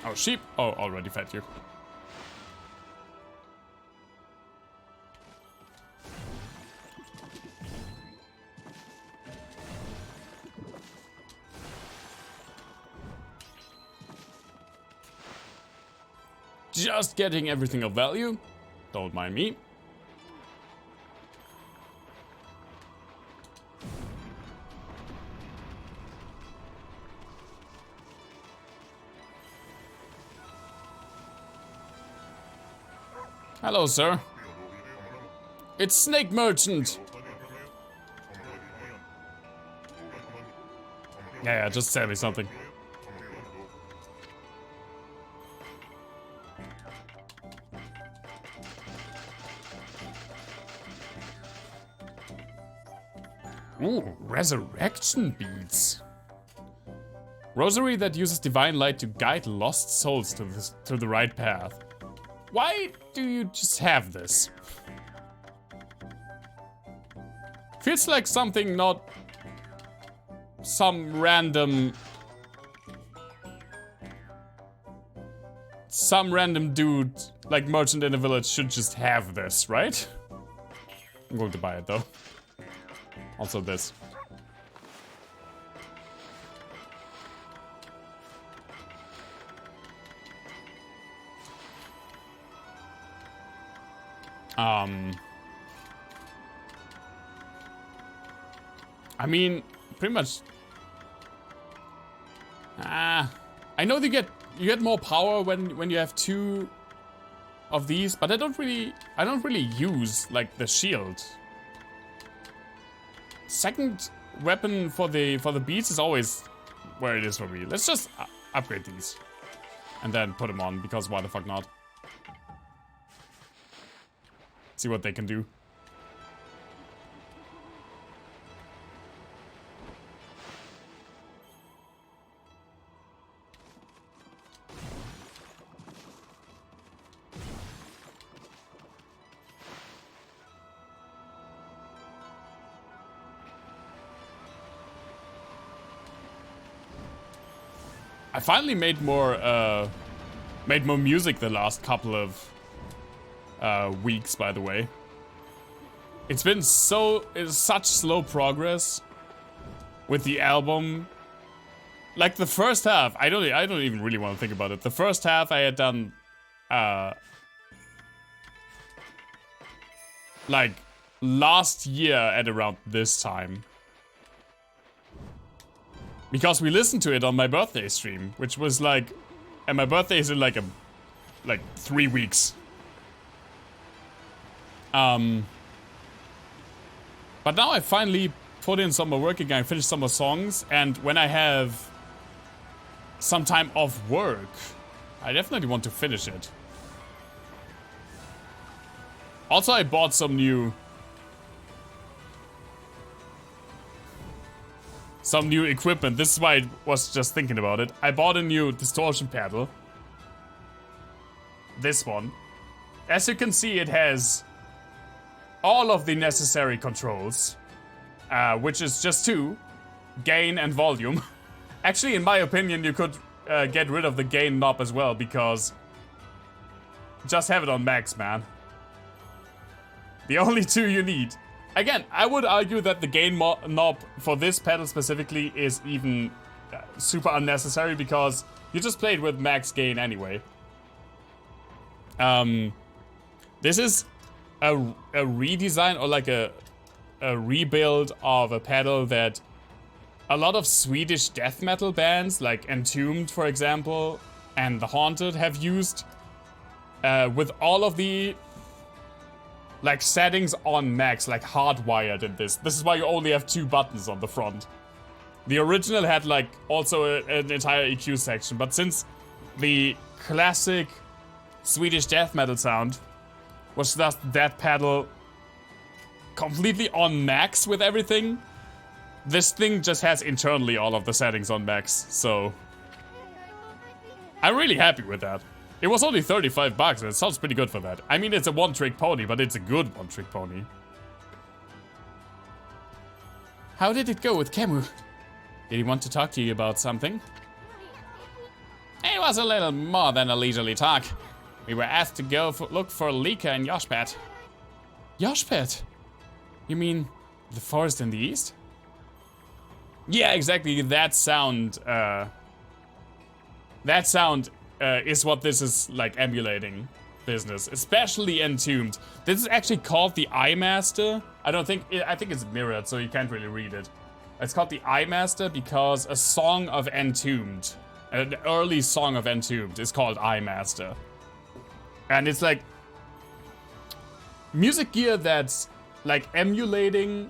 Oh, sheep. Oh, already fed you. Just getting everything of value. Don't mind me. Hello, sir. It's Snake Merchant! Yeah, just tell me something. Ooh, resurrection beads. Rosary that uses divine light to guide lost souls to the right path. Why do you just have this? Feels like something not some random dude like merchant in a village should just have this, right? I'm going to buy it though. Also this. I mean, pretty much. I know you get more power when you have 2 of these, but I don't really use like the shield. Second weapon for the beads is always where it is for me. Let's just upgrade these and then put them on, because why the fuck not? See what they can do. I finally made more music the last couple of weeks, by the way. It's been such slow progress with the album. Like the first half, I don't even really want to think about it. The first half I had done like last year at around this time. Because we listened to it on my birthday stream, which was like, and my birthday is in like 3 weeks. But now I finally put in some more work again, finished some more songs, and when I have some time off work, I definitely want to finish it. Also, I bought some new equipment. This is why I was just thinking about it. I bought a new Distortion Pedal. This one. As you can see, it has all of the necessary controls, which is just 2, gain and volume. Actually, in my opinion, you could get rid of the gain knob as well, because just have it on max, man. The only 2 you need. Again, I would argue that the gain knob for this pedal specifically is even super unnecessary, because you just play it with max gain anyway. This is a redesign, or like a rebuild of a pedal that a lot of Swedish death metal bands, like Entombed, for example, and The Haunted have used, with all of the like settings on max, like hardwired in this. This is why you only have 2 buttons on the front. The original had like also an entire EQ section, but since the classic Swedish death metal sound was just that pedal completely on max with everything, this thing just has internally all of the settings on max, so I'm really happy with that. It was only 35 bucks, and it sounds pretty good for that. I mean, it's a one-trick pony, but it's a good one-trick pony. How did it go with Kemu? Did he want to talk to you about something? It was a little more than a leisurely talk. We were asked to go look for Lika and Yoshpet. Yoshpet? You mean the forest in the east? Yeah, exactly. That sound is what this is like emulating business, especially Entombed. This is actually called the Eye Master. I think it's mirrored, so you can't really read it. It's called the Eye Master because a song of Entombed, an early song of Entombed, is called Eye Master. And it's like, music gear that's like emulating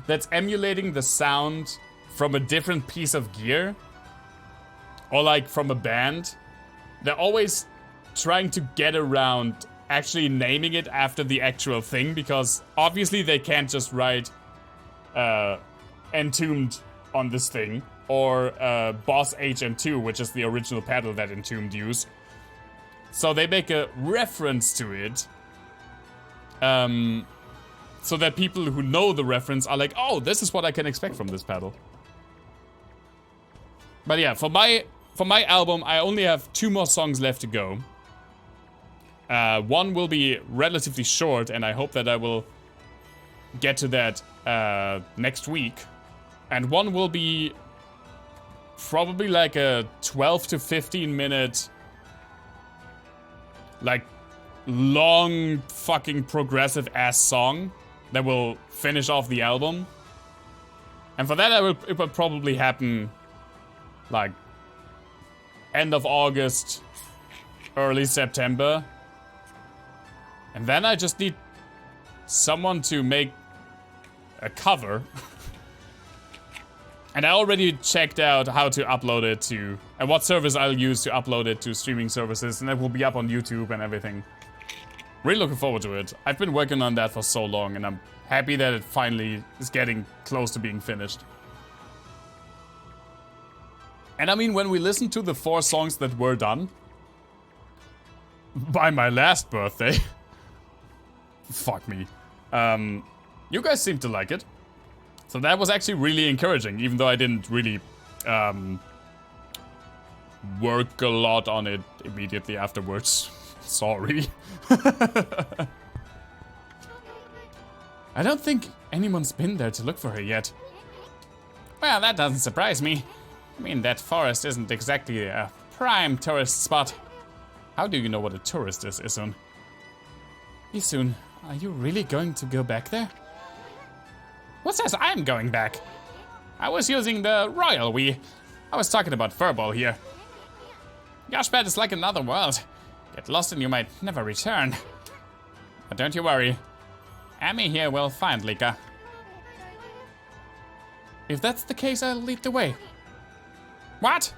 the sound from a different piece of gear or like from a band. They're always trying to get around actually naming it after the actual thing, because obviously they can't just write Entombed on this thing, or Boss HM2, which is the original pedal that Entombed used. So they make a reference to it, so that people who know the reference are like, oh, this is what I can expect from this pedal. But yeah, for my album, I only have 2 more songs left to go. One will be relatively short, and I hope that I will get to that next week. And one will be probably like a 12 to 15 minute, like, long fucking progressive ass song that will finish off the album. And for that, it will probably happen like end of August, early September. And then I just need someone to make a cover. And I already checked out how to upload it to, and what service I'll use to upload it to streaming services, and it will be up on YouTube and everything. Really looking forward to it. I've been working on that for so long, and I'm happy that it finally is getting close to being finished. And I mean, when we listened to the 4 songs that were done by my last birthday, fuck me, you guys seemed to like it. So that was actually really encouraging, even though I didn't really work a lot on it immediately afterwards. Sorry. I don't think anyone's been there to look for her yet. Well, that doesn't surprise me. I mean, that forest isn't exactly a prime tourist spot. How do you know what a tourist is, Isun? Isun, are you really going to go back there? What says I'm going back? I was using the royal we. I was talking about Furball here. Yoshbed is like another world. Get lost and you might never return. But don't you worry. Amy here will find Lika. If that's the case, I'll lead the way. What?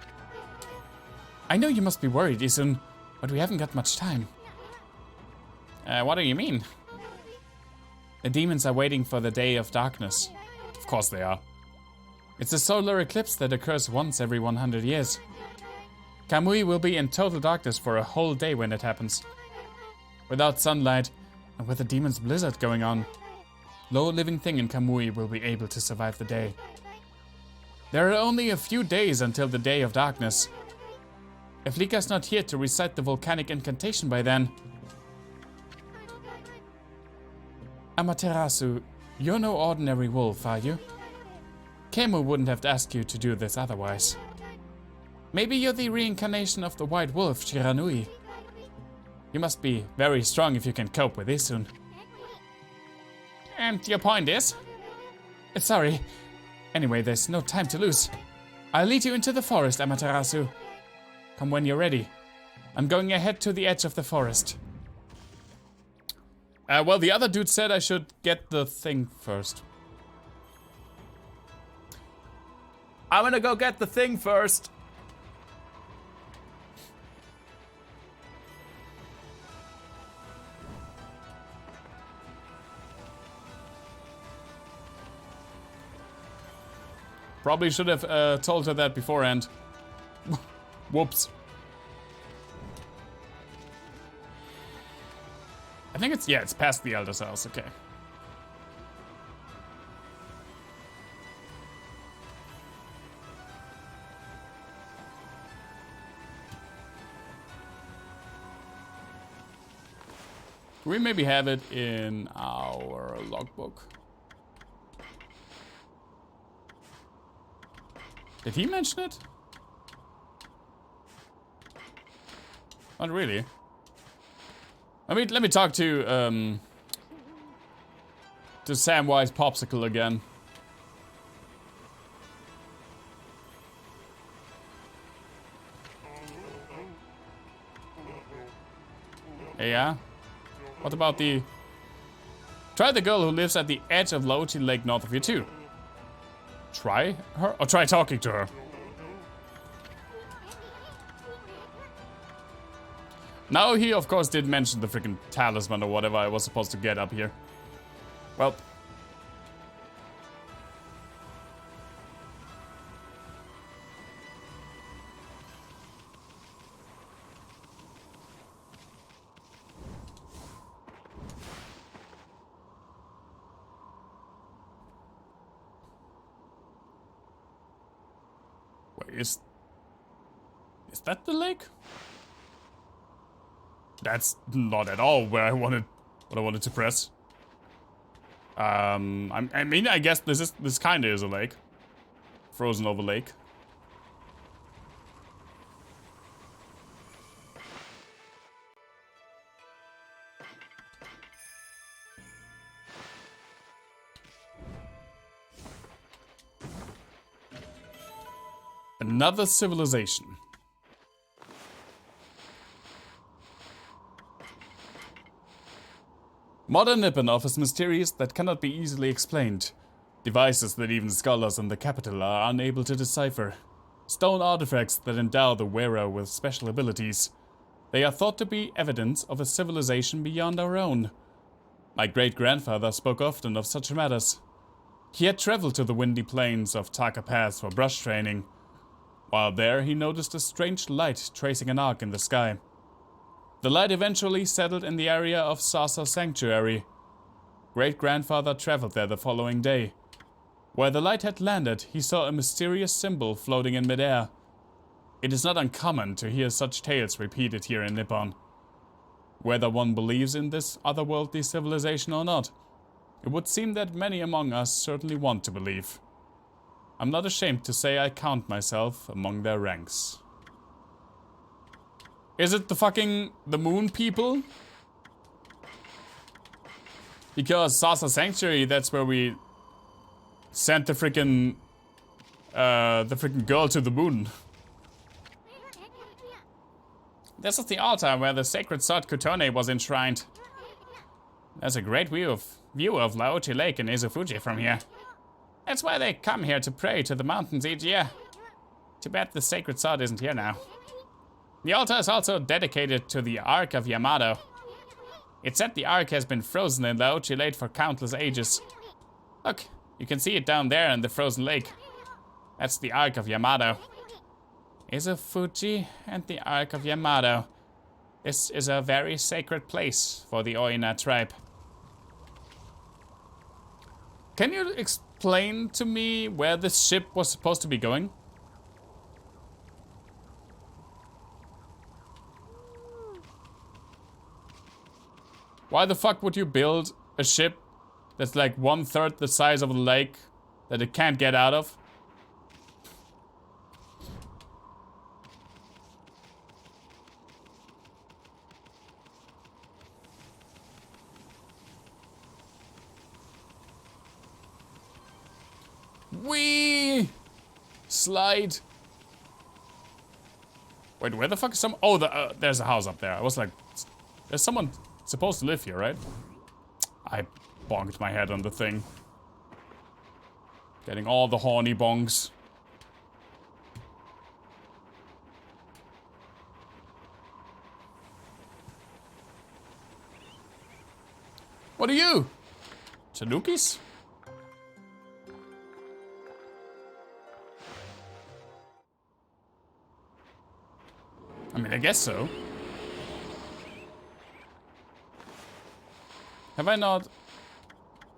I know you must be worried, Isun, but we haven't got much time. What do you mean? The demons are waiting for the day of darkness. Of course they are. It's a solar eclipse that occurs once every 100 years. Kamui will be in total darkness for a whole day when it happens. Without sunlight, and with the demon's blizzard going on, no living thing in Kamui will be able to survive the day. There are only a few days until the day of darkness. If Lika's not here to recite the volcanic incantation by then... Amaterasu, you're no ordinary wolf, are you? Kemu wouldn't have asked you to do this otherwise. Maybe you're the reincarnation of the white wolf, Shiranui. You must be very strong if you can cope with Isun. And your point is? Sorry. Anyway, there's no time to lose. I'll lead you into the forest, Amaterasu. Come when you're ready. I'm going ahead to the edge of the forest. Well, the other dude said I should get the thing first. I'm gonna go get the thing first. Probably should have told her that beforehand. Whoops. I think it's, yeah, it's past the Elder's house, okay. We maybe have it in our logbook. Did he mention it? Not really. Let me talk to Samwise Popsicle again. Yeah. What about the Try the girl who lives at the edge of Laochi Lake north of here too. Try her? Or try talking to her. Now he of course did mention the freaking talisman or whatever I was supposed to get up here. Well. Wait, is that the lake? That's not at all where I wanted, what I wanted to press. I mean, I guess this kind of is a lake, frozen over lake. Another civilization. Modern Nippon offers mysteries that cannot be easily explained. Devices that even scholars in the capital are unable to decipher. Stone artifacts that endow the wearer with special abilities. They are thought to be evidence of a civilization beyond our own. My great-grandfather spoke often of such matters. He had traveled to the windy plains of Taka Pass for brush training. While there, he noticed a strange light tracing an arc in the sky. The light eventually settled in the area of Sasa Sanctuary. Great-grandfather traveled there the following day. Where the light had landed, he saw a mysterious symbol floating in midair. It is not uncommon to hear such tales repeated here in Nippon. Whether one believes in this otherworldly civilization or not, it would seem that many among us certainly want to believe. I'm not ashamed to say I count myself among their ranks. Is it the moon people? Because Sasa Sanctuary, that's where we sent the freaking girl to the moon. This is the altar where the sacred sword Kutone was enshrined. There's a great view of Laochi Lake and Izufuji from here. That's why they come here to pray to the mountains each year. Too bad the sacred sword isn't here now. The altar is also dedicated to the Ark of Yamato. It's said the Ark has been frozen in Laochi Lake for countless ages. Look, you can see it down there in the frozen lake. That's the Ark of Yamato. Izufuji and the Ark of Yamato. This is a very sacred place for the Oina tribe. Can you explain to me where this ship was supposed to be going? Why the fuck would you build a ship that's like 1/3 the size of the lake that it can't get out of? Wee! Slide. Wait, where the fuck is some? Oh, there's a house up there. I was like, there's someone supposed to live here, right? I bonked my head on the thing. Getting all the horny bongs. What are you? Tanukis? I mean, I guess so. Have I not?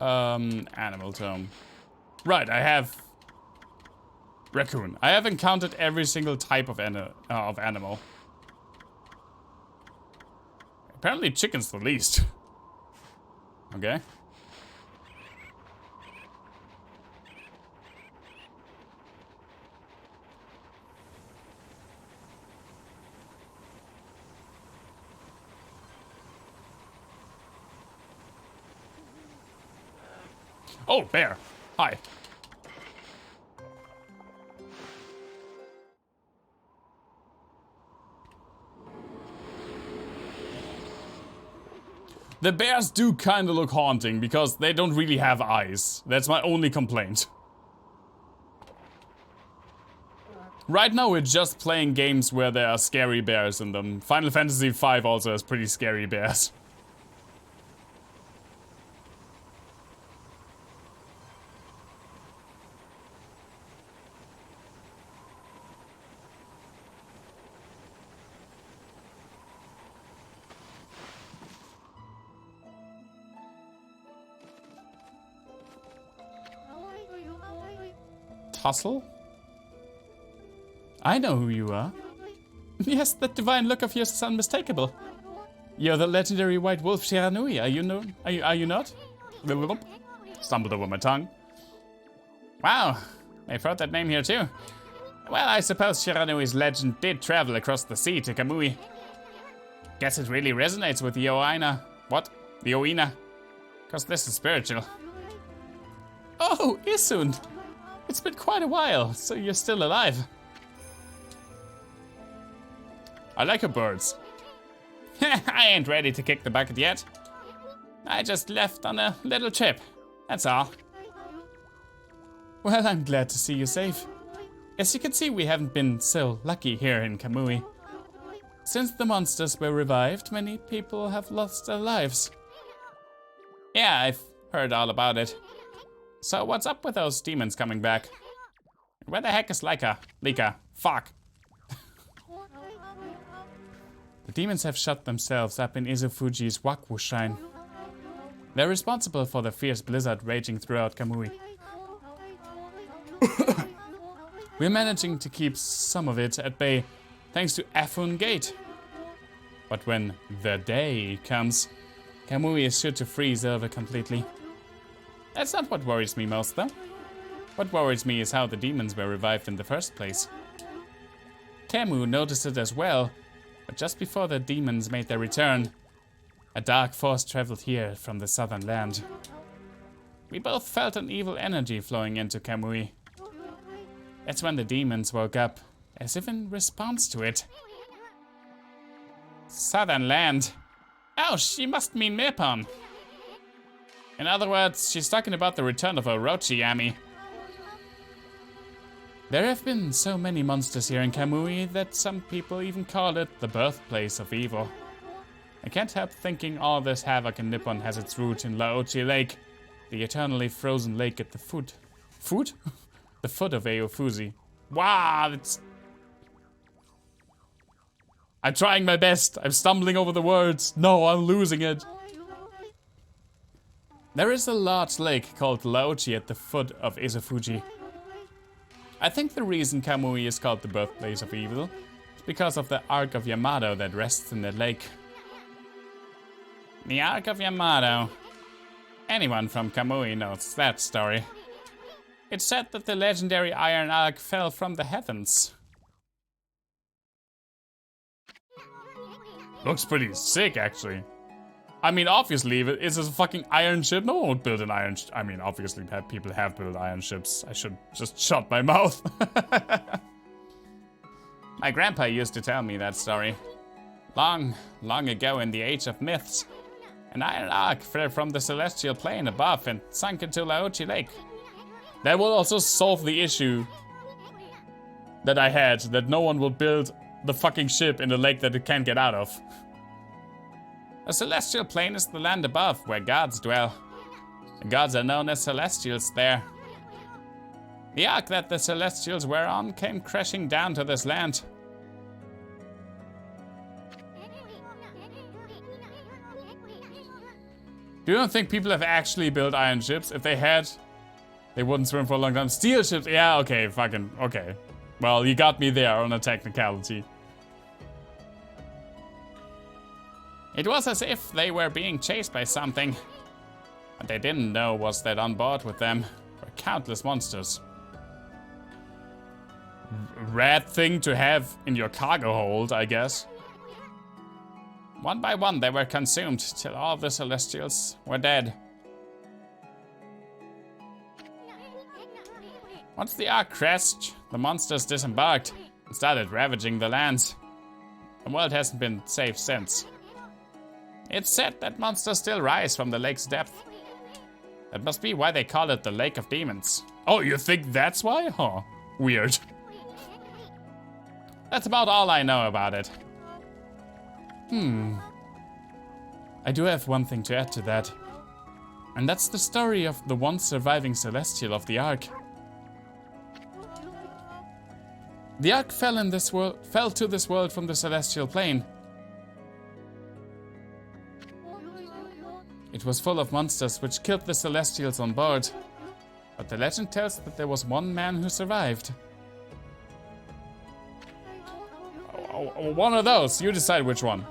Animal tome. Right, I have raccoon. I have encountered every single type of animal. Apparently chicken's the least. Okay. Oh, bear. Hi. The bears do kind of look haunting because they don't really have eyes. That's my only complaint. Right now we're just playing games where there are scary bears in them. Final Fantasy V also has pretty scary bears. Tussle? I know who you are. Yes, that divine look of yours is unmistakable. You're the legendary white wolf Shiranui, are you not? Stumbled over my tongue. Wow, they've heard that name here too. Well, I suppose Shiranui's legend did travel across the sea to Kamui. Guess it really resonates with the Oina. What? The Oina? Cause this is spiritual. Oh, Isun! It's been quite a while, so you're still alive. I like her birds. I ain't ready to kick the bucket yet. I just left on a little trip, that's all. Well, I'm glad to see you safe. As you can see, we haven't been so lucky here in Kamui. Since the monsters were revived, many people have lost their lives. Yeah, I've heard all about it. So what's up with those demons coming back? Where the heck is Lika? Fuck. The demons have shut themselves up in Izufuji's Waku Shrine. They're responsible for the fierce blizzard raging throughout Kamui. We're managing to keep some of it at bay thanks to Afun Gate. But when the day comes, Kamui is sure to freeze over completely. That's not what worries me most, though. What worries me is how the demons were revived in the first place. Camus noticed it as well, but just before the demons made their return, a dark force traveled here from the southern land. We both felt an evil energy flowing into Kamui. That's when the demons woke up, as if in response to it. Southern land? Oh, she must mean Nippon. In other words, she's talking about the return of Orochi-ami. There have been so many monsters here in Kamui that some people even call it the birthplace of evil. I can't help thinking all this havoc in Nippon has its root in Laochi Lake, the eternally frozen lake at the foot. Foot? The foot of Eofuji. Wow, it's... I'm trying my best. I'm stumbling over the words. No, I'm losing it. There is a large lake called Laochi at the foot of Izufuji. I think the reason Kamui is called the birthplace of evil is because of the Ark of Yamato that rests in that lake. The Ark of Yamato. Anyone from Kamui knows that story. It's said that the legendary Iron Ark fell from the heavens. Looks pretty sick, actually. I mean, obviously, if it's a fucking iron ship, no one would build an iron ship. I mean, obviously, people have built iron ships. I should just shut my mouth. My grandpa used to tell me that story. Long, long ago in the age of myths, an iron ark fell from the celestial plane above and sunk into Laochi Lake. That will also solve the issue that I had, that no one will build the fucking ship in a lake that it can't get out of. A celestial plane is the land above, where gods dwell. The gods are known as celestials there. The ark that the celestials were on came crashing down to this land. You don't think people have actually built iron ships? If they had, they wouldn't swim for a long time. Steel ships, yeah, okay, fucking, okay. Well, you got me there on a technicality. It was as if they were being chased by something. What they didn't know was that on board with them were countless monsters. Rad thing to have in your cargo hold, I guess. One by one they were consumed till all the celestials were dead. Once the ark crashed, the monsters disembarked and started ravaging the lands. The world hasn't been safe since. It's said that monsters still rise from the lake's depth. That must be why they call it the Lake of Demons. Oh, you think that's why? Huh. Weird. That's about all I know about it. I do have one thing to add to that. And that's the story of the one surviving Celestial of the Ark. The Ark fell to this world from the Celestial Plane. It was full of monsters which killed the Celestials on board. But the legend tells that there was one man who survived. One of those, you decide which one.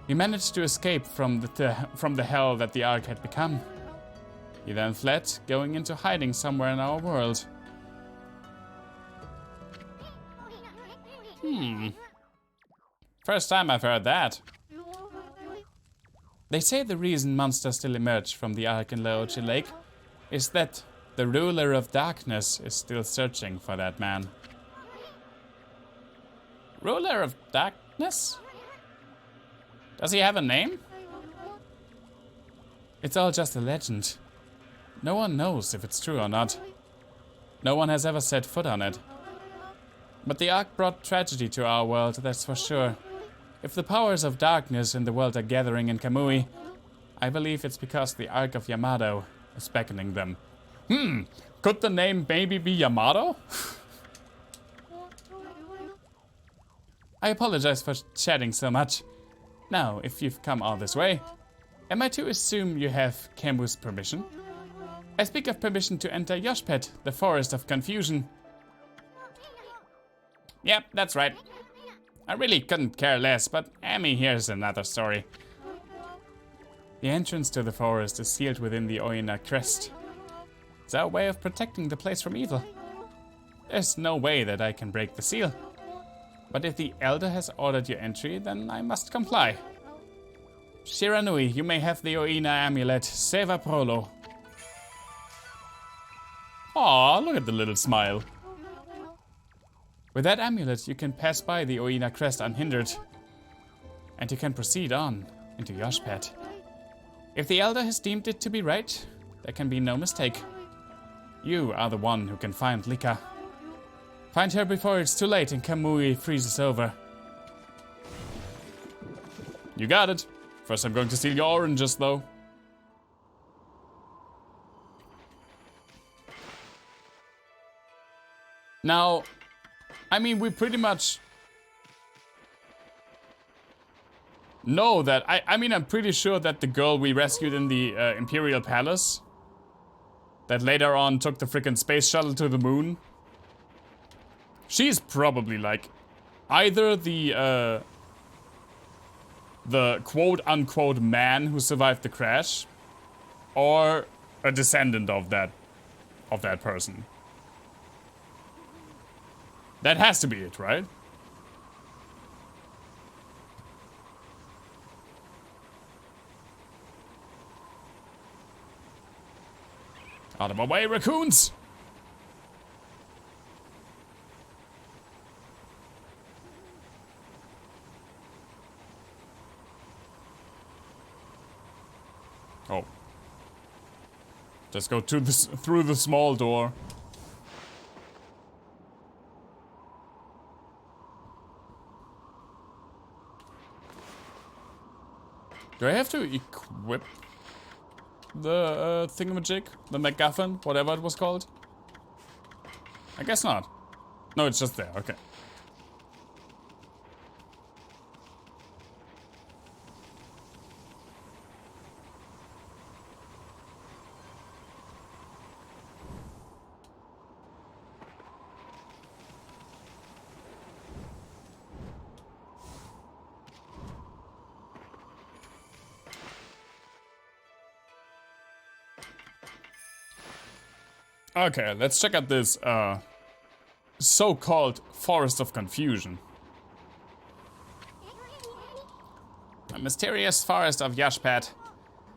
He managed to escape from the hell that the Ark had become. He then fled, going into hiding somewhere in our world. First time I've heard that. They say the reason monsters still emerge from the Ark in Laochi Lake is that the ruler of darkness is still searching for that man. Ruler of Darkness? Does he have a name? It's all just a legend. No one knows if it's true or not. No one has ever set foot on it. But the Ark brought tragedy to our world, that's for sure. If the powers of darkness in the world are gathering in Kamui, I believe it's because the Ark of Yamato is beckoning them. Could the name maybe be Yamato? I apologize for chatting so much. Now, if you've come all this way, am I to assume you have Kambu's permission? I speak of permission to enter Yoshpet, the Forest of Confusion. Yep, that's right. I really couldn't care less, but Amy, here's another story. The entrance to the forest is sealed within the Oina crest. It's our way of protecting the place from evil. There's no way that I can break the seal. But if the Elder has ordered your entry, then I must comply. Shiranui, you may have the Oina amulet, Seva Prolo. Aw, look at the little smile. With that amulet, you can pass by the Oina crest unhindered. And you can proceed on into Yoshpet. If the Elder has deemed it to be right, there can be no mistake. You are the one who can find Lika. Find her before it's too late and Kamui freezes over. You got it. First I'm going to steal your oranges, though. Now, I mean, we pretty much know that. I mean, I'm pretty sure that the girl we rescued in the Imperial Palace, that later on took the frickin' space shuttle to the moon, she's probably like either the quote-unquote man who survived the crash, or a descendant of that person. That has to be it, right? Out of my way, raccoons! Oh. Just go to this through the small door. Do I have to equip the thingamajig? The MacGuffin? Whatever it was called? I guess not. No, it's just there. Okay. Okay, let's check out this so-called Forest of Confusion. A mysterious forest of Yoshpet.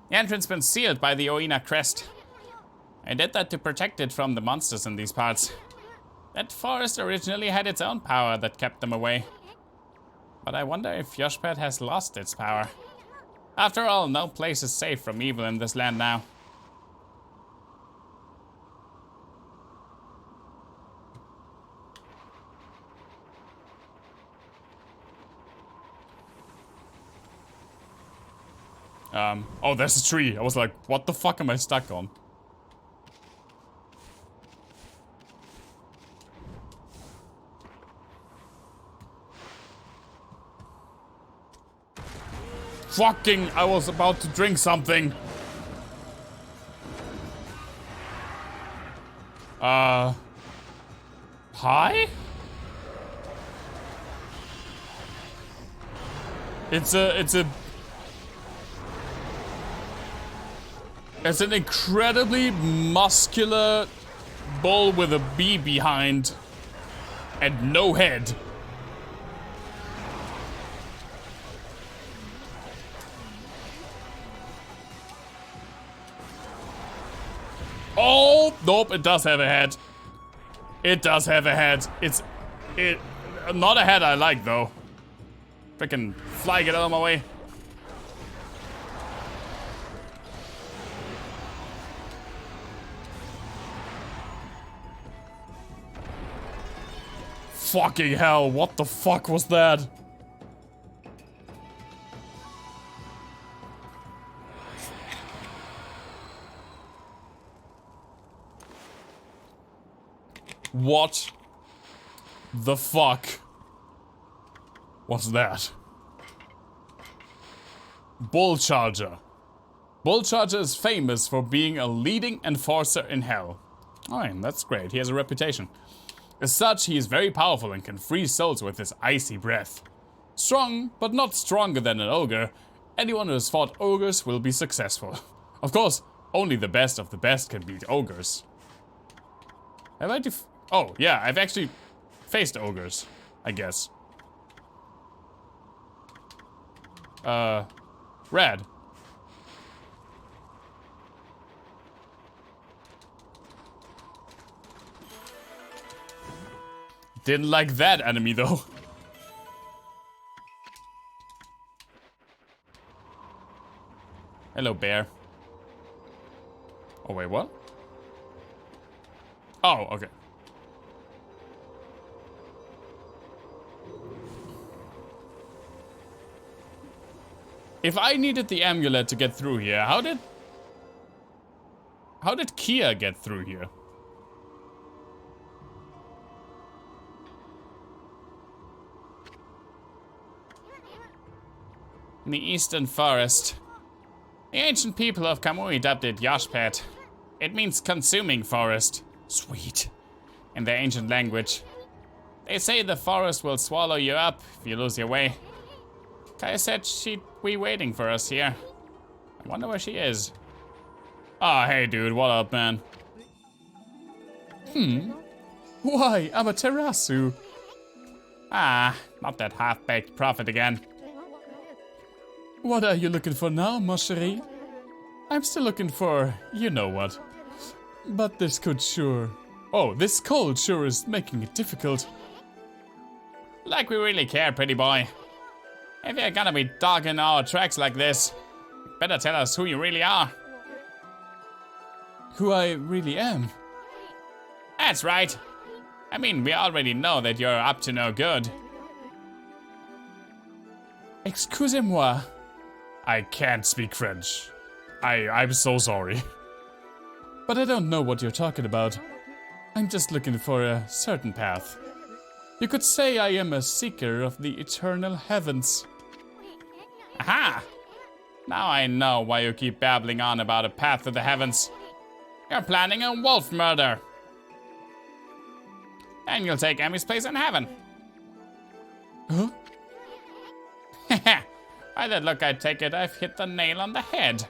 The entrance been sealed by the Oina crest. I did that to protect it from the monsters in these parts. That forest originally had its own power that kept them away. But I wonder if Yoshpet has lost its power. After all, no place is safe from evil in this land now. Oh, there's a tree. I was like, what the fuck am I stuck on? Fucking, I was about to drink something. Hi? It's an incredibly muscular bull with a bee behind and no head. Oh, nope, it does have a head. It does have a head. Not a head I like though. Frickin' fly, get out of my way. Fucking hell, what the fuck was that? What the fuck was that? Bull Charger. Bull Charger is famous for being a leading enforcer in hell. Alright, that's great. He has a reputation. As such, he is very powerful and can freeze souls with his icy breath. Strong, but not stronger than an ogre. Anyone who has fought ogres will be successful. Of course, only the best of the best can beat ogres. Have I Oh, yeah, I've actually faced ogres, I guess. Red. Didn't like that enemy, though. Hello, bear. Oh, wait, what? Oh, okay. If I needed the amulet to get through here, how did Kia get through here? In the eastern forest, the ancient people of Kamui dubbed it Yoshpet. It means consuming forest. Sweet. In their ancient language. They say the forest will swallow you up if you lose your way. Kaya said she'd be waiting for us here. I wonder where she is. Ah, hey dude, what up, man? Why, Amaterasu? Ah, not that half-baked prophet again. What are you looking for now, ma chérie? I'm still looking for you know what. But this could sure... Oh, this cold sure is making it difficult. Like we really care, pretty boy. If you're gonna be dogging our tracks like this, better tell us who you really are. Who I really am? That's right. I mean, we already know that you're up to no good. Excusez-moi. I can't speak French. I'm so sorry. But I don't know what you're talking about. I'm just looking for a certain path. You could say I am a seeker of the eternal heavens. Aha! Now I know why you keep babbling on about a path to the heavens. You're planning a wolf murder. And you'll take Emmy's place in heaven. Huh? By that look, I take it I've hit the nail on the head.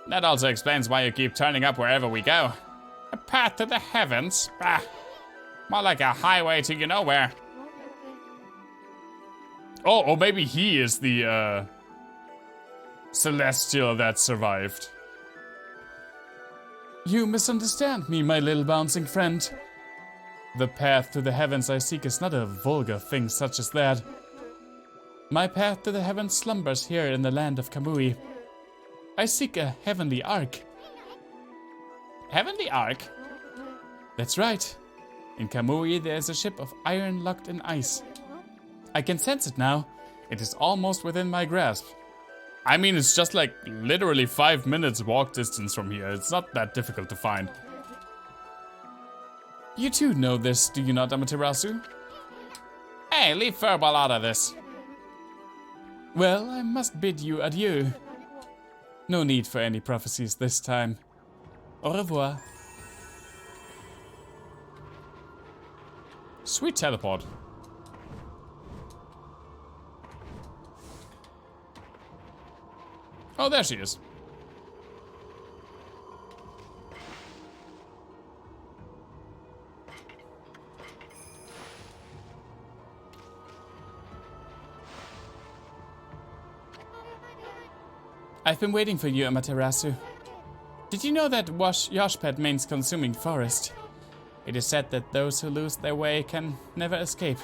That also explains why you keep turning up wherever we go. A path to the heavens? Bah. More like a highway to you know where. Oh, or maybe he is the, celestial that survived. You misunderstand me, my little bouncing friend. The path to the heavens I seek is not a vulgar thing such as that. My path to the heavens slumbers here in the land of Kamui. I seek a heavenly ark. Heavenly Ark? That's right. In Kamui there is a ship of iron locked in ice. I can sense it now. It is almost within my grasp. I mean, it's just like literally 5 minutes walk distance from here. It's not that difficult to find. You too know this, do you not, Amaterasu? Hey, leave Furball out of this. Well, I must bid you adieu. No need for any prophecies this time. Au revoir. Sweet teleport. Oh, there she is. I've been waiting for you, Amaterasu. Did you know that Yoshpet means consuming forest? It is said that those who lose their way can never escape.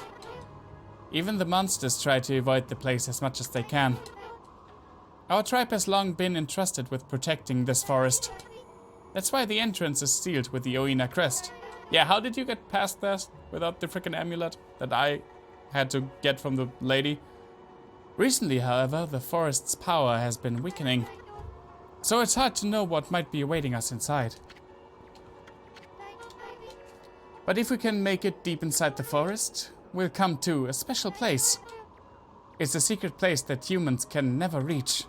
Even the monsters try to avoid the place as much as they can. Our tribe has long been entrusted with protecting this forest. That's why the entrance is sealed with the Oina crest. Yeah, how did you get past that without the frickin' amulet that I had to get from the lady? Recently, however, the forest's power has been weakening. So it's hard to know what might be awaiting us inside. But if we can make it deep inside the forest, we'll come to a special place. It's a secret place that humans can never reach.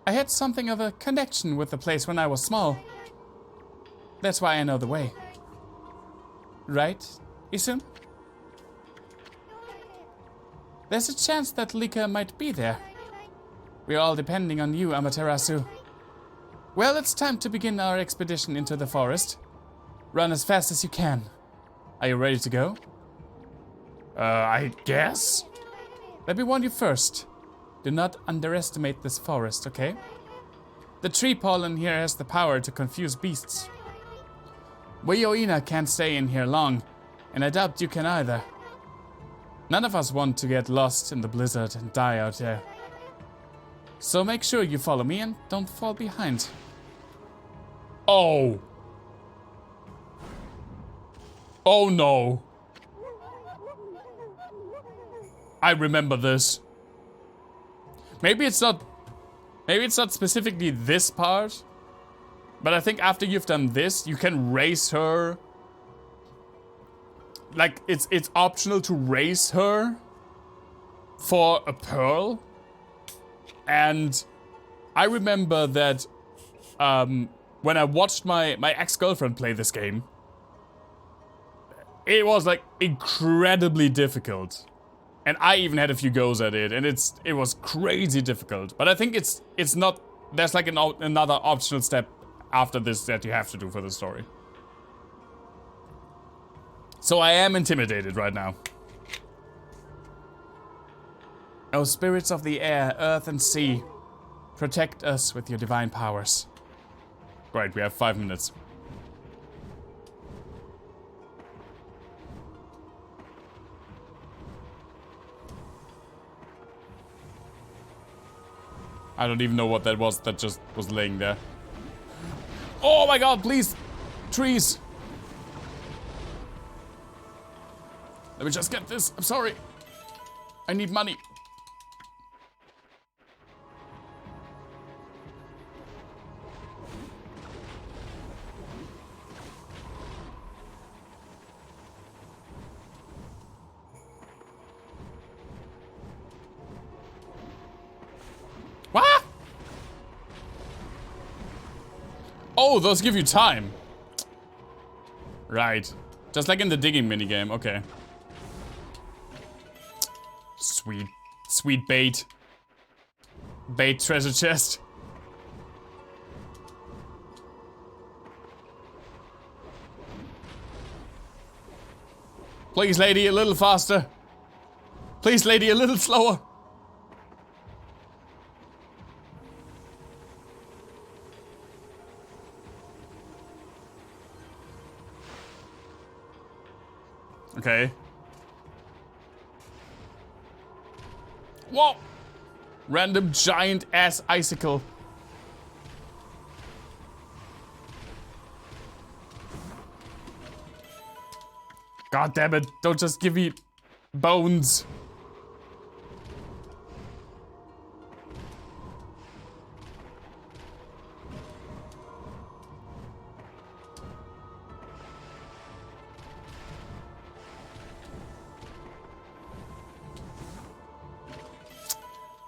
I had something of a connection with the place when I was small. That's why I know the way. Right, Isun? There's a chance that Lika might be there. We're all depending on you, Amaterasu. Well, it's time to begin our expedition into the forest. Run as fast as you can. Are you ready to go? I guess? Let me warn you first. Do not underestimate this forest, okay? The tree pollen here has the power to confuse beasts. We Oina can't stay in here long, and I doubt you can either. None of us want to get lost in the blizzard and die out there. So make sure you follow me and don't fall behind. Oh. Oh no. I remember this. Maybe it's not specifically this part, but I think after you've done this, you can raise her. Like, it's optional to raise her for a pearl. And I remember that when I watched my ex-girlfriend play this game, it was like incredibly difficult. And I even had a few goes at it, and it was crazy difficult. But I think it's not, there's like another optional step after this that you have to do for the story. So I am intimidated right now. O spirits of the air, earth and sea, protect us with your divine powers. Right, we have 5 minutes. I don't even know what that was that just was laying there. Oh my god, please! Trees! Let me just get this. I'm sorry. I need money. What? Oh, those give you time. Right. Just like in the digging minigame. Okay. Sweet. Sweet bait. Bait treasure chest. Please, lady, a little faster. Please, lady, a little slower. Okay. Whoa! Random giant ass icicle. God damn it, don't just give me bones.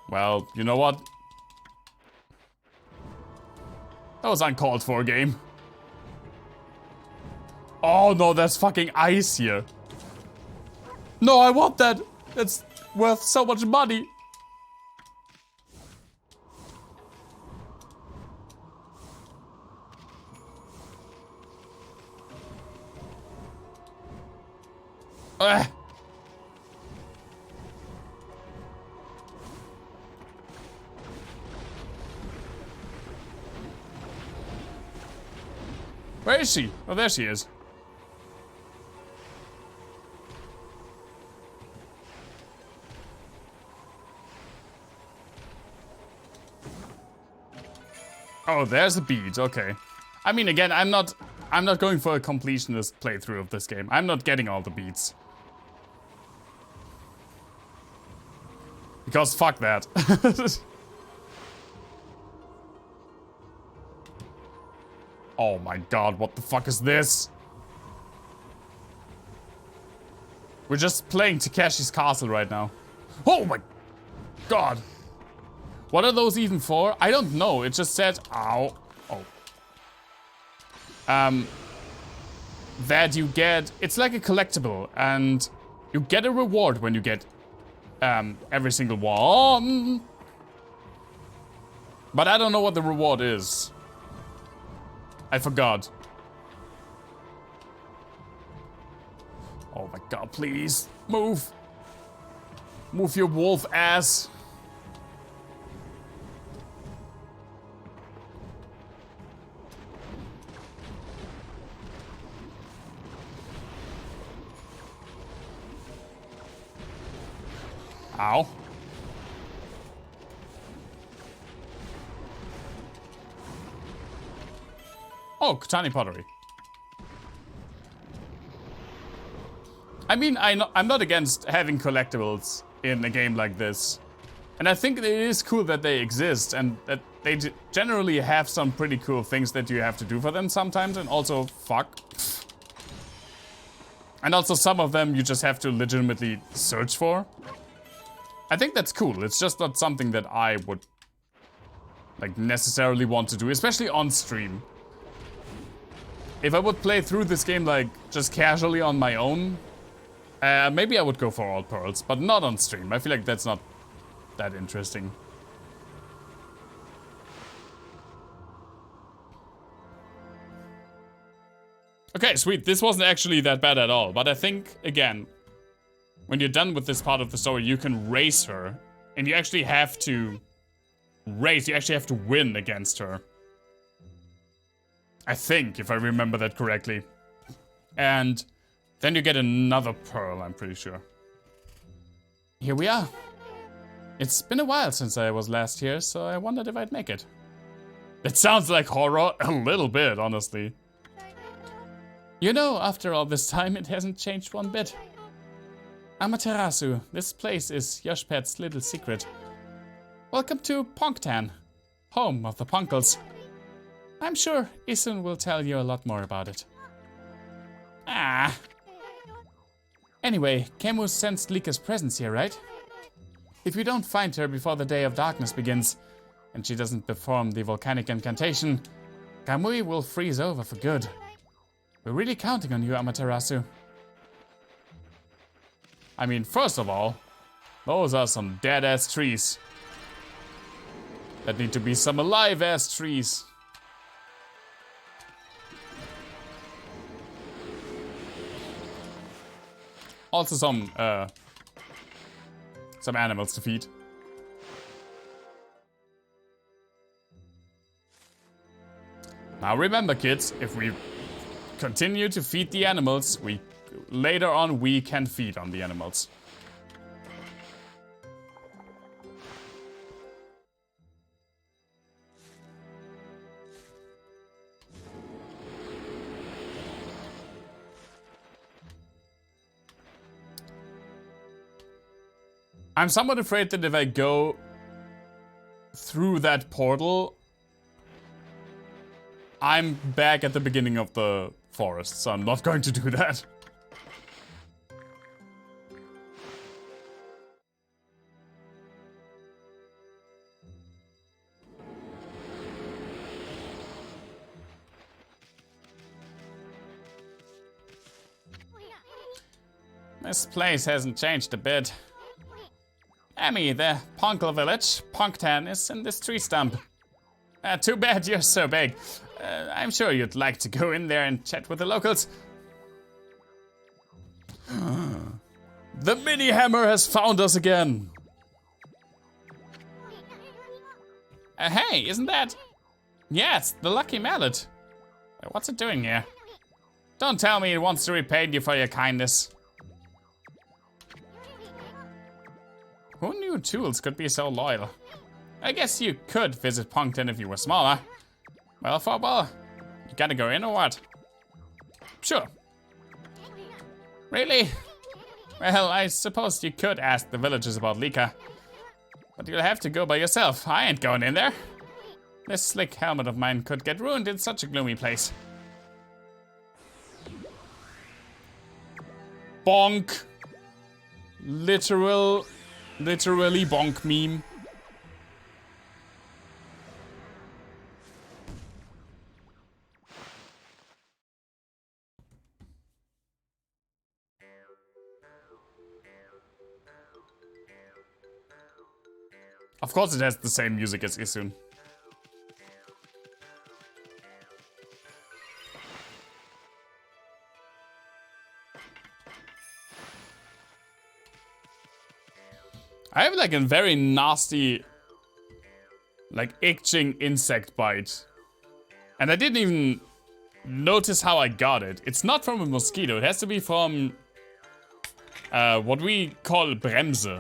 Well, you know what? That was uncalled for, game. Oh no, there's fucking ice here. No, I want that. It's worth so much money. Ugh. Where is she? Oh, there she is. Oh, there's the beads. Okay. I mean, again, I'm not going for a completionist playthrough of this game. I'm not getting all the beads. Because fuck that. Oh my god, what the fuck is this? We're just playing Takeshi's Castle right now. Oh my god. What are those even for? I don't know. It just said, ow. Oh. That you get, it's like a collectible, and you get a reward when you get every single one. But I don't know what the reward is. I forgot. Oh my god, please. Move. Move your wolf ass. Ow. Oh, Katani pottery. I mean, I'm not against having collectibles in a game like this. And I think it is cool that they exist and that they generally have some pretty cool things that you have to do for them sometimes, and also, fuck. And also some of them you just have to legitimately search for. I think that's cool. It's just not something that I would like necessarily want to do, especially on stream. If I would play through this game like just casually on my own, maybe I would go for all pearls, but not on stream. I feel like that's not that interesting. Okay, sweet. This wasn't actually that bad at all, but I think, again, when you're done with this part of the story, you can race her, and you actually have to race, you actually have to win against her. I think, if I remember that correctly. And then you get another pearl, I'm pretty sure. Here we are. It's been a while since I was last here, so I wondered if I'd make it. It sounds like horror, a little bit, honestly. You know, after all this time, it hasn't changed one bit. Amaterasu, this place is Yoshpet's little secret. Welcome to Ponktan, home of the Punkles. I'm sure Isun will tell you a lot more about it. Ah. Anyway, Kemu sensed Lika's presence here, right? If you don't find her before the Day of Darkness begins, and she doesn't perform the volcanic incantation, Kamui will freeze over for good. We're really counting on you, Amaterasu. I mean, first of all, those are some dead-ass trees. That need to be some alive-ass trees. Also some animals to feed. Now remember, kids, if we continue to feed the animals, later on we can feed on the animals. I'm somewhat afraid that if I go through that portal, I'm back at the beginning of the forest, so I'm not going to do that. This place hasn't changed a bit. Emmy, the Poncho Village, Punktan, is in this tree stump. Too bad you're so big. I'm sure you'd like to go in there and chat with the locals. The mini hammer has found us again. Hey, isn't that? Yes, the lucky mallet. What's it doing here? Don't tell me it wants to repay you for your kindness. Who knew tools could be so loyal? I guess you could visit Punkton if you were smaller. Well, football, you gotta go in or what? Sure. Really? Well, I suppose you could ask the villagers about Lika. But you'll have to go by yourself. I ain't going in there. This slick helmet of mine could get ruined in such a gloomy place. Bonk. Literally bonk meme. Of course it has the same music as Isun. I have like a very nasty, like itching insect bite. And I didn't even notice how I got it. It's not from a mosquito, it has to be from what we call Bremse,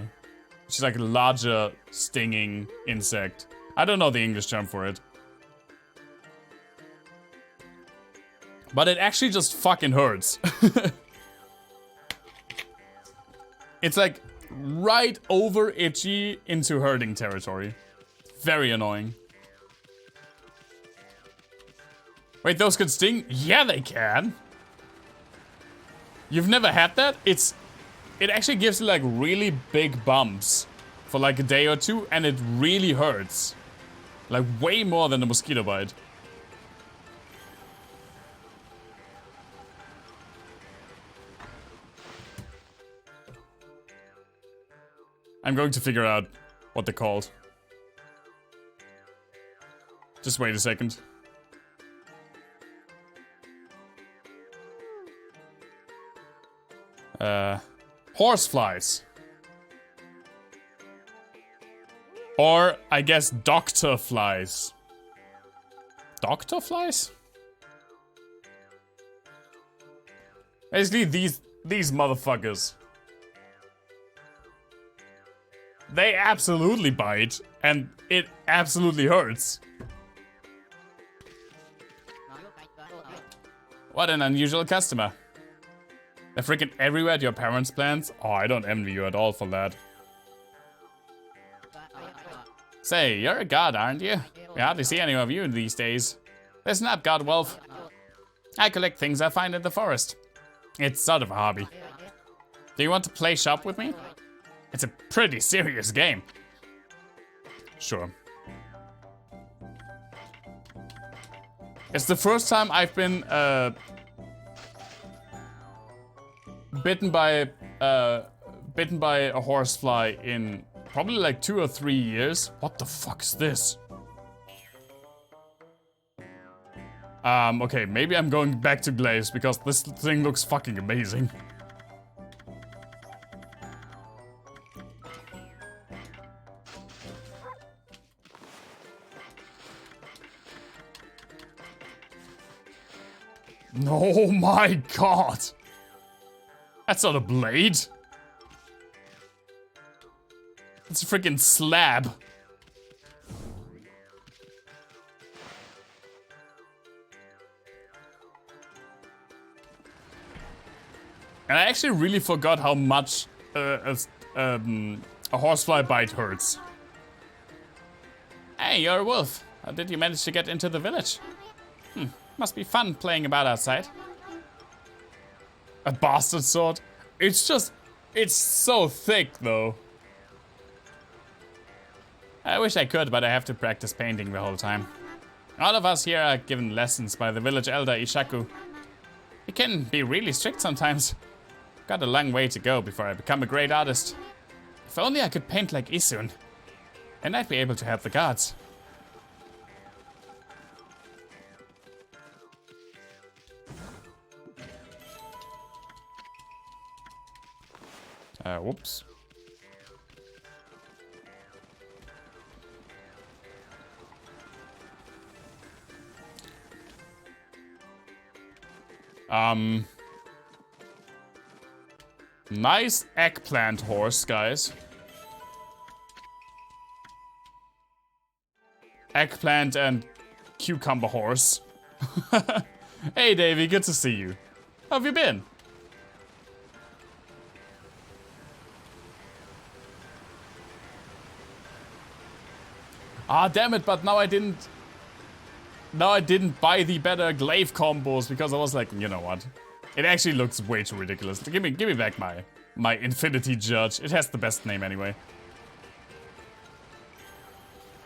which is like a larger stinging insect. I don't know the English term for it. But it actually just fucking hurts. It's like right over itchy into hurting territory. Very annoying. Wait, those could sting? Yeah, they can. You've never had that? It actually gives you like really big bumps for like a day or two, and it really hurts. Like way more than a mosquito bite. I'm going to figure out what they're called. Just wait a second. Horseflies. Or, I guess, doctor flies. Doctor flies? Basically, these motherfuckers. They absolutely bite, and it absolutely hurts. What an unusual customer. They're freaking everywhere at your parents' plants? Oh, I don't envy you at all for that. Say, you're a god, aren't you? We hardly see any of you these days. Listen up, God Wolf. I collect things I find in the forest. It's sort of a hobby. Do you want to play shop with me? It's a pretty serious game. Sure. It's the first time I've been bitten by a horsefly in probably like 2 or 3 years. What the fuck is this? Okay, maybe I'm going back to Glaze because this thing looks fucking amazing. Oh my god! That's not a blade! It's a freaking slab. And I actually really forgot how much A horsefly bite hurts. Hey, you're a wolf. How did you manage to get into the village? Must be fun playing about outside. A bastard sword? It's so thick though. I wish I could, but I have to practice painting the whole time. All of us here are given lessons by the village elder Ishaku. He can be really strict sometimes. Got a long way to go before I become a great artist. If only I could paint like Isun, then I'd be able to help the gods. Whoops. Nice eggplant horse, guys. Eggplant and cucumber horse. Hey, Davey, good to see you. How have you been? Ah, damn it, but now I didn't buy the better glaive combos because I was like, you know what? It actually looks way too ridiculous. Give me back my Infinity Judge. It has the best name anyway.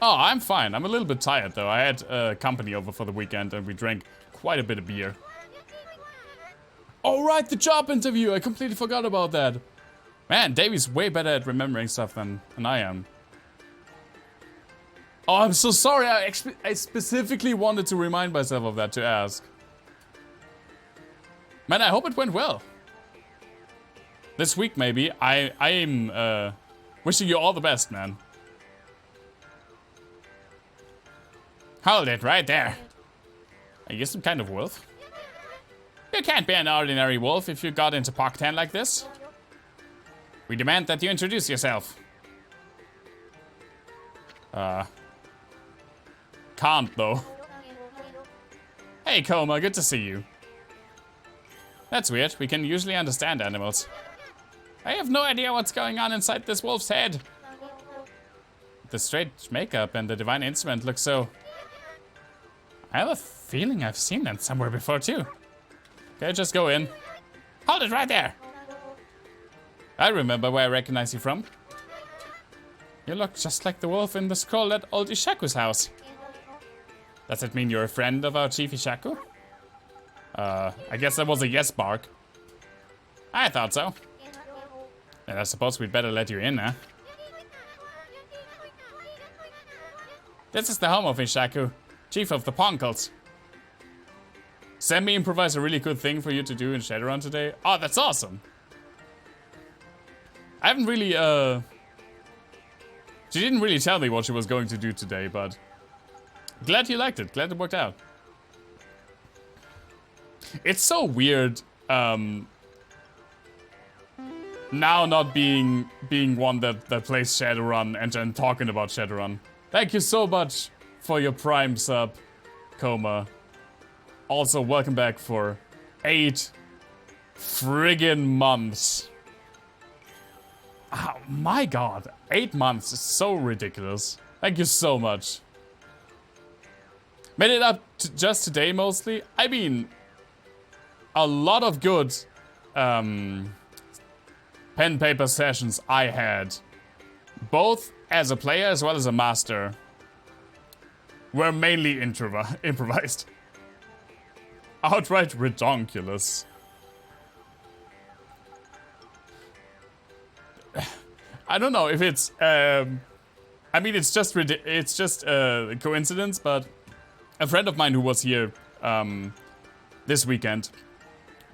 Oh, I'm fine. I'm a little bit tired though. I had company over for the weekend and we drank quite a bit of beer. Oh right, the job interview. I completely forgot about that. Man, Davey's way better at remembering stuff than I am. Oh, I'm so sorry. I specifically wanted to remind myself of that to ask. Man, I hope it went well. This week, maybe. I'm wishing you all the best, man. Hold it right there. Are you some kind of wolf? You can't be an ordinary wolf if you got into Pok-Tan like this. We demand that you introduce yourself. Can't though. Hey, Koma, good to see you. That's weird. We can usually understand animals. I have no idea what's going on inside this wolf's head. The strange makeup and the divine instrument look so... I have a feeling I've seen them somewhere before too. Okay, just go in. Hold it right there. I remember where I recognize you from. You look just like the wolf in the scroll at old Ishaku's house. Does it mean you're a friend of our Chief Ishaku? I guess that was a yes bark. I thought so. And I suppose we'd better let you in, huh? This is the home of Ishaku, Chief of the Ponkles. Sam me improvised a really good thing for you to do in Shadowrun today. Oh, that's awesome. I haven't really, She didn't really tell me what she was going to do today, but... Glad you liked it. Glad it worked out. It's so weird, now not being one that plays Shadowrun and then talking about Shadowrun. Thank you so much for your Prime sub, Koma. Also, welcome back for 8 friggin' months. Oh my god, 8 months is so ridiculous. Thank you so much. Made it up just today mostly. I mean, a lot of good pen paper sessions I had, both as a player as well as a master, were mainly improvised. Outright redonkulous. I don't know if it's I mean it's just a coincidence, but a friend of mine who was here this weekend,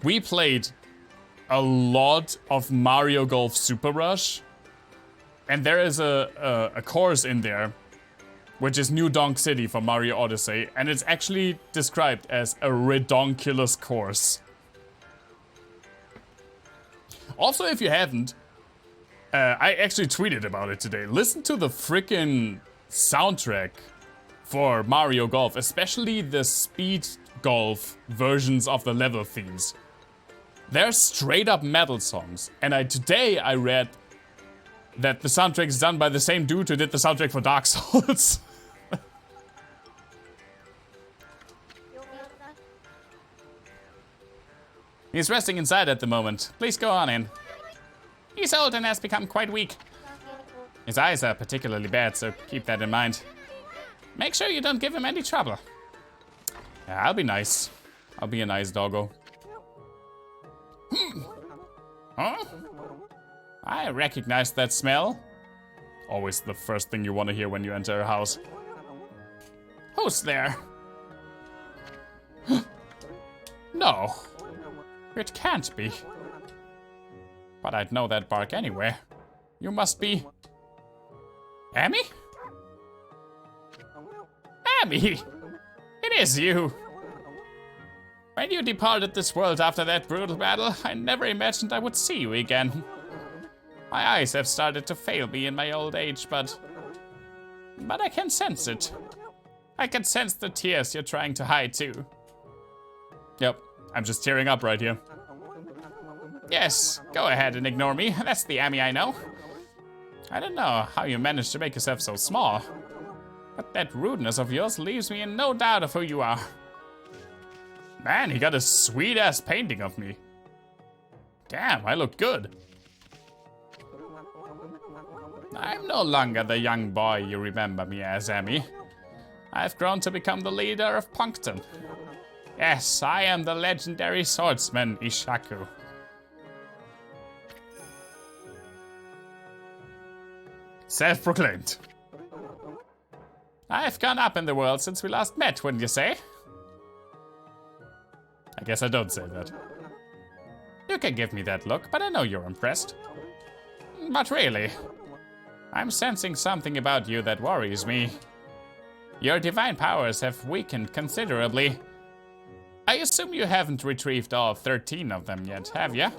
we played a lot of Mario Golf Super Rush, and there is a course in there which is New Donk City for Mario Odyssey, and it's actually described as a redonkulous course. Also, if you haven't, I actually tweeted about it today. Listen to the frickin' soundtrack for Mario Golf, especially the speed golf versions of the level themes. They're straight up metal songs. And today I read that the soundtrack is done by the same dude who did the soundtrack for Dark Souls. He's resting inside at the moment. Please go on in. He's old and has become quite weak. His eyes are particularly bad, so keep that in mind. Make sure you don't give him any trouble. Yeah, I'll be nice. I'll be a nice doggo. Huh? I recognize that smell. Always the first thing you want to hear when you enter a house. Who's there? No. It can't be. But I'd know that bark anywhere. You must be... Amy? Amy! It is you! When you departed this world after that brutal battle, I never imagined I would see you again. My eyes have started to fail me in my old age, but I can sense it. I can sense the tears you're trying to hide too. Yep, I'm just tearing up right here. Yes, go ahead and ignore me. That's the Amy I know. I don't know how you managed to make yourself so small, but that rudeness of yours leaves me in no doubt of who you are. Man, he got a sweet-ass painting of me. Damn, I look good. I'm no longer the young boy you remember me as, Amy. I've grown to become the leader of Puncton. Yes, I am the legendary swordsman Ishaku. Self-proclaimed. I've gone up in the world since we last met, wouldn't you say? I guess I don't say that. You can give me that look, but I know you're impressed. But really, I'm sensing something about you that worries me. Your divine powers have weakened considerably. I assume you haven't retrieved all 13 of them yet, have you?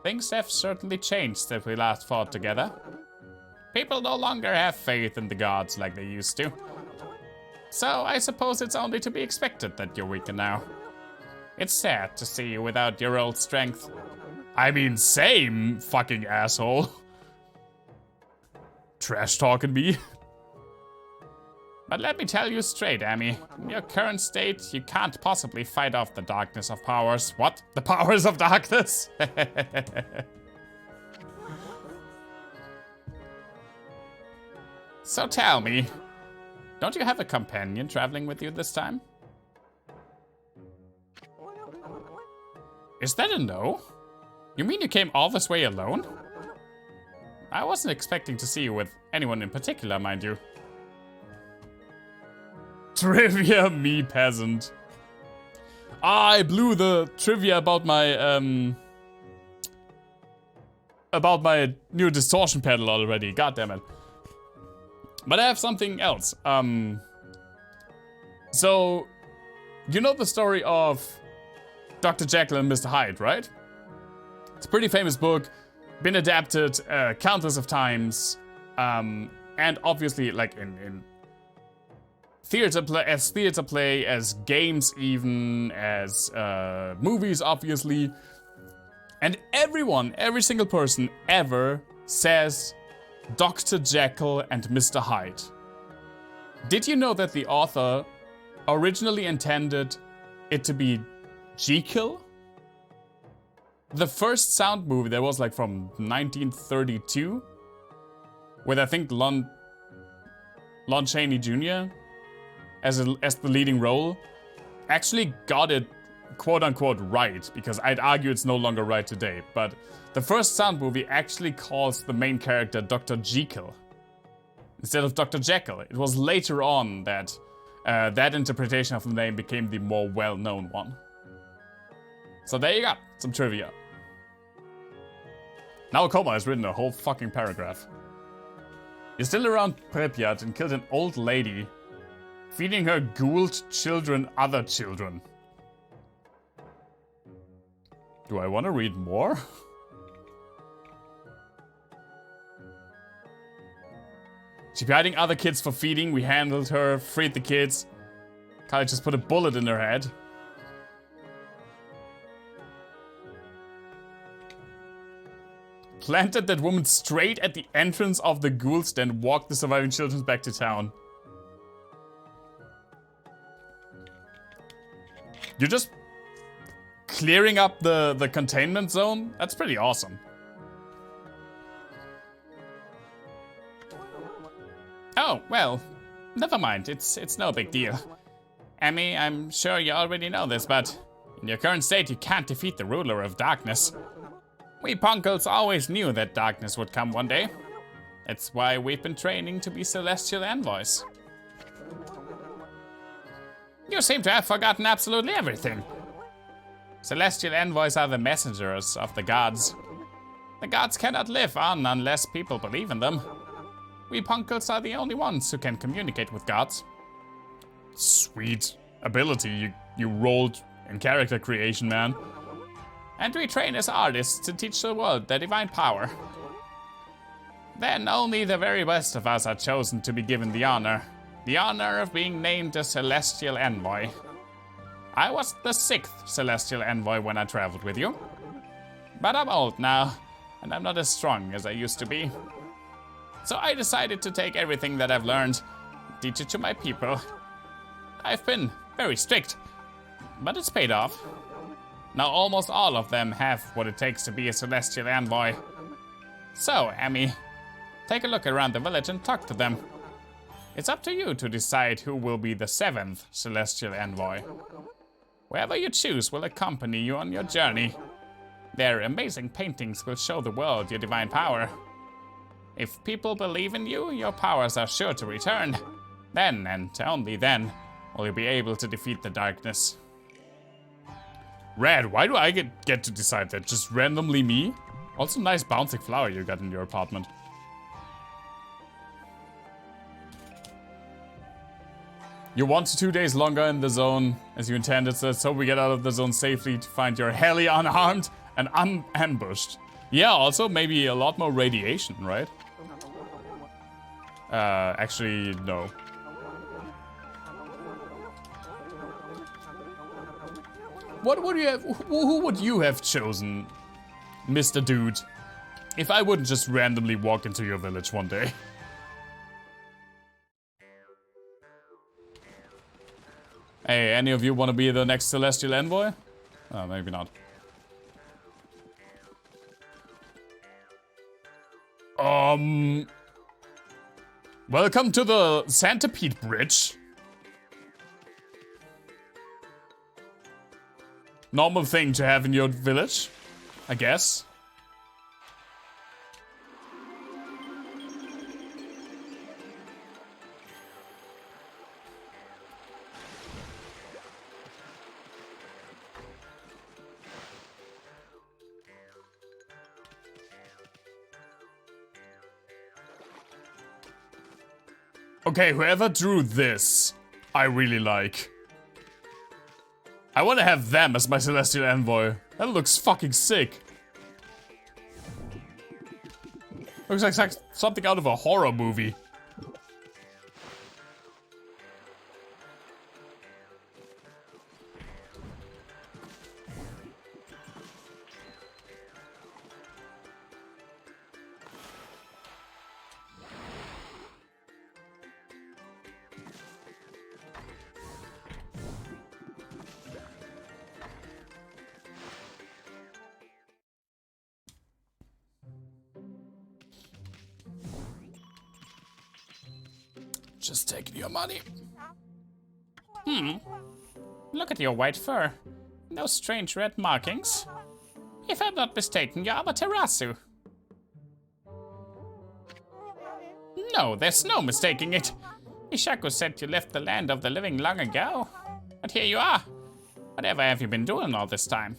Things have certainly changed since we last fought together. People no longer have faith in the gods like they used to. So I suppose it's only to be expected that you're weaker now. It's sad to see you without your old strength. I mean, same, fucking asshole. Trash talking me. But let me tell you straight, Amy. In your current state, you can't possibly fight off the darkness of powers. What? The powers of darkness? So tell me, don't you have a companion traveling with you this time? Is that a no? You mean you came all this way alone? I wasn't expecting to see you with anyone in particular, mind you. Trivia, me peasant. I blew the trivia about my new distortion pedal already. God damn it. But I have something else. So you know the story of Dr. Jekyll and Mr. Hyde, right? It's a pretty famous book, been adapted countless of times, and obviously like in theater play, as games even, as movies obviously. And every single person ever says Dr. Jekyll and Mr. Hyde. Did you know that the author originally intended it to be Jekyll? The first sound movie that was like from 1932, with I think Lon Chaney Jr. as the leading role, actually got it quote-unquote right, because I'd argue it's no longer right today, but the first sound movie actually calls the main character Dr. Jekyll instead of Dr. Jekyll. It was later on that that interpretation of the name became the more well-known one. So there you go, some trivia. Now Koma has written a whole fucking paragraph. You're still around Pripyat and killed an old lady, feeding her ghouled children other children. Do I want to read more? She'd be hiding other kids for feeding. We handled her, freed the kids. Kali just put a bullet in her head. Planted that woman straight at the entrance of the ghouls, then walked the surviving children back to town. You're just clearing up the containment zone? That's pretty awesome. Oh, well, never mind. It's no big deal. Emmy, I'm sure you already know this, but in your current state, you can't defeat the ruler of darkness. We Punkles always knew that darkness would come one day. That's why we've been training to be celestial envoys. You seem to have forgotten absolutely everything. Celestial envoys are the messengers of the gods. The gods cannot live on unless people believe in them. We Punkles are the only ones who can communicate with gods. Sweet ability you rolled in character creation, man. And we train as artists to teach the world their divine power. Then only the very best of us are chosen to be given the honor of being named a Celestial Envoy. I was the 6th Celestial Envoy when I traveled with you. But I'm old now, and I'm not as strong as I used to be. So I decided to take everything that I've learned and teach it to my people. I've been very strict, but it's paid off. Now almost all of them have what it takes to be a Celestial Envoy. So, Emmy, take a look around the village and talk to them. It's up to you to decide who will be the 7th Celestial Envoy. Whoever you choose will accompany you on your journey. Their amazing paintings will show the world your divine power. If people believe in you, your powers are sure to return. Then, and only then, will you be able to defeat the darkness. Rad, why do I get to decide that? Just randomly me? Also nice bouncing flower you got in your apartment. You're 1 to 2 days longer in the zone as you intended, so we get out of the zone safely to find you're heli unarmed and unambushed. Yeah, also maybe a lot more radiation, right? Actually, no. What would you have? Who would you have chosen, Mr. Dude, if I wouldn't just randomly walk into your village one day? Hey, any of you want to be the next Celestial Envoy? Oh, maybe not. Welcome to the Centipede Bridge. Normal thing to have in your village, I guess. Okay, whoever drew this, I really like. I want to have them as my Celestial Envoy. That looks fucking sick. Looks like something out of a horror movie. Just taking your money. Look at your white fur. Those strange red markings. If I'm not mistaken, you're Amaterasu. No, there's no mistaking it. Ishaku said you left the land of the living long ago. But here you are. Whatever have you been doing all this time?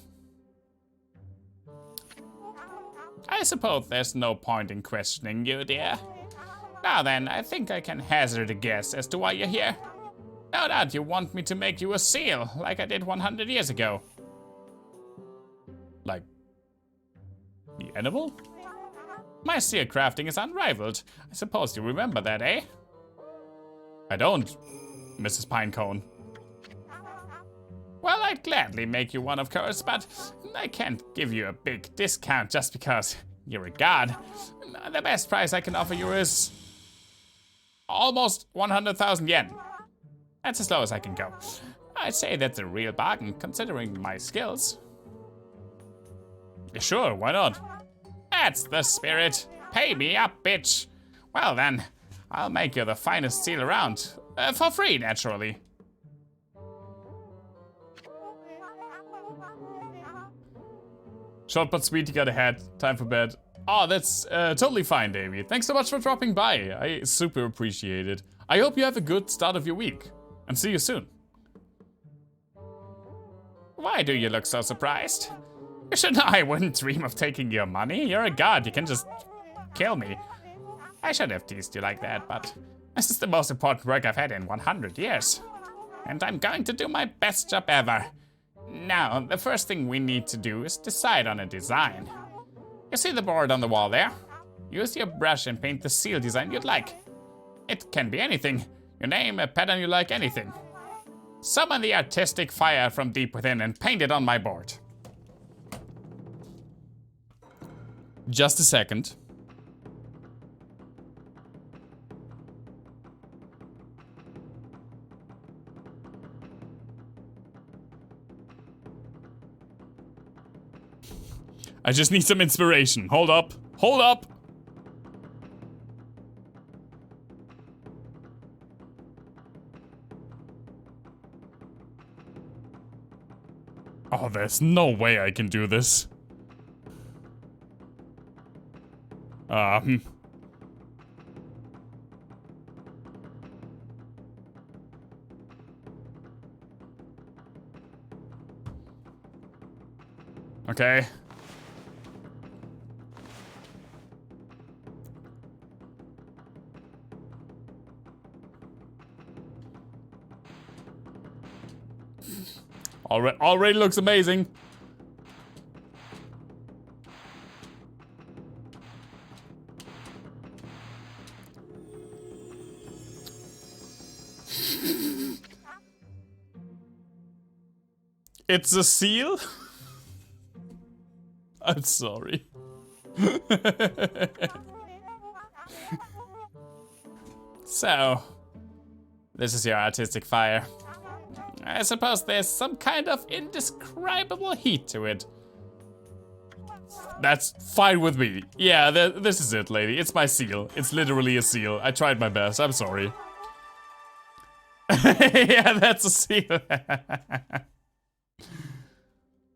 I suppose there's no point in questioning you, dear. Now then, I think I can hazard a guess as to why you're here. No doubt you want me to make you a seal, like I did 100 years ago. Like the animal? My seal crafting is unrivaled. I suppose you remember that, eh? I don't, Mrs. Pinecone. Well, I'd gladly make you one, of course, but I can't give you a big discount just because You're a god. The best price I can offer you is almost 100,000 yen. That's as low as I can go. I'd say that's a real bargain, considering my skills. Sure, why not? That's the spirit. Pay me up, bitch. Well then, I'll make you the finest seal around. For free, naturally. Short but sweet, you got a hat. Time for bed. Oh, that's totally fine, Davey. Thanks so much for dropping by. I super appreciate it. I hope you have a good start of your week. And see you soon. Why do you look so surprised? You should know I wouldn't dream of taking your money. You're a god, you can just kill me. I should have teased you like that, but this is the most important work I've had in 100 years. And I'm going to do my best job ever. Now, the first thing we need to do is decide on a design. You see the board on the wall there? Use your brush and paint the seal design you'd like. It can be anything. Your name, a pattern you like, anything. Summon the artistic fire from deep within and paint it on my board. Just a second. I just need some inspiration. Hold up. Hold up. Oh, there's no way I can do this. Okay. Already looks amazing. It's a seal? I'm sorry. So, this is your artistic fire. I suppose there's some kind of indescribable heat to it. That's fine with me. Yeah, this is it, lady. It's my seal. It's literally a seal. I tried my best. I'm sorry. Yeah, that's a seal.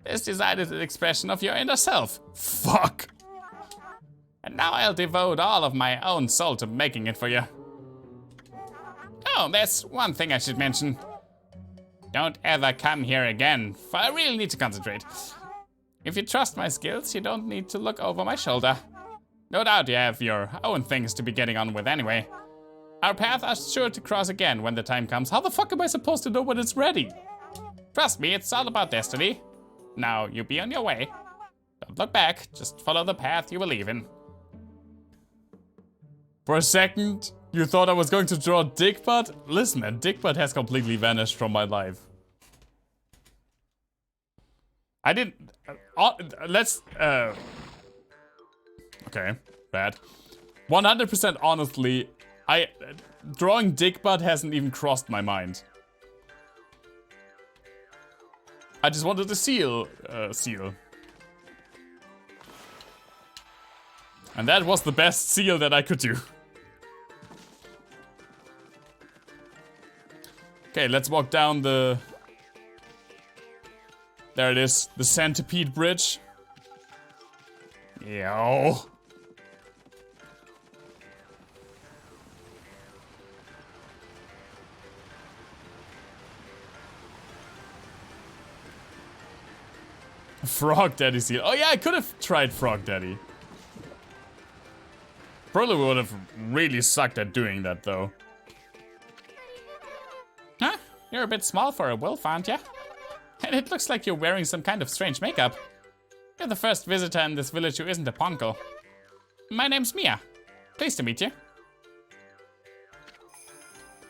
This design is an expression of your inner self. Fuck. And now I'll devote all of my own soul to making it for you. Oh, there's one thing I should mention. Don't ever come here again, for I really need to concentrate. If you trust my skills, you don't need to look over my shoulder. No doubt you have your own things to be getting on with anyway. Our paths are sure to cross again when the time comes. How the fuck am I supposed to know when it's ready? Trust me, it's all about destiny. Now, you be on your way. Don't look back, just follow the path you believe in. For a second, you thought I was going to draw Dick Butt? Listen, man, Dick Butt has completely vanished from my life. I didn't... Okay, bad. 100% honestly, drawing Dick Butt hasn't even crossed my mind. I just wanted to seal. And that was the best seal that I could do. Okay, let's walk down the... There it is, the Centipede Bridge. Yo. Frog Daddy seal. Oh yeah, I could have tried Frog Daddy. Probably would have really sucked at doing that though. Huh? You're a bit small for a wolf, aren't you? And it looks like you're wearing some kind of strange makeup. You're the first visitor in this village who isn't a ponko. My name's Mia. Pleased to meet you.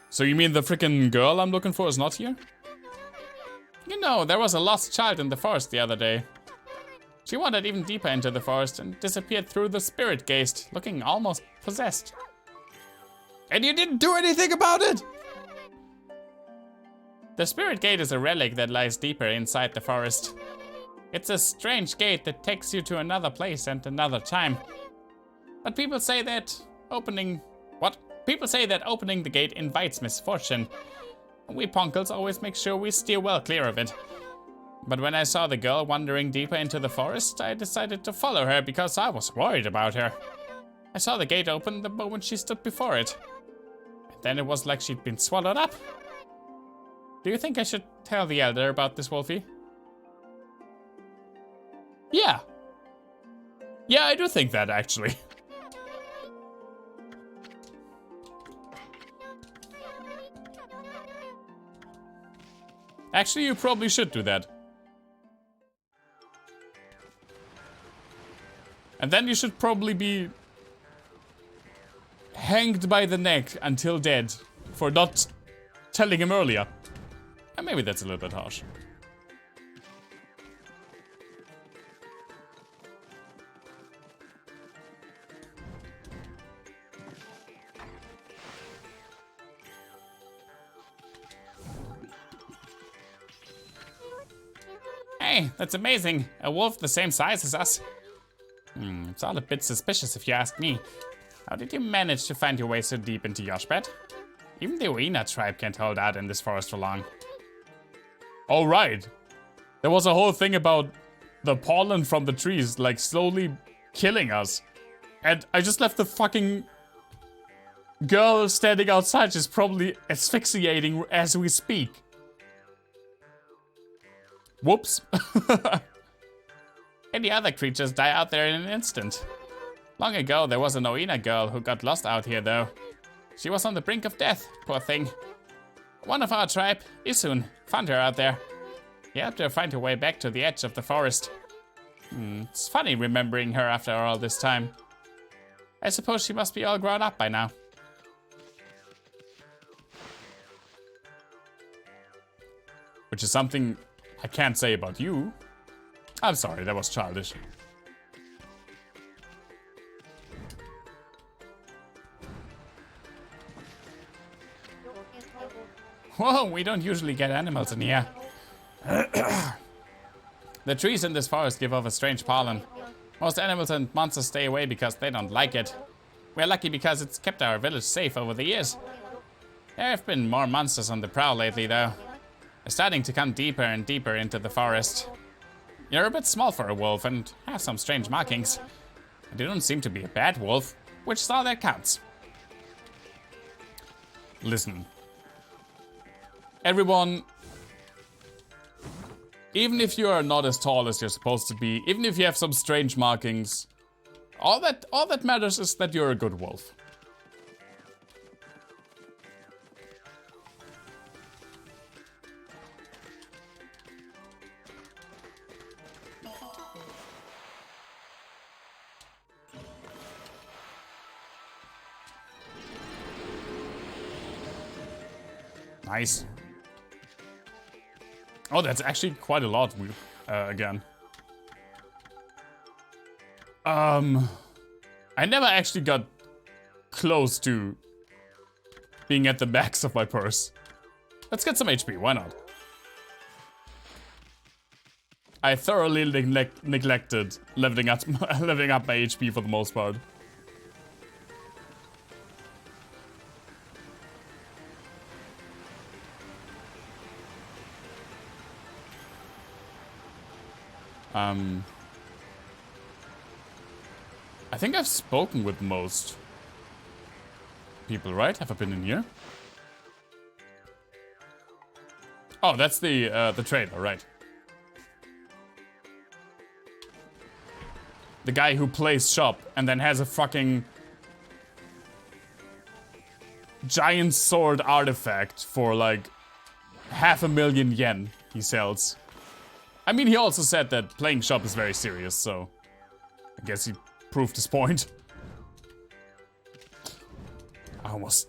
So you mean the frickin' girl I'm looking for is not here? You know, there was a lost child in the forest the other day. She wandered even deeper into the forest and disappeared through the spirit gate, looking almost possessed. And you didn't do anything about it? The spirit gate is a relic that lies deeper inside the forest. It's a strange gate that takes you to another place and another time. But people say that opening the gate invites misfortune. We Ponkles always make sure we steer well clear of it. But when I saw the girl wandering deeper into the forest, I decided to follow her because I was worried about her. I saw the gate open the moment she stood before it. And then it was like she'd been swallowed up. Do you think I should tell the elder about this, Wolfie? Yeah. Yeah, I do think that, actually. Actually, you probably should do that. And then you should probably be hanged by the neck until dead for not telling him earlier. And maybe that's a little bit harsh. Hey, that's amazing. A wolf the same size as us. It's all a bit suspicious if you ask me. How did you manage to find your way so deep into Yoshbet? Even the Uina tribe can't hold out in this forest for long. Oh, right. There was a whole thing about the pollen from the trees, like, slowly killing us. And I just left the fucking girl standing outside. She's probably asphyxiating as we speak. Whoops. Any other creatures die out there in an instant. Long ago, there was an Oina girl who got lost out here, though. She was on the brink of death, poor thing. One of our tribe, Isun, found her out there. He helped her find her way back to the edge of the forest. It's funny remembering her after all this time. I suppose she must be all grown up by now. Which is something I can't say about you. I'm sorry, that was childish. Whoa, we don't usually get animals in here. The trees in this forest give off a strange pollen. Most animals and monsters stay away because they don't like it. We're lucky because it's kept our village safe over the years. There have been more monsters on the prowl lately, though. They're starting to come deeper and deeper into the forest. You're a bit small for a wolf and have some strange markings. But you don't seem to be a bad wolf, which is all that counts. Listen. Everyone, even if you are not as tall as you're supposed to be, even if you have some strange markings, all that matters is that you're a good wolf. Nice. Oh, that's actually quite a lot, again. I never actually got close to being at the max of my purse. Let's get some HP, why not? I thoroughly neglected leveling up my HP for the most part. I think I've spoken with most people, right? Have I been in here? Oh, that's the trader, right? The guy who plays shop and then has a fucking giant sword artifact for like 500,000 yen he sells. I mean, he also said that playing shop is very serious, so I guess he proved his point. I almost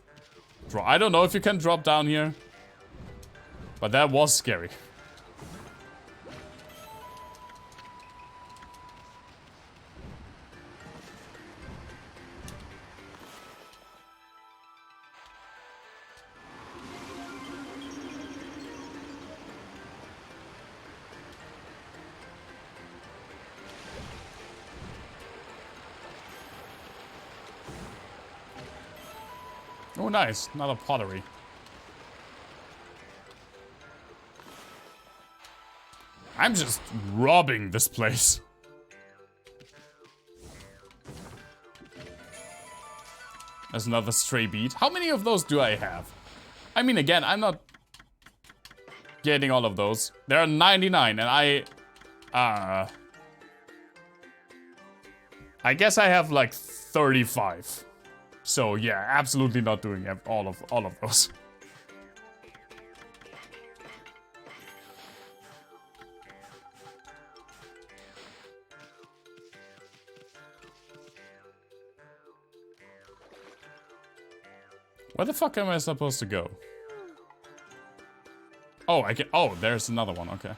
I don't know if you can drop down here, but that was scary. Oh, nice. Another pottery. I'm just robbing this place. There's another stray bead. How many of those do I have? I mean, again, I'm not getting all of those. There are 99, and I guess I have like 35. So yeah, absolutely not doing all of those. Where the fuck am I supposed to go? Oh, I can. Oh, there's another one. Okay.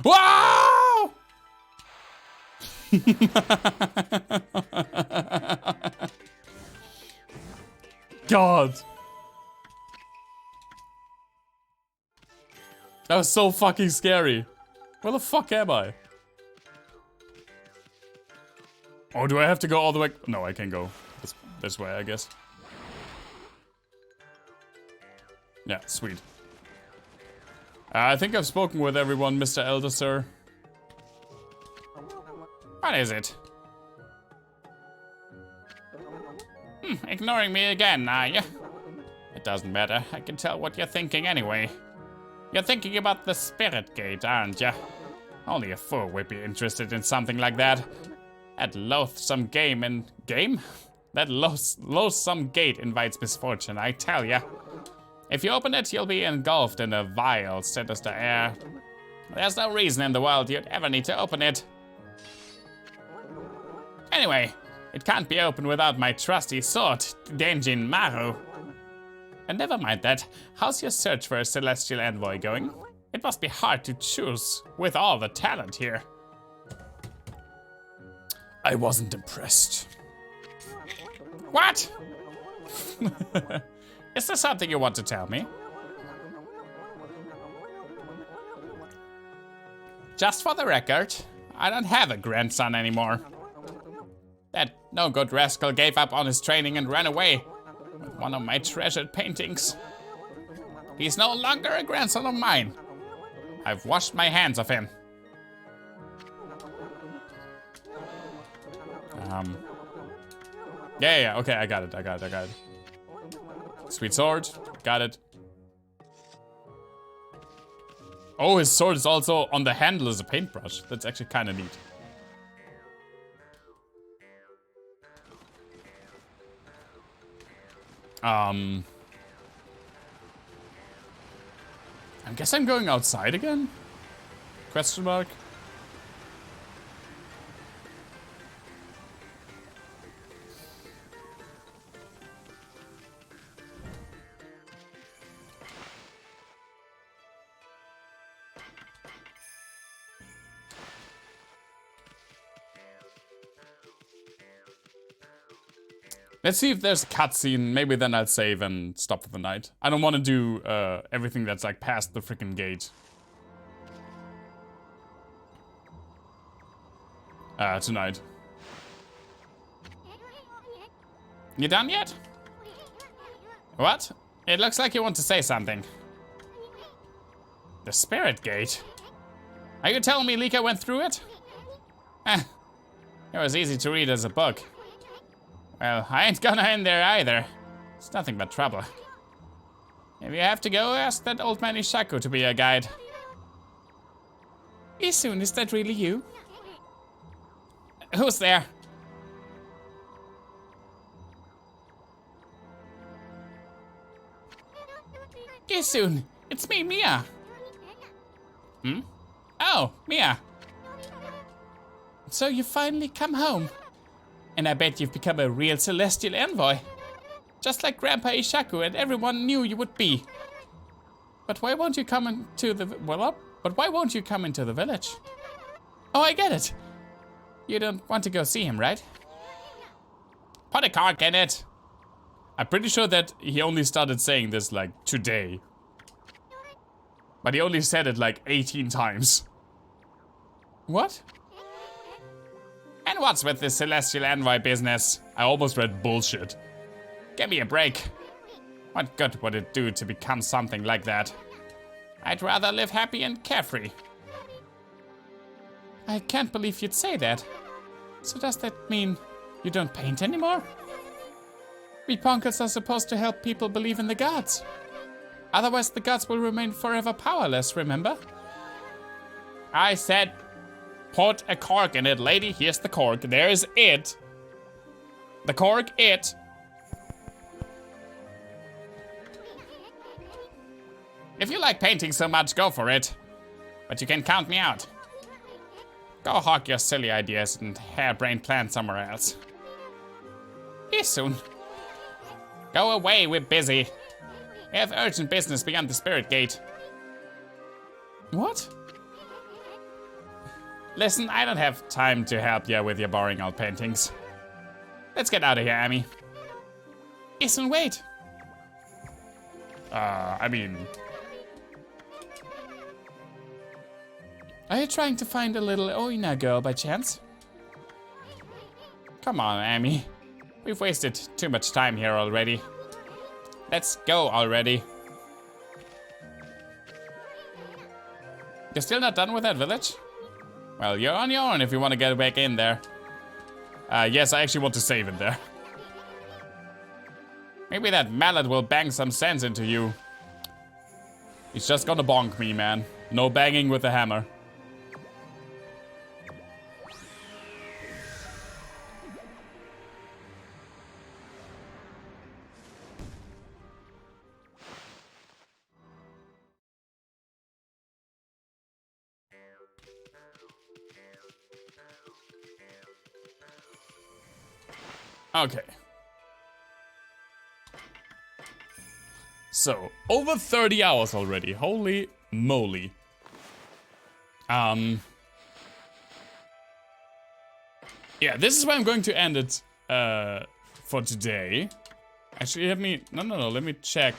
Wow! God. That was so fucking scary. Where the fuck am I? Oh, do I have to go all the way? No, I can go this way, I guess. Yeah, sweet. I think I've spoken with everyone, Mr. Elder, sir. What is it? Ignoring me again, are you? It doesn't matter. I can tell what you're thinking anyway. You're thinking about the Spirit Gate, aren't you? Only a fool would be interested in something like that. That loathsome That loathsome gate invites misfortune, I tell ya. If you open it, you'll be engulfed in a vile, sinister air. There's no reason in the world you'd ever need to open it. Anyway, it can't be opened without my trusty sword, Denjin Maru. And never mind that, how's your search for a celestial envoy going? It must be hard to choose with all the talent here. I wasn't impressed. What? Is there something you want to tell me? Just for the record, I don't have a grandson anymore. That no-good rascal gave up on his training and ran away with one of my treasured paintings. He's no longer a grandson of mine. I've washed my hands of him. Yeah, okay, I got it. Sweet sword, got it. Oh, his sword is also on the handle as a paintbrush. That's actually kind of neat. I guess I'm going outside again? Question mark. Let's see if there's a cutscene. Maybe then I'll save and stop for the night. I don't want to do everything that's like past the freaking gate. Tonight. You done yet? What? It looks like you want to say something. The Spirit Gate? Are you telling me Lika went through it? It was easy to read as a book. Well, I ain't gonna in there either. It's nothing but trouble. If you have to go, ask that old man Ishaku to be your guide. Isun, is that really you? Who's there? Isun, it's me, Mia. Hmm? Oh, Mia. So you finally come home. And I bet you've become a real celestial envoy. Just like Grandpa Ishaku and everyone knew you would be. But why won't you come into the village? Oh, I get it. You don't want to go see him, right? Put a cork in it. I'm pretty sure that he only started saying this like today. But he only said it like 18 times. What? And what's with this celestial envoy business? I almost read bullshit. Give me a break. What good would it do to become something like that? I'd rather live happy and carefree. I can't believe you'd say that. So does that mean you don't paint anymore? We punkers are supposed to help people believe in the gods. Otherwise the gods will remain forever powerless, remember? I said put a cork in it, lady. Here's the cork. There's it. The cork, it. If you like painting so much, go for it. But you can count me out. Go hawk your silly ideas and harebrained plans somewhere else. See you soon. Go away, we're busy. We have urgent business beyond the spirit gate. What? Listen, I don't have time to help you with your boring old paintings. Let's get out of here, Amy. Listen, wait. I mean... Are you trying to find a little Oina girl by chance? Come on, Amy. We've wasted too much time here already. Let's go already. You're still not done with that village? Well, you're on your own if you want to get back in there. Yes, I actually want to save in there. Maybe that mallet will bang some sense into you. He's just gonna bonk me, man. No banging with the hammer. Okay. So, over 30 hours already. Holy moly. Yeah, this is where I'm going to end it for today. Actually, let me let me check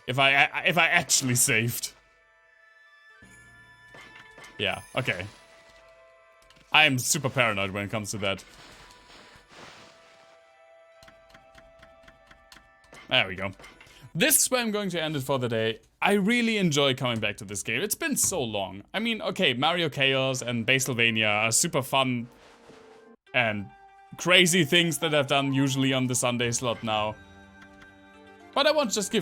if I actually saved. Yeah, okay. I am super paranoid when it comes to that. There we go. This is where I'm going to end it for the day. I really enjoy coming back to this game. It's been so long. I mean, okay, Mario Chaos and Baselvania are super fun and crazy things that I've done usually on the Sunday slot now. But I want just to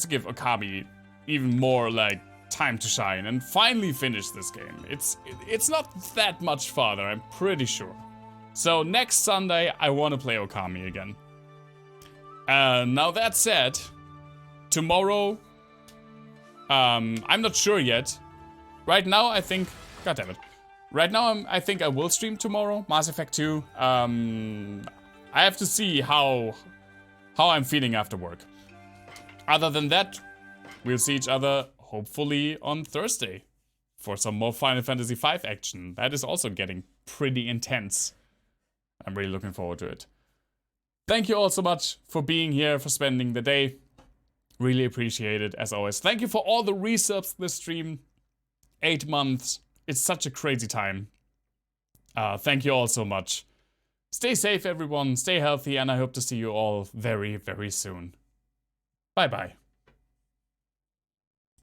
give Okami even more like time to shine and finally finish this game. It's not that much farther, I'm pretty sure. So next Sunday I want to play Okami again. Now that said, tomorrow, I'm not sure yet. Right now, I think, God damn it. Right now, I think I will stream tomorrow, Mass Effect 2. I have to see how I'm feeling after work. Other than that, we'll see each other hopefully on Thursday for some more Final Fantasy V action. That is also getting pretty intense. I'm really looking forward to it. Thank you all so much for being here, for spending the day. Really appreciate it, as always. Thank you for all the resubs this stream. 8 months. It's such a crazy time. Thank you all so much. Stay safe, everyone. Stay healthy, and I hope to see you all very, very soon. Bye-bye.